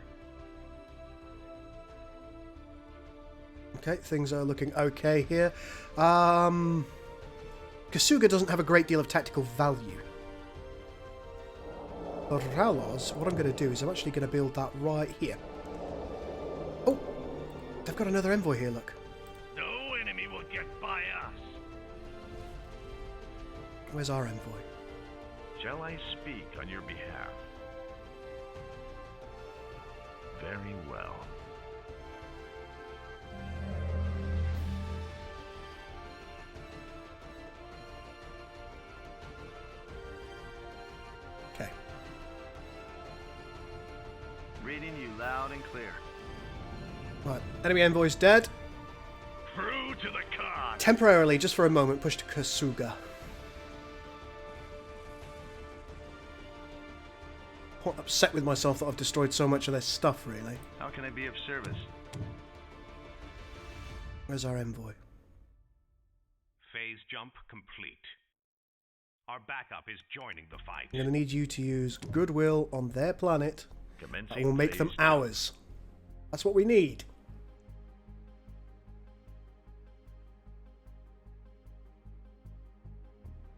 Okay, things are looking okay here. Kasuga doesn't have a great deal of tactical value. For Ralos, what I'm going to do is I'm actually going to build that right here. Oh, they've got another envoy here, look. No enemy will get by us. Where's our envoy? Shall I speak on your behalf? Very well. Okay. Reading you loud and clear. Right, enemy envoy's dead. Through to the cog. Temporarily, just for a moment, push to Kasuga. Quite upset with myself that I've destroyed so much of their stuff, really. How can I be of service? Where's our envoy? Phase jump complete. Our backup is joining the fight. I'm going to need you to use goodwill on their planet. Commencing That will make them phase ours. That's what we need.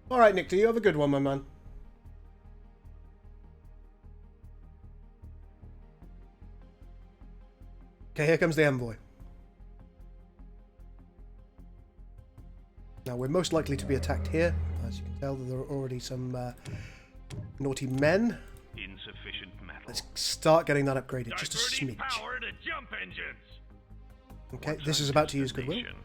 Alright, Nick, do you have a good one, my man? Okay, here comes the envoy. Now, we're most likely to be attacked here. As you can tell, there are already some naughty men. Insufficient metal. Let's start getting that upgraded, just a Diverting smidge. power to jump engines. Okay, What's this our is about to use goodwill. destination?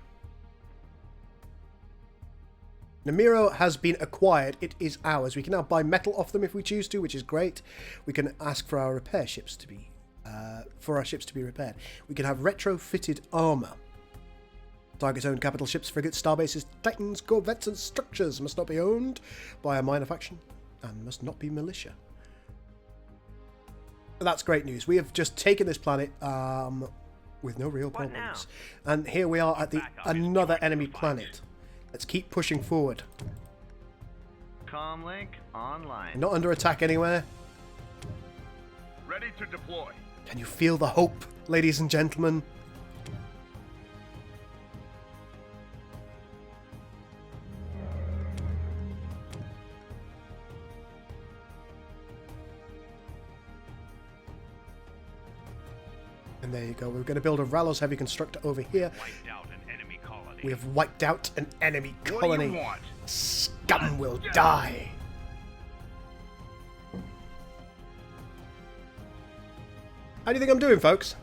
Namiro has been acquired. It is ours. We can now buy metal off them if we choose to, which is great. We can ask for our repair ships to be repaired. We can have retrofitted armor. Target owned capital ships, frigates, starbases, titans, corvettes, and structures must not be owned by a minor faction and must not be militia. That's great news. We have just taken this planet with no real problems. And here we are at another enemy planet. Let's keep pushing forward. Comlink online. Not under attack anywhere. Ready to deploy. Can you feel the hope, ladies and gentlemen? And there you go. We're going to build a Ralos heavy constructor over here. Wiped out an enemy colony. We have wiped out an enemy What colony. do you want? Scum will die. How do you think I'm doing, folks?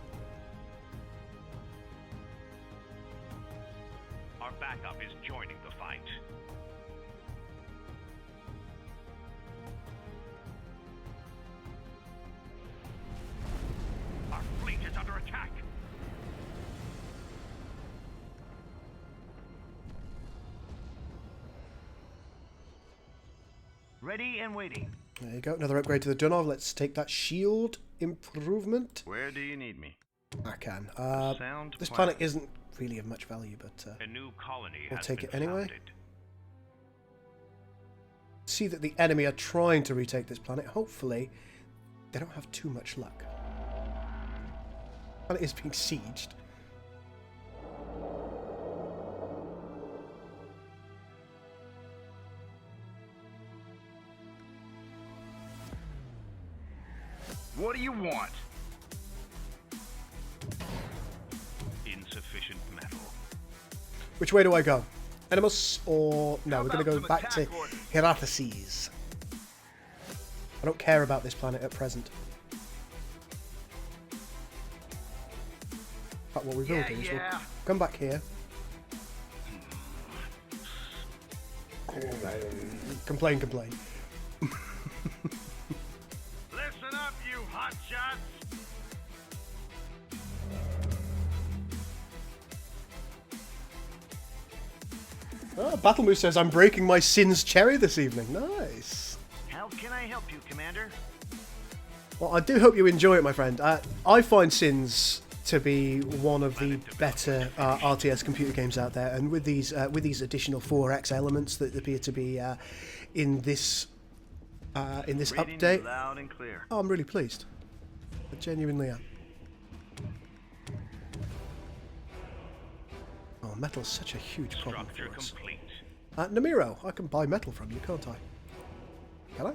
Our backup is joining the fight. Our fleet is under attack. Ready and waiting. There you go. Another upgrade to the Dunov. Let's take that shield improvement. Where do you need me? I can. Sound This plan. planet isn't really of much value, but A new colony we'll has take it been anyway. founded. See that the enemy are trying to retake this planet. Hopefully, they don't have too much luck. The planet is being sieged. What do you want? Insufficient metal. Which way do I go? Animus or... No, we're going to go some back to attack orders? Heratheses. I don't care about this planet at present. But what we will do is we'll come back here. Complain. Listen up, you hotshots! Oh, Battlemoose says, I'm breaking my Sin's cherry this evening. Nice. How can I help you, Commander? Well, I do hope you enjoy it, my friend. I find Sins to be one of the better RTS computer games out there, and with these additional 4X elements that appear to be in this update, Loud and clear. I'm really pleased. I genuinely am. Oh, metal's such a huge problem Structure for us. complete. Namiro, I can buy metal from you, can't I? Can I?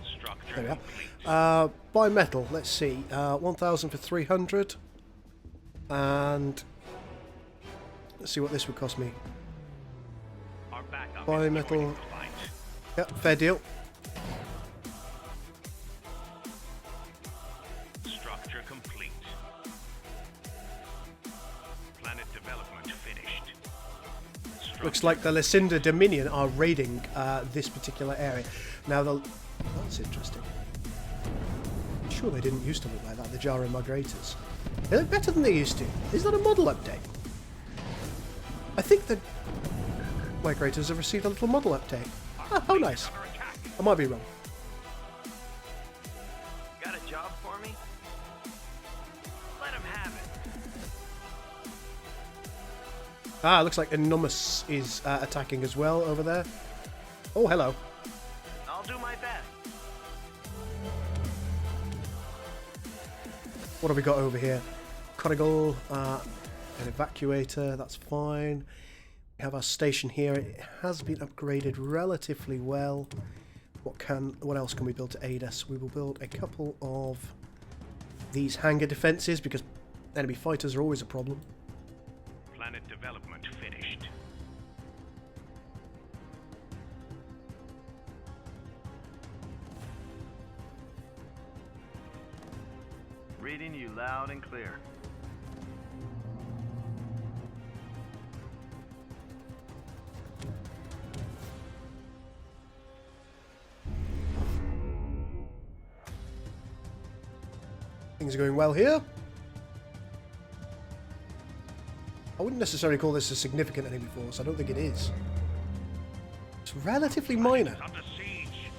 Structure There we complete. are. Buy metal, let's see. 1,000 for 300. And let's see what this would cost me. Our backup Buy is metal. joining the fight. Yep, fair deal. Structure complete. Planet development finished. Looks like the Lucinda Dominion are raiding this particular area. Now, that's interesting. I'm sure they didn't used to look like that, the Jara Migrators. They look better than they used to. Is that a model update? I think the Migrators have received a little model update. Ah, how nice. I might be wrong. Got a job for me? Let him have it. Ah, looks like Enormous is attacking as well over there. Oh, hello. I'll do my best. What have we got over here? Conigal, an evacuator, that's fine. We have our station here. It has been upgraded relatively well. What else can we build to aid us? We will build a couple of these hangar defenses because enemy fighters are always a problem. Planet development finished. Reading you loud and clear. Things are going well here. I wouldn't necessarily call this a significant enemy force. I don't think it is. It's relatively minor. Under siege.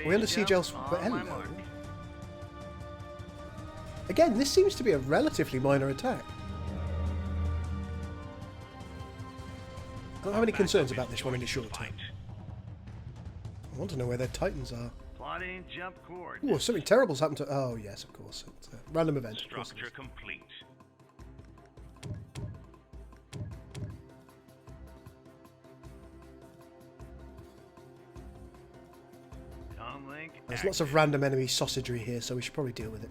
We're under siege elsewhere. But On my hello. mark. Again, this seems to be a relatively minor attack. I don't have any concerns about this one in the short term. I want to know where their titans are. Plotting jump cord. Ooh, something terrible's happened to... Oh, yes, of course. It's a random event. Of course it Structure is. complete. Comlink. There's lots of random enemy sausagery here, so we should probably deal with it.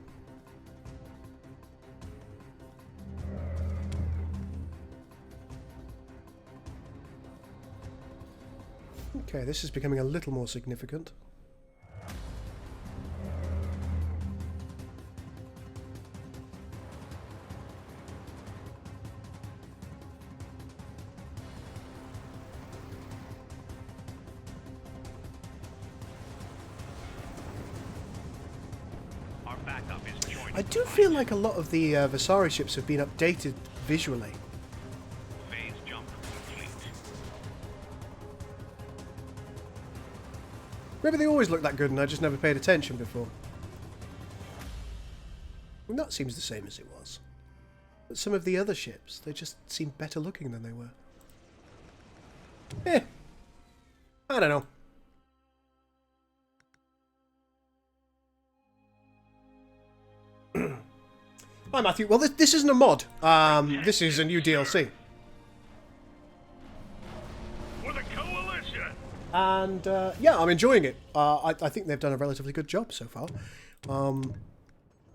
Okay, this is becoming a little more significant. Our backup is joining I the do fight. feel like a lot of the Vasari ships have been updated visually. Phase jump complete. Maybe they always look that good and I just never paid attention before. And that seems the same as it was. But some of the other ships, they just seem better looking than they were. Eh. I don't know. Hi Matthew. Well, this isn't a mod. This is a new DLC. For the coalition. And yeah, I'm enjoying it. I think they've done a relatively good job so far.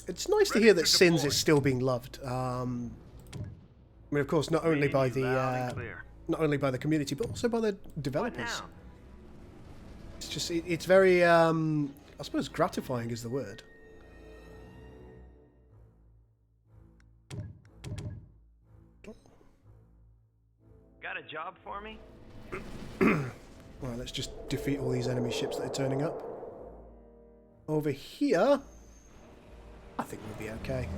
It's nice to hear that Sins is still being loved. I mean, of course, not only by the community, but also by the developers. It's just it's very I suppose gratifying is the word. Got a job for me? Well, let's just defeat all these enemy ships that are turning up. Over here, I think we'll be okay.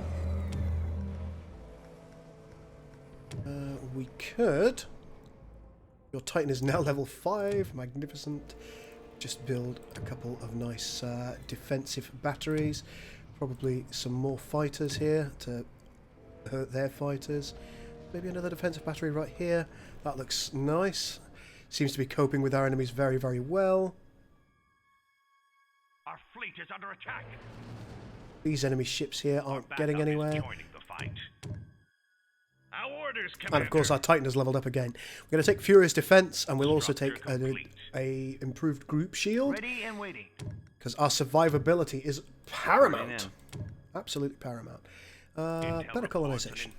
We could... Your Titan is now level 5. Magnificent. Just build a couple of nice defensive batteries. Probably some more fighters here to hurt their fighters. Maybe another defensive battery right here. That looks nice. Seems to be coping with our enemies very, very well. Our fleet is under attack. These enemy ships here aren't getting anywhere. Our orders, and of course our Titan has leveled up again. We're going to take Furious Defense, and we'll also take a improved group shield. Ready and waiting. Because our survivability is paramount. Absolutely paramount. Better colonization.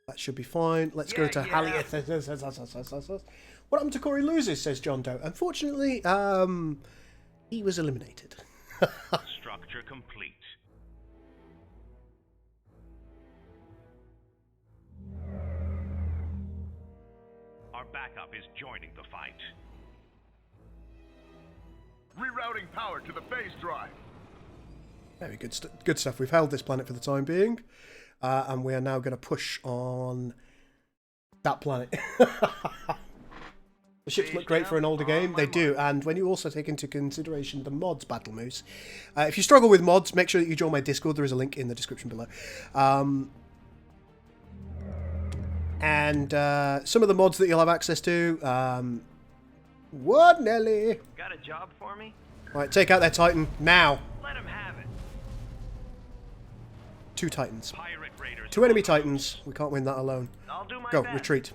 That should be fine. Let's go to Halieth. What happened to CoreyLoses, says John Doe. Unfortunately, he was eliminated. Structure complete. Our backup is joining the fight. Rerouting power to the base drive. Very good, good stuff. We've held this planet for the time being. And we are now going to push on that planet. The ships look great for an older game. They do. And when you also take into consideration the mods, Battle Moose, if you struggle with mods, make sure that you join my Discord. There is a link in the description below. And some of the mods that you'll have access to. What, Nelly? Got a job for me? Right, take out their Titan now. Let him have it. 2 Titans. 2 enemy Titans. We can't win that alone. I'll do my Go, best. retreat.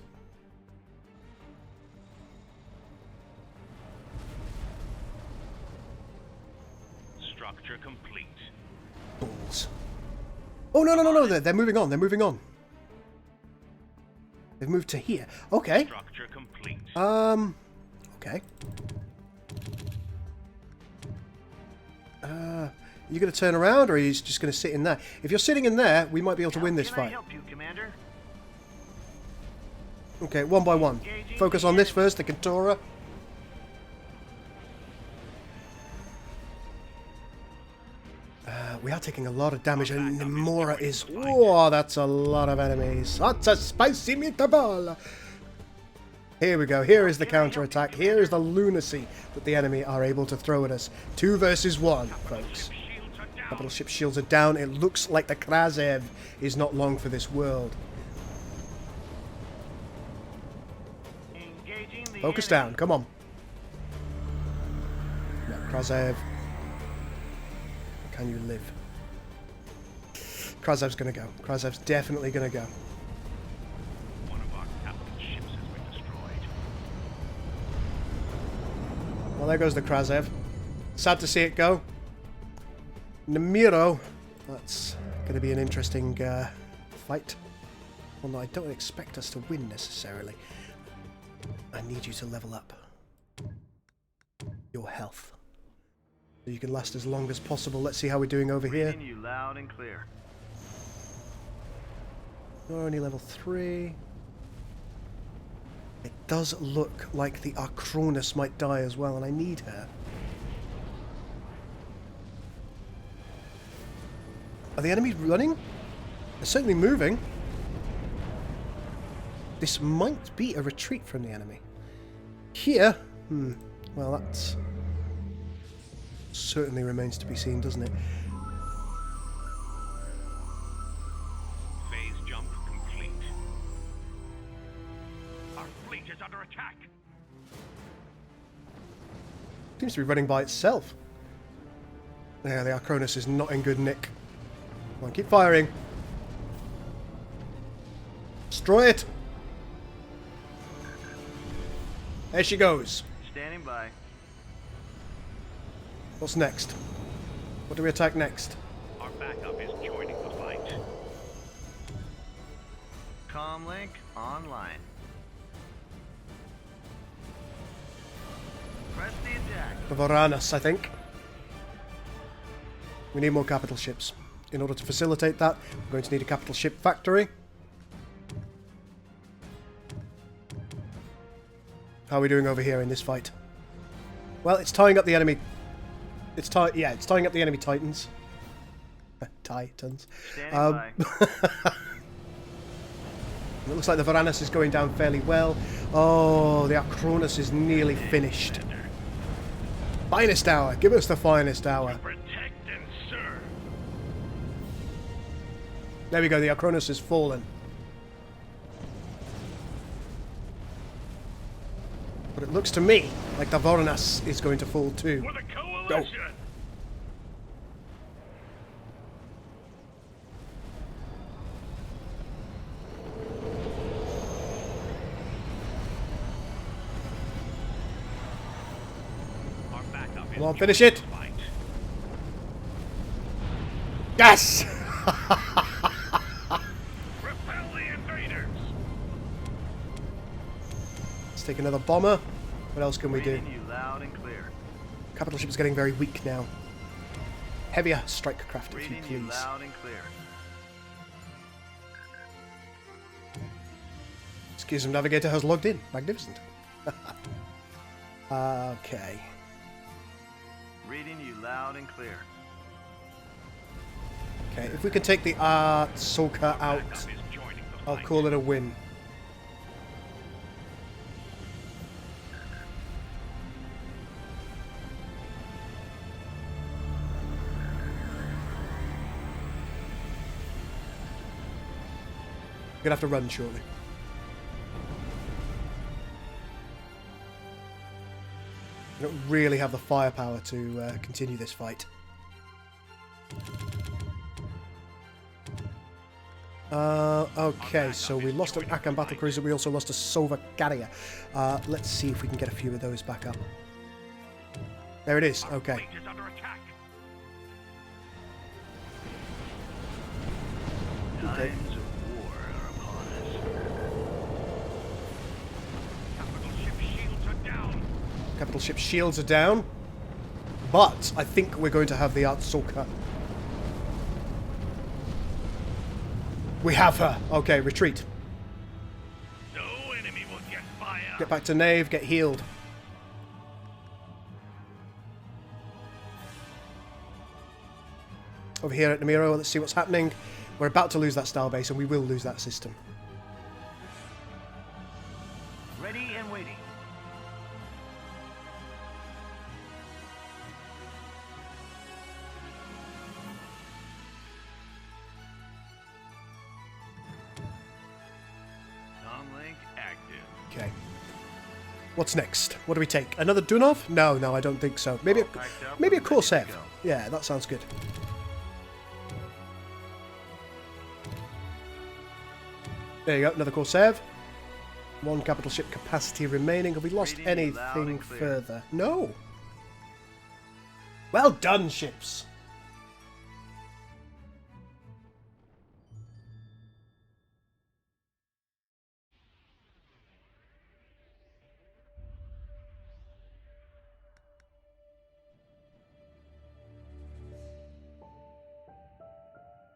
Structure complete. Balls. Oh, no. They're moving on. They're moving on. They've moved to here. Okay. Structure complete. Okay. You going to turn around, or are you just going to sit in there? If you're sitting in there, we might be able to win this fight. Help you, Commander? Okay, one by one. Focus on this first, the Kentora. We are taking a lot of damage, and Nemora is... Oh, that's a lot of enemies. That's a spicy meatball. Here we go. Here is the counter-attack. Here is the lunacy that the enemy are able to throw at us. 2 versus 1, folks. Capital ship shields are down. It looks like the Krasev is not long for this world. Focus down. Come on. No, Krasev. Can you live? Krasev's going to go. Krasev's definitely going to go. One of our capital ships has been destroyed. Well, there goes the Krasev. Sad to see it go. Nemiro. That's going to be an interesting fight. Well, no, I don't expect us to win necessarily. I need you to level up your health, so you can last as long as possible. Let's see how we're doing over here. You loud and clear. You're only level 3. It does look like the Arcronus might die as well, and I need her. Are the enemies running? They're certainly moving. This might be a retreat from the enemy. Here, Well, that certainly remains to be seen, doesn't it? Phase jump complete. Our fleet is under attack. Seems to be running by itself. Yeah, the Ur-Quan is not in good nick. Come on, keep firing. Destroy it. There she goes. Standing by. What's next? What do we attack next? Our backup is joining the fight. Comlink online. Press the attack. The Varanus, I think. We need more capital ships. In order to facilitate that, we're going to need a capital ship factory. How are we doing over here in this fight? Well, it's tying up the enemy. It's tying up the enemy Titans. Titans. Standing by. It looks like the Varanus is going down fairly well. Oh, the Acronus is nearly finished. Finest hour. Give us the finest hour. Protect and serve. There we go. The Acronus has fallen. But it looks to me like the Varanus is going to fall too. For the coalition. Our backup Come is on, finish it. joining the fight. Yes! Repel the invaders. Let's take another bomber. What else can we do? Reading you loud and clear. Capital ship is getting very weak now. Heavier strike craft, if you Reading you please. loud and clear. Schism Navigator has logged in. Magnificent. Okay. Reading you loud and clear. Okay, if we can take the Ahsoka out, I'll call it a win. We're gonna have to run shortly. We don't really have the firepower to continue this fight. Okay, so we lost an Akan battlecruiser. We also lost a Sova carrier. Let's see if we can get a few of those back up. There it is. Okay. Okay. Times of war are upon us. Capital ship shields are down. Capital ship shields are down, but I think we're going to have the Ahsoka. We have her. Okay, retreat. No enemy will get fire. Get back to Nave. Get healed. Over here at Namiro, let's see what's happening. We're about to lose that starbase, and we will lose that system. Ready and waiting. Comlink active. Okay. What's next? What do we take? Another Dunov? No, I don't think so. Maybe a Corsair. Yeah, that sounds good. There you go, another Corsair. One capital ship capacity remaining. Have we lost anything further? No. Well done, ships.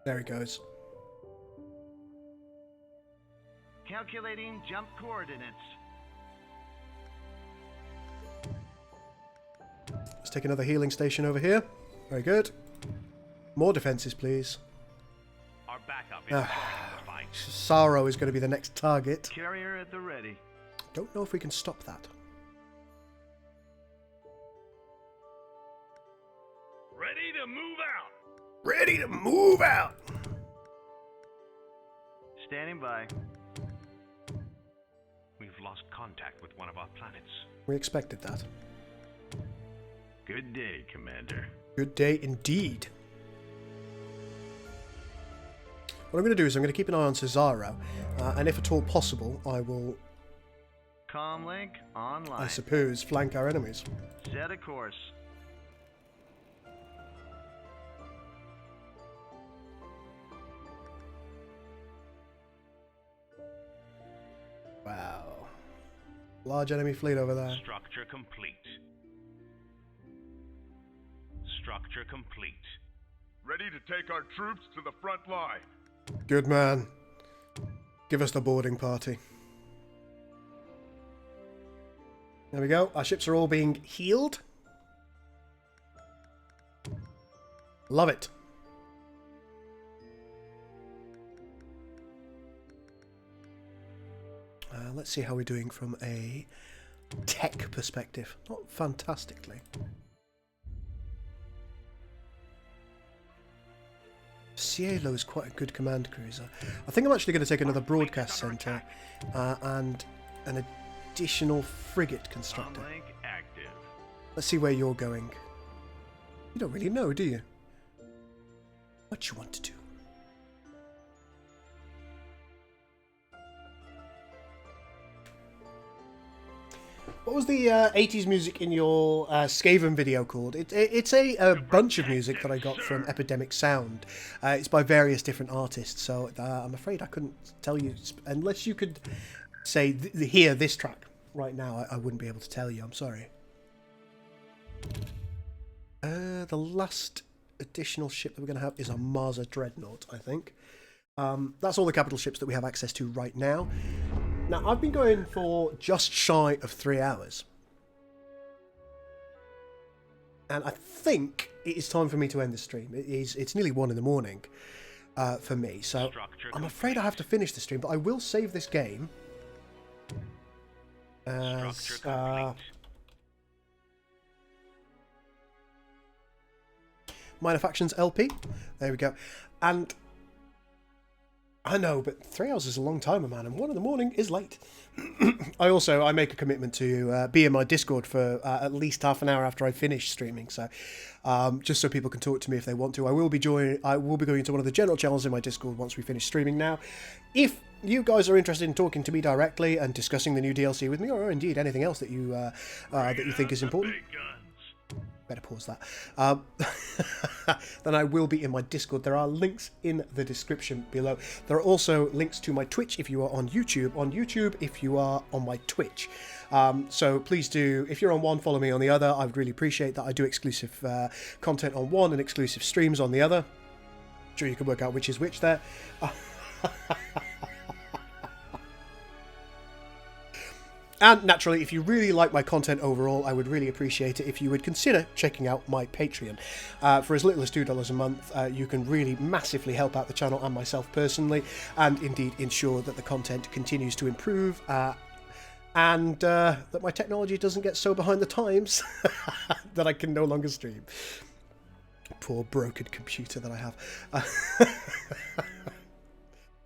There he goes. Calculating jump coordinates. Let's take another healing station over here. Very good. More defenses, please. Our backup is joining the fight. Sorrow is going to be the next target. Carrier at the ready. Don't know if we can stop that. Ready to move out. Ready to move out. Standing by. We've lost contact with one of our planets. We expected that. Good day, Commander. Good day indeed. What I'm going to do is I'm going to keep an eye on Cesaro, and if at all possible, I will, Comlink online. I suppose, flank our enemies. Set a course. Wow. Large enemy fleet over there. Structure complete. Structure complete. Ready to take our troops to the front line. Good man. Give us the boarding party. There we go. Our ships are all being healed. Love it. Let's see how we're doing from a tech perspective. Not fantastically. Cielo is quite a good command cruiser. I think I'm actually going to take another broadcast centre and an additional frigate constructor. Let's see where you're going. You don't really know, do you? What you want to do. What was the 80s music in your Skaven video called? It's a bunch of music that I got from Epidemic Sound. It's by various different artists, so I'm afraid I couldn't tell you. Unless you could say, hear this track right now, I wouldn't be able to tell you. I'm sorry. The last additional ship that we're going to have is a Marza Dreadnought, I think. That's all the capital ships that we have access to right now. Now, I've been going for just shy of 3 hours. And I think it is time for me to end the stream. It's nearly 1 in the morning for me. So I'm afraid I have to finish the stream, but I will save this game as... Minor Factions LP. There we go. And... I know, but 3 hours is a long time, man, and 1 in the morning is late. I make a commitment to be in my Discord for at least half an hour after I finish streaming, so just so people can talk to me if they want to. I will be going to one of the general channels in my Discord once we finish streaming now. If you guys are interested in talking to me directly and discussing the new DLC with me, or indeed anything else that you think is important. Better pause that. Then I will be in my Discord. There are links in the description below. There are also links to my Twitch if you are on YouTube. On YouTube if you are on my Twitch. So please do, if you're on one, follow me on the other. I would really appreciate that. I do exclusive content on one and exclusive streams on the other. I'm sure you can work out which is which there. And naturally, if you really like my content overall, I would really appreciate it if you would consider checking out my Patreon. For as little as $2 a month, you can really massively help out the channel and myself personally, and indeed ensure that the content continues to improve, and that my technology doesn't get so behind the times that I can no longer stream. Poor broken computer that I have.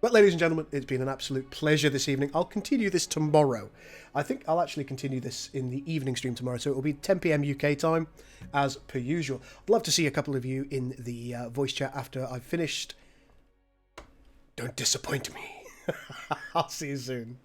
But ladies and gentlemen, it's been an absolute pleasure this evening. I'll continue this tomorrow. I think I'll actually continue this in the evening stream tomorrow, so it will be 10 PM UK time, as per usual. I'd love to see a couple of you in the voice chat after I've finished. Don't disappoint me. I'll see you soon.